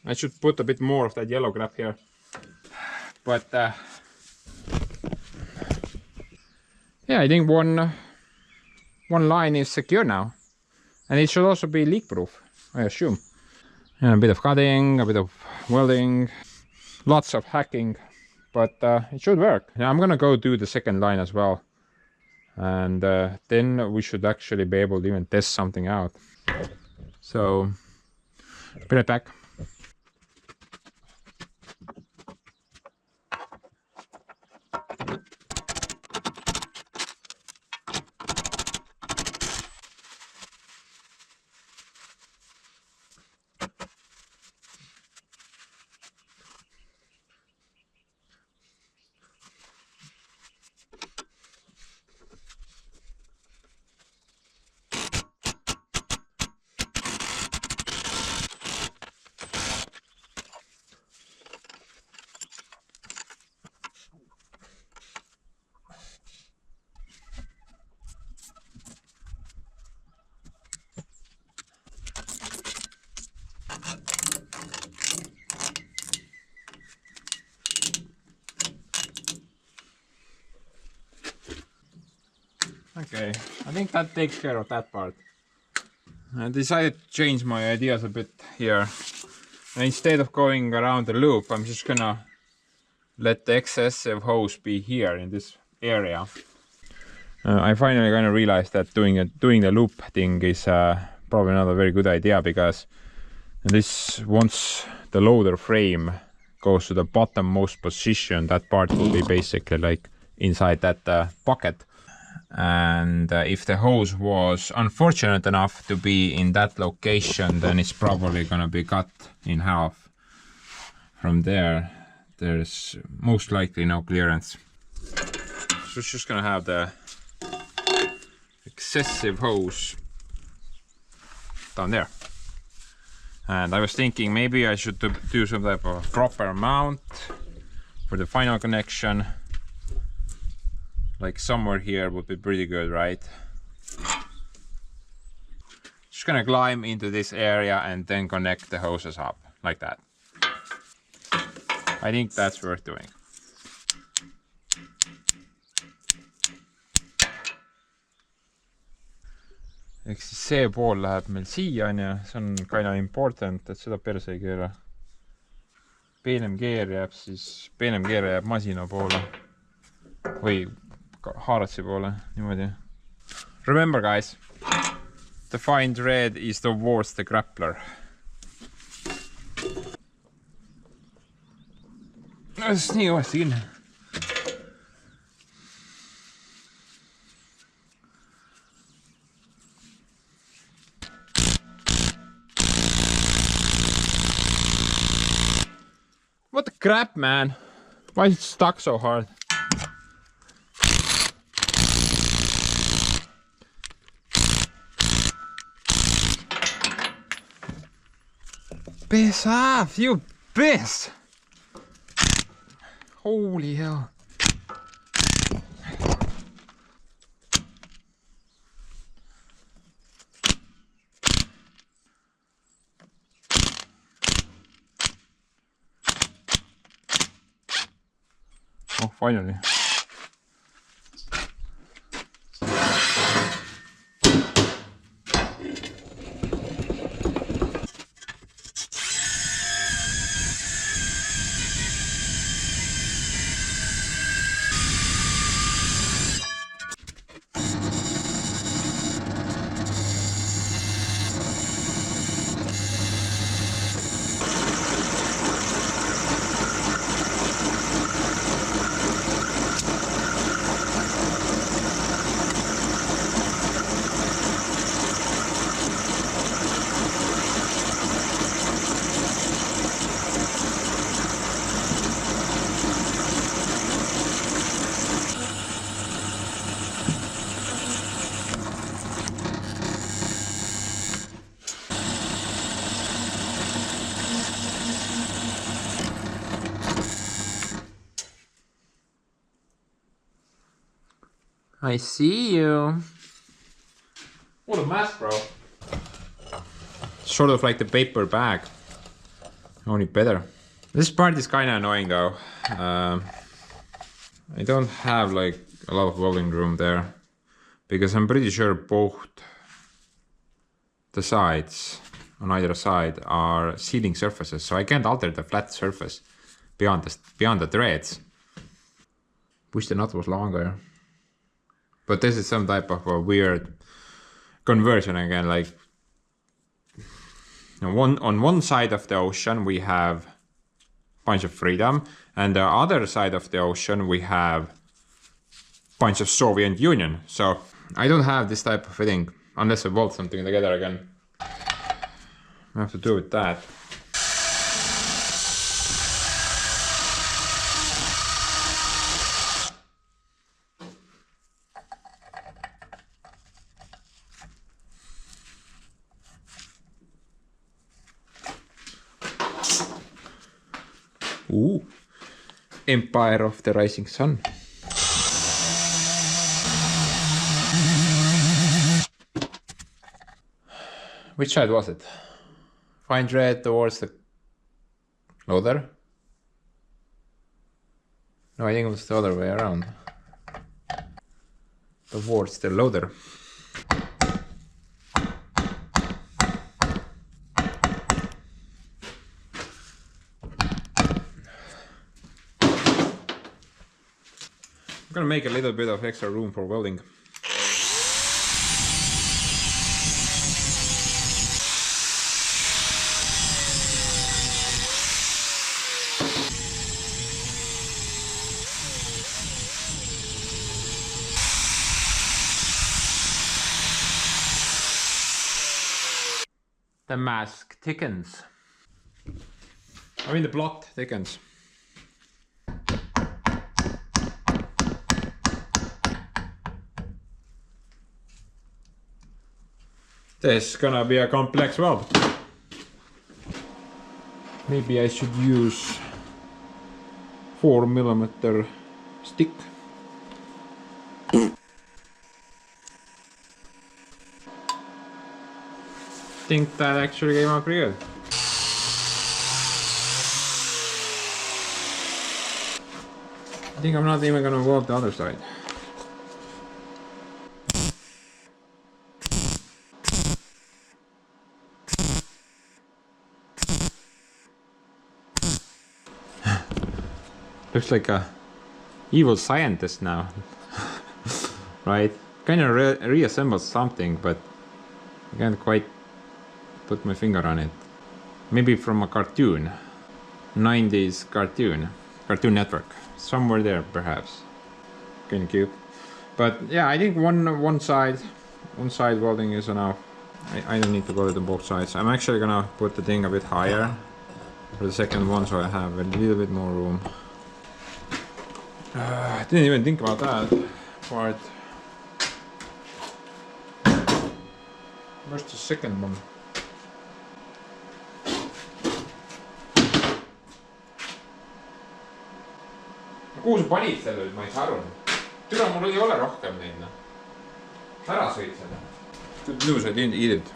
I should put a bit more of that yellow graph here. But yeah, I think one line is secure now. And it should also be leak proof, I assume. And a bit of cutting, a bit of welding, lots of hacking, but it should work. Now I'm gonna go do the second line as well. And then we should actually be able to even test something out. So, be right back. Okay, I think that takes care of that part. I decided to change my ideas a bit here. And instead of going around the loop, I'm just gonna let the excessive hose be here in this area. I finally kind of realized that doing the loop thing is probably not a very good idea, because this, once the loader frame goes to the bottommost position, that part will be basically like inside that bucket. And if the hose was unfortunate enough to be in that location, then it's probably gonna be cut in half. From there, there's most likely no clearance. So it's just gonna have the excessive hose down there. And I was thinking maybe I should do some type of proper mount for the final connection. Like somewhere here would be pretty good, right? Just gonna climb into this area and then connect the hoses up like that. I think that's worth doing. Ehk siis see pool läheb meil siia, on ju, see on kind of important, et seda perse ei keera. Peenem keer jääb masina poole või haaratsi poole, niimoodi. Remember guys, the fine thread is towards the grappler. No, see nii kõvasti kinni. What the crap, man? Why is it stuck so hard? Piss off, you piss! Holy hell. Oh, finally. I see you. What a mess, bro. Sort of like the paper bag, only better. This part is kind of annoying though. I don't have like a lot of welding room there because I'm pretty sure both the sides on either side are sealing surfaces, so I can't alter the flat surface beyond the threads. Wish the nut was longer, but this is some type of a weird conversion again. Like on one side of the ocean we have bunch of freedom, and the other side of the ocean we have bunch of Soviet Union. So I don't have this type of fitting unless I weld something together again. I have to do with that. Ooh, Empire of the Rising Sun. Which side was it? Fine thread towards the loader? No, I think it was the other way around. Towards the loader. I'm gonna make a little bit of extra room for welding. The mask thickens. I mean the plot thickens. This is gonna be a complex weld. Maybe I should use 4mm stick. I think that actually came out pretty good. I think I'm not even gonna weld the other side. Looks like a evil scientist now. Right? Kind of reassembles something, but I can't quite put my finger on it. Maybe from a cartoon. 90s cartoon. Cartoon Network. Somewhere there, perhaps. Kind of cute. But yeah, I think one side welding is enough. I don't need to weld it on both sides. I'm actually gonna put the thing a bit higher for the second one, so I have a little bit more room. I didn't even think about that part. Where's the second one? Kuhu sa panid selle nüüd, ma ei saa aru. Türa, mul ei ole rohkem neid. Ära sõid selle. Good news, I didn't eat it.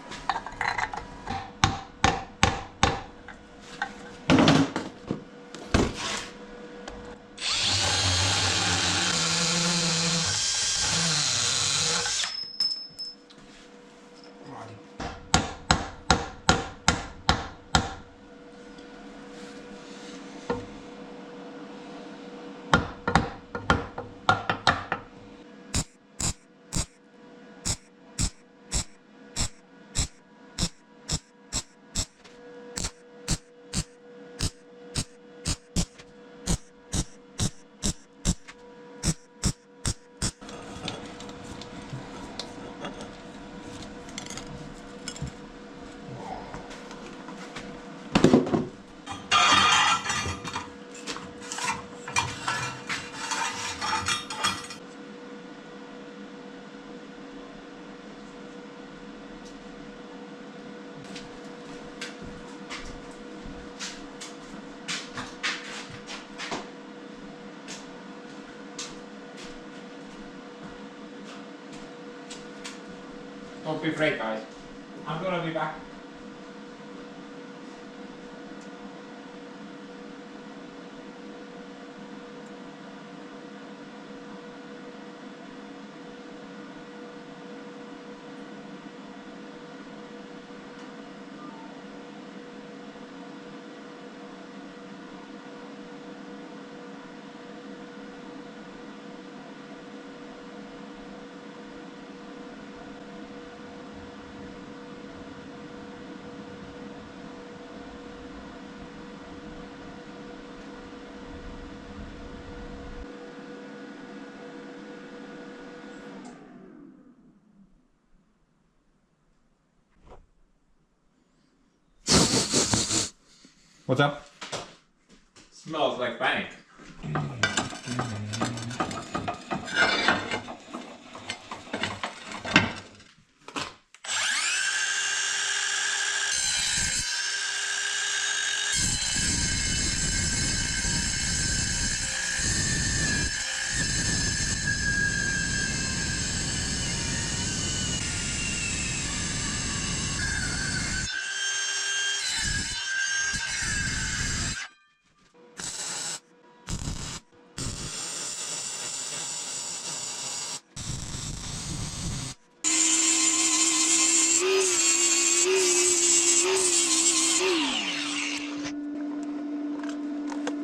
Don't be afraid, guys. I'm gonna be back. What's up? Smells like panic.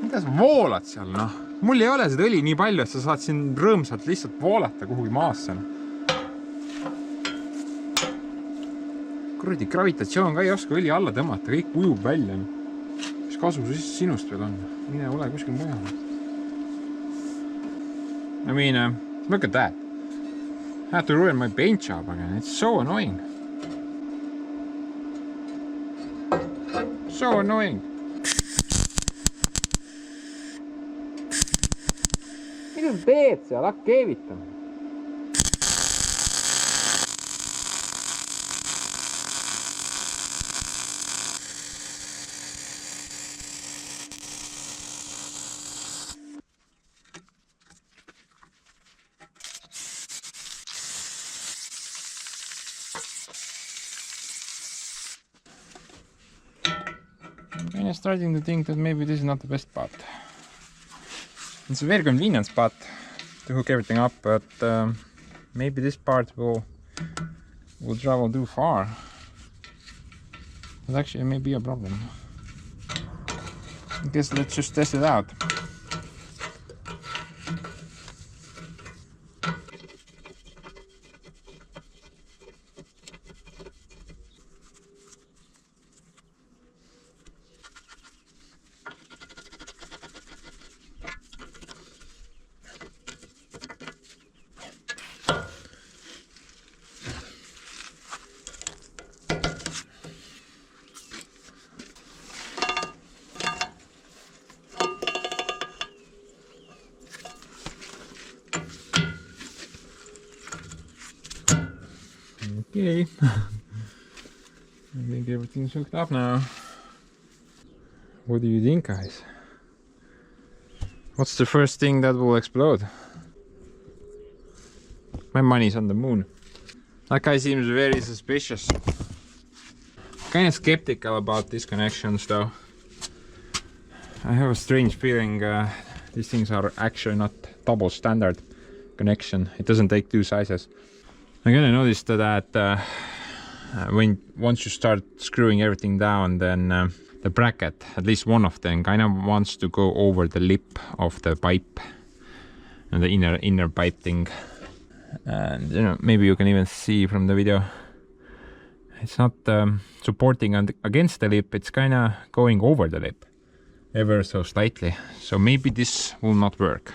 Mida sa voolad seal, noh? Mul ei ole seda õli nii palju, et sa saad siin rõõmsalt lihtsalt voolata kuhugi maasse. Kuradi gravitatsioon ka ei oska õli alla tõmmata, kõik ujub välja. Mis kasu sinust veel on? Mine ole kuskil mujal. I mean, look at that. I had to ruin my paint job again. It's so annoying. So annoying. Mida sa teed seal? Hakka keevitama. I'm starting to think that maybe this is not the best spot. It's a very convenient spot to hook everything up, but maybe this part will travel too far. That actually may be a problem. I guess let's just test it out. Okay, I think everything's hooked up now. What do you think, guys? What's the first thing that will explode? My money's on the moon. That guy seems very suspicious. Kind of skeptical about these connections though. I have a strange feeling these things are actually not double standard connection. It doesn't take two sizes. I kind of noticed that once you start screwing everything down, then the bracket, at least one of them, kind of wants to go over the lip of the pipe and the inner pipe thing. And you know, maybe you can even see from the video, it's not supporting against the lip, it's kind of going over the lip ever so slightly. So maybe this will not work,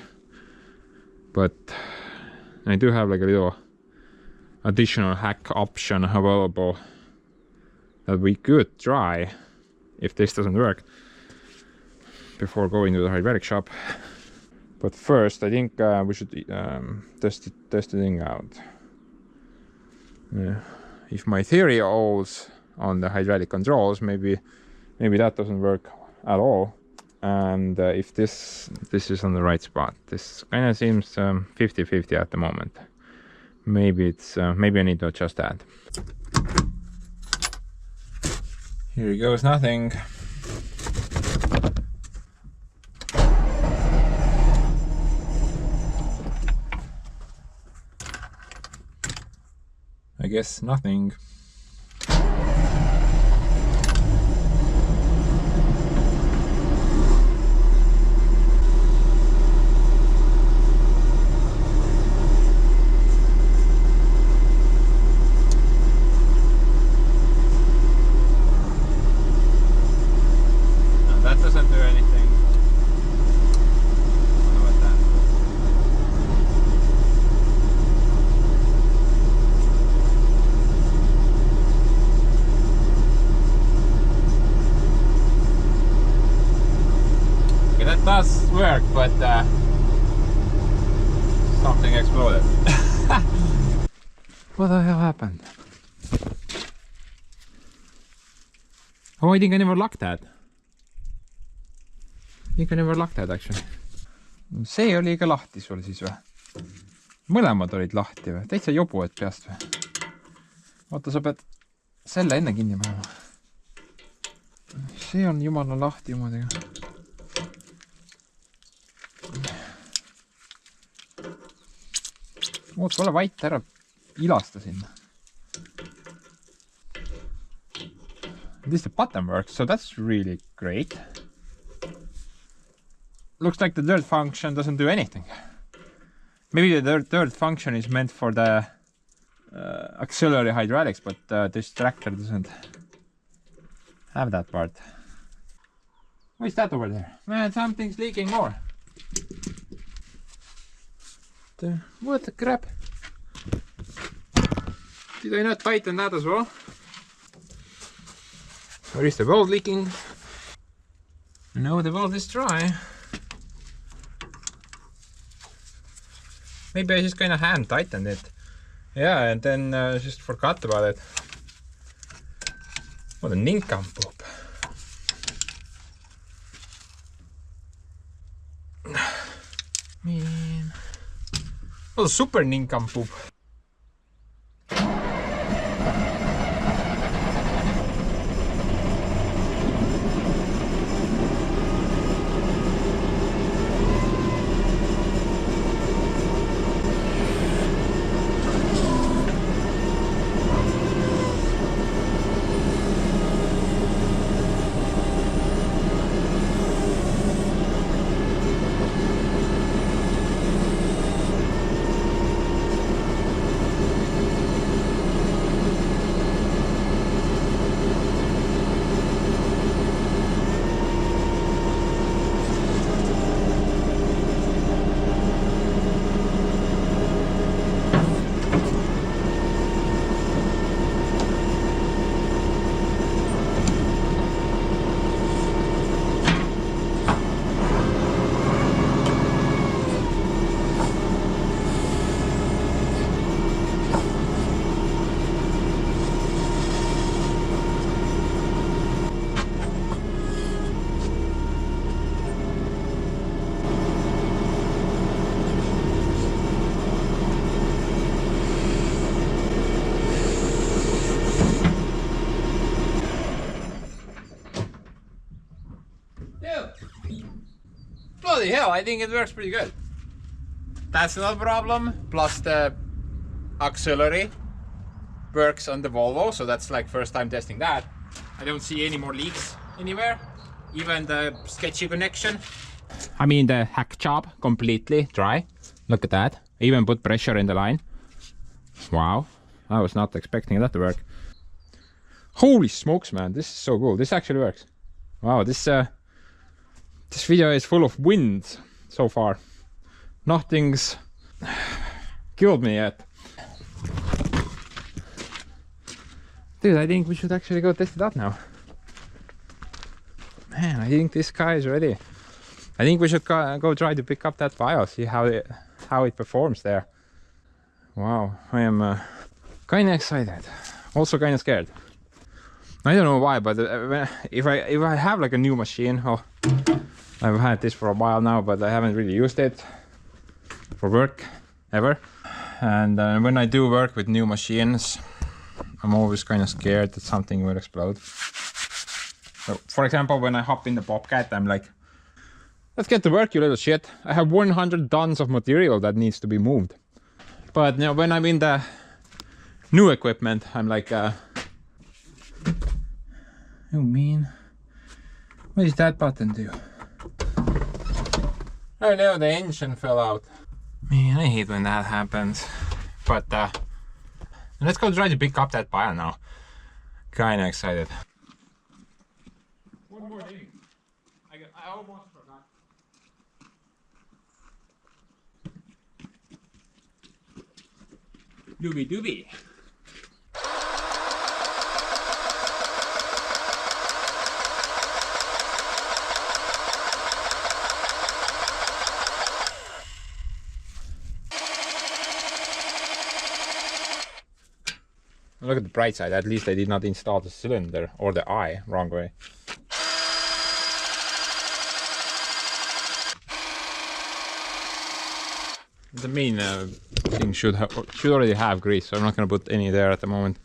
but I do have like a little additional hack option available that we could try if this doesn't work before going to the hydraulic shop. But first I think we should test the thing out. Yeah. If my theory holds on the hydraulic controls, maybe that doesn't work at all. And if this is on the right spot, this kind of seems 50-50 at the moment. Maybe it's maybe I need to adjust that. Here goes nothing. I guess nothing. No, that doesn't do anything. What about that? That does work, but something exploded. What the hell happened? Oh, I think I never locked that. I think I never locked that actually. See oli ka lahti sul siis või? Mõlemad olid lahti või? Täitsa jobu et peast või? Oota, sa pead selle enne kinni panema. See on jumala lahti omadega. Oot, ole vait ära ilasta sinna. At least the button works, so that's really great. Looks like the third function doesn't do anything. Maybe the third function is meant for the auxiliary hydraulics, but this tractor doesn't have that part. What is that over there? Man, something's leaking more. What the crap? Did I not tighten that as well? Where is the valve leaking? No, the valve is dry. Maybe I just kind of hand tightened it. Yeah, and then just forgot about it. What a nincompoop. Man. What a super nincompoop. Bloody hell, I think it works pretty good. That's not a problem. Plus the auxiliary works on the Volvo, so that's like first time testing that. I don't see any more leaks anywhere. Even the sketchy connection. I mean the hack job completely dry. Look at that. I even put pressure in the line. Wow. I was not expecting that to work. Holy smokes, man. This is so cool. This actually works. Wow, this video is full of wind so far. Nothing's killed me yet. Dude, I think we should actually go test it out now. Man, I think this car is ready. I think we should go try to pick up that file, see how it performs there. Wow, I am kind of excited. Also kind of scared. I don't know why, but if I have like a new machine, oh, I've had this for a while now, but I haven't really used it for work ever. And when I do work with new machines, I'm always kind of scared that something will explode. So, for example, when I hop in the Bobcat, I'm like, let's get to work, you little shit. I have 100 tons of material that needs to be moved. But you know, when I'm in the new equipment, I'm like, oh man, what does that button do? Oh no, the engine fell out. Man, I hate when that happens. But let's go try to pick up that pile now. Kinda excited. One more thing. I almost forgot. Doobie doobie. Look at the bright side, at least I did not install the cylinder or the eye wrong way. The main thing should already have grease, so I'm not going to put any there at the moment.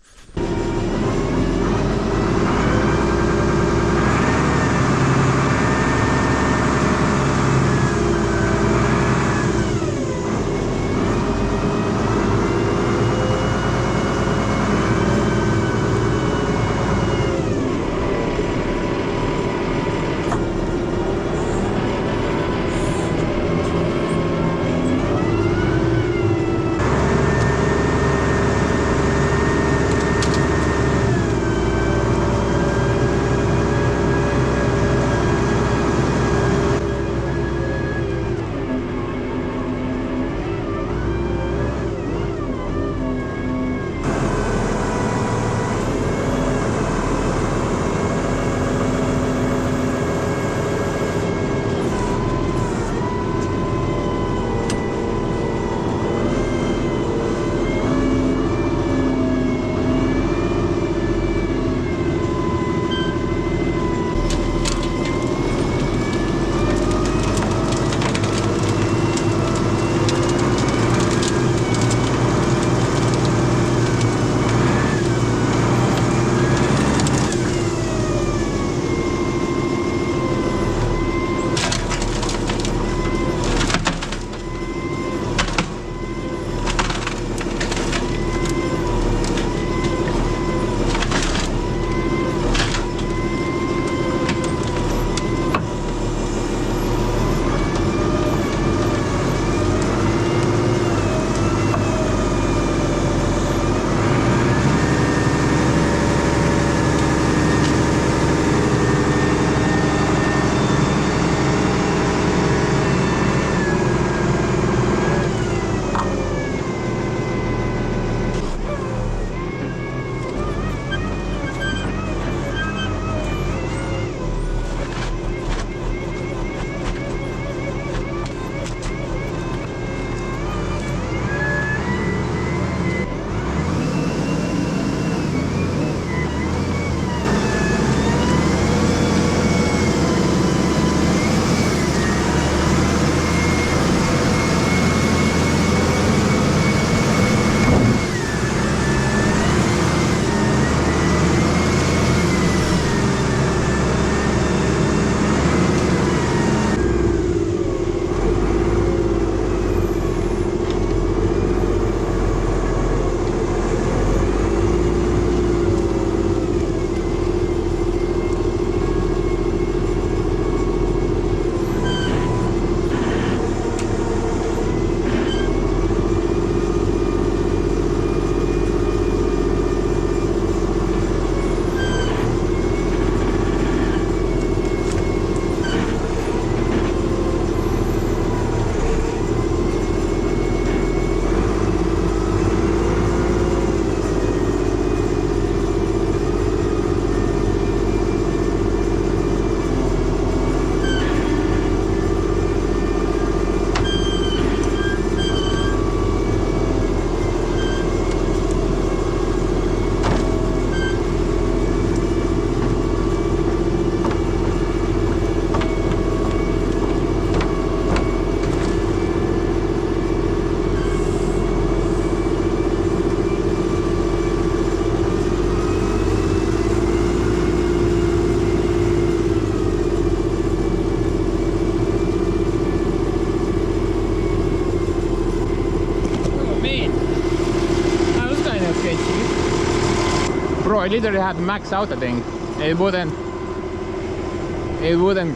Bro, I literally had max out the thing. It wouldn't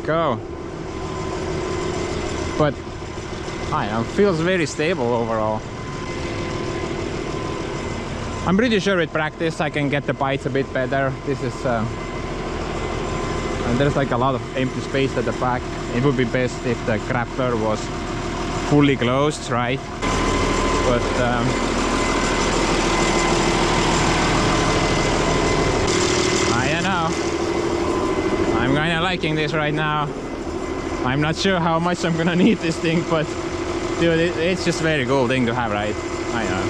go. But I don't know, feels very stable overall. I'm pretty sure with practice I can get the bites a bit better. This is and there's like a lot of empty space at the back. It would be best if the grappler was fully closed, right? But I don't know. I'm kind of liking this right now. I'm not sure how much I'm gonna need this thing, but dude, it's just a very cool thing to have, right? I know.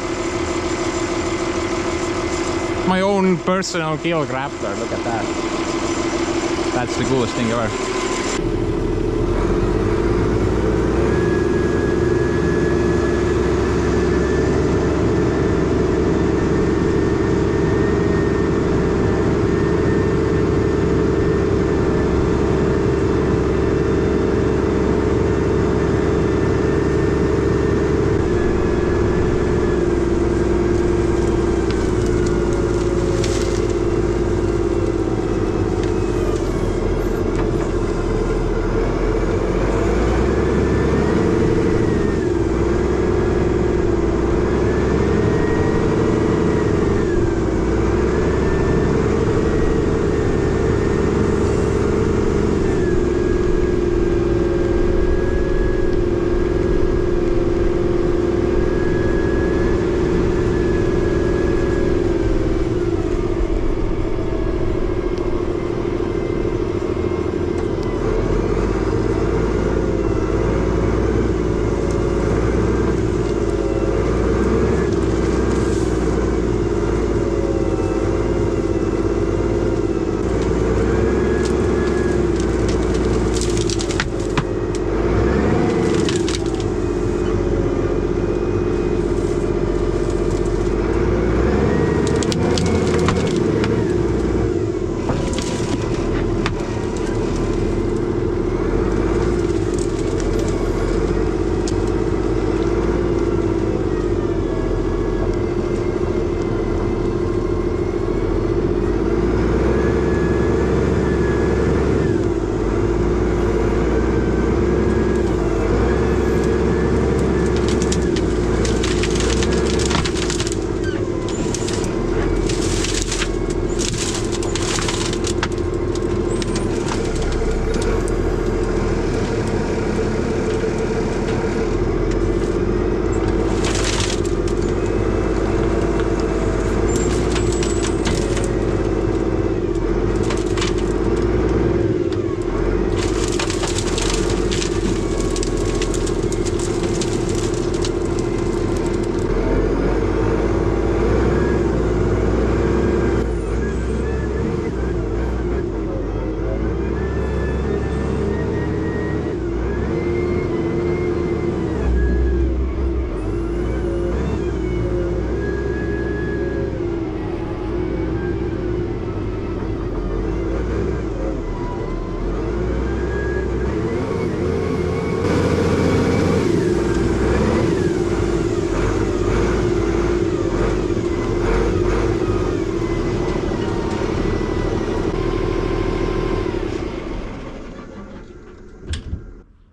My own personal kill grappler, look at that. That's the coolest thing ever.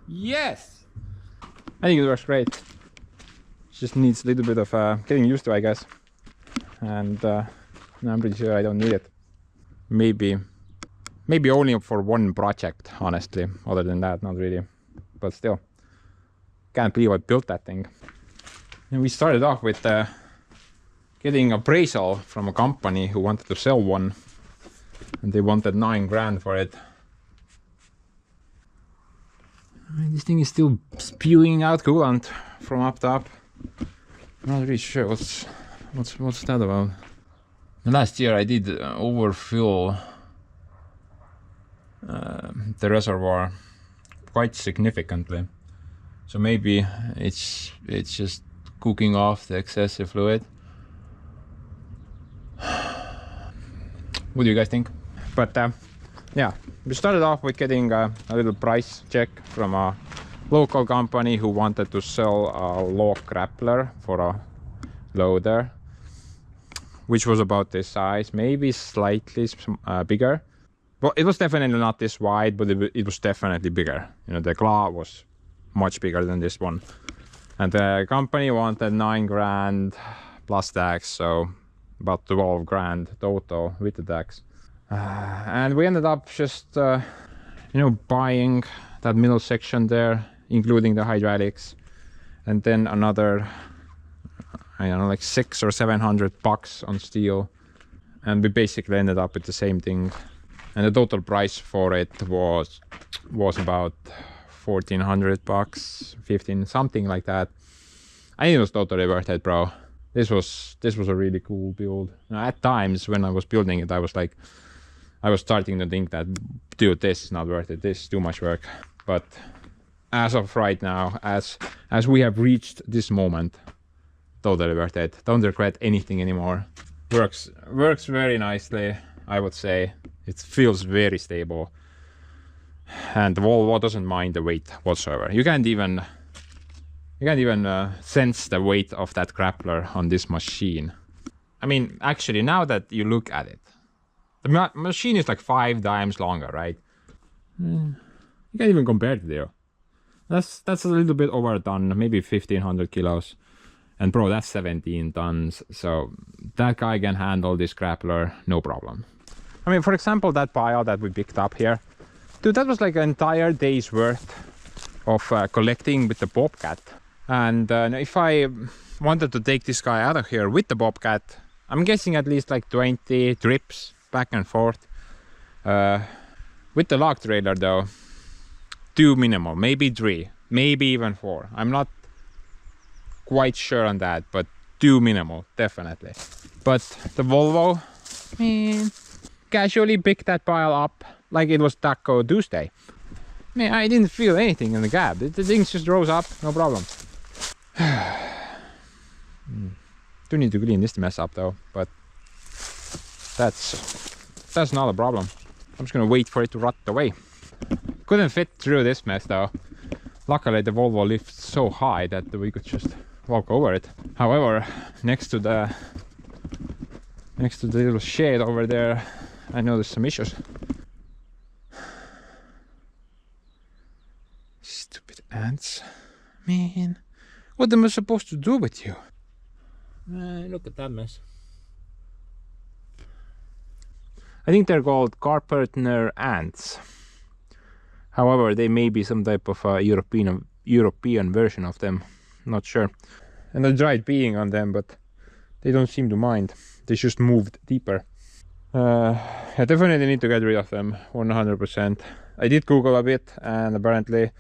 Yes! I think it works great. Just needs a little bit of getting used to, I guess. And I'm pretty sure I don't need it. Maybe only for one project, honestly. Other than that, not really. But still, can't believe I built that thing. And we started off with getting appraisal from a company who wanted to sell one. And they wanted 9 grand for it. This thing is still spewing out coolant from up top. I'm not really sure what's that about. Last year I did overfill the reservoir quite significantly, so maybe it's just cooking off the excessive fluid. What do you guys think? But yeah, we started off with getting a little price check from a local company who wanted to sell a log grappler for a loader. which was about this size, maybe slightly bigger. Well, it was definitely not this wide, but it was definitely bigger. You know, the claw was much bigger than this one. And the company wanted 9 grand plus tax, so about 12 grand total with the tax. And we ended up just, you know, buying that middle section there, including the hydraulics, and then another, I don't know, like $600 or $700 on steel, and we basically ended up with the same thing. And the total price for it was about $1,400, 15, something like that. I think it was totally worth it, bro. This was a really cool build. At times when I was building it, I was starting to think that, dude, this is not worth it. This is too much work. But as of right now, as we have reached this moment, totally worth it. Don't regret anything anymore. Works very nicely, I would say. It feels very stable, and the Volvo doesn't mind the weight whatsoever. You can't even sense the weight of that grappler on this machine. I mean, actually, now that you look at it, the machine is like 5 times longer, right? You can't even compare to there. That's a little bit overdone, maybe 1,500 kilos. And bro, that's 17 tons. So that guy can handle this grappler, no problem. I mean, for example, that pile that we picked up here, dude, that was like an entire day's worth of collecting with the Bobcat. And if I wanted to take this guy out of here with the Bobcat, I'm guessing at least like 20 trips back and forth. With the log trailer though, 2 minimal, maybe 3, maybe even 4. I'm not quite sure on that, but 2 minimal, definitely. But the Volvo, man, casually picked that pile up like it was Taco Tuesday. Man, I didn't feel anything in the gap. The thing just rose up, no problem. Do need to clean this mess up though, but that's not a problem. I'm just gonna wait for it to rot away. Couldn't fit through this mess though. Luckily the Volvo lifts so high that we could just walk over it. However, next to the little shed over there, I know there's some issues. Stupid ants. Man, what am I supposed to do with you? Look at that mess. I think they're called Carpenter ants. However, they may be some type of European version of them. Not sure. And I tried peeing on them, but they don't seem to mind. They just moved deeper. I definitely need to get rid of them 100%. I did Google a bit, and apparently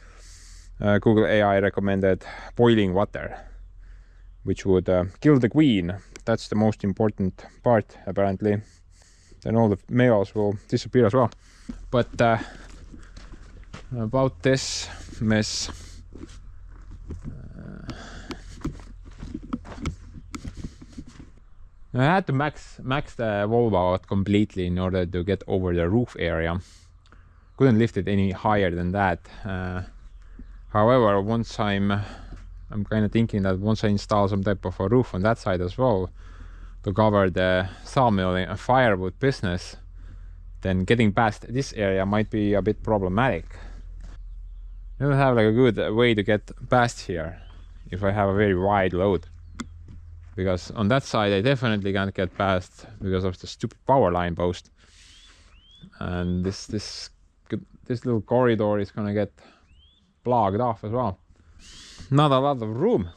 Google AI recommended boiling water, which would kill the queen. That's the most important part, apparently. Then all the males will disappear as well. But about this mess, I had to max the Volvo out completely in order to get over the roof area. Couldn't lift it any higher than that. However, once I'm kind of thinking that once I install some type of a roof on that side as well to cover the sawmill and firewood business, then getting past this area might be a bit problematic. I don't have like a good way to get past here if I have a very wide load. Because on that side I definitely can't get past because of the stupid power line post. And this little corridor is gonna get blocked off as well. Not a lot of room,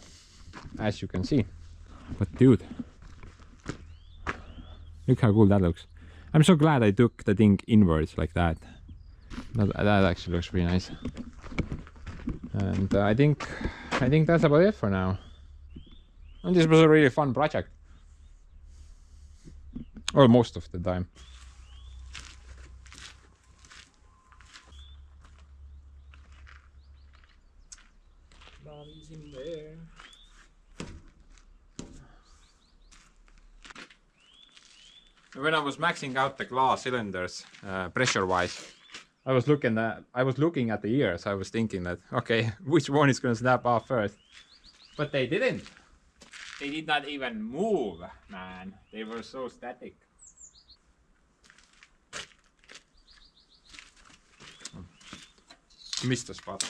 as you can see. But dude, look how cool that looks. I'm so glad I took the thing inwards like that. That actually looks pretty nice. And I think that's about it for now. And this was a really fun project. Well, most of the time. Bobby's in there. When I was maxing out the glass cylinders, pressure-wise, I was looking at the ears. I was thinking that, okay, which one is going to snap off first? But they didn't. They did not even move, man. They were so static. Missed the spot.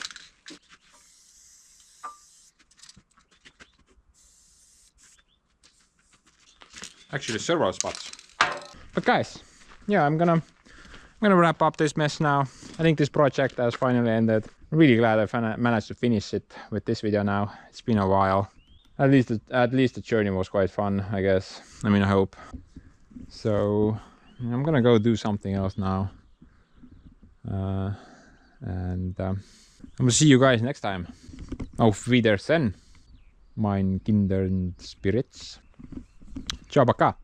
Actually, several spots. But guys, yeah, I'm gonna wrap up this mess now. I think this project has finally ended. I'm really glad I managed to finish it with this video now. It's been a while. At least the journey was quite fun, I guess. I mean, I hope. So I'm gonna go do something else now. I'm gonna see you guys next time. Auf Wiedersehen, mein Kindern Spirits. Ciao, пока.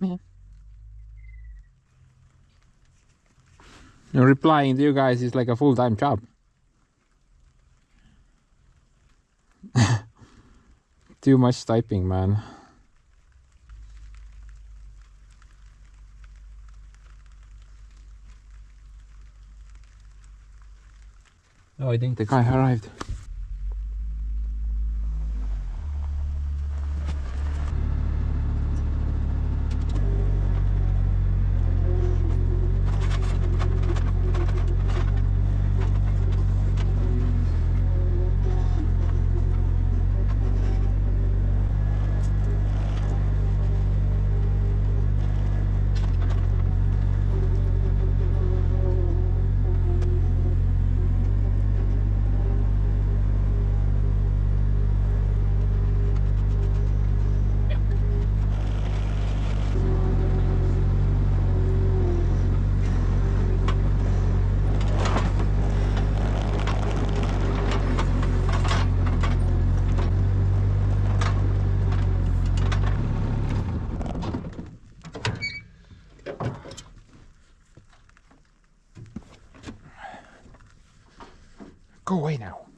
Yeah. And replying to you guys is like a full-time job. Too much typing, man. Oh, I think the guy arrived. Go away now.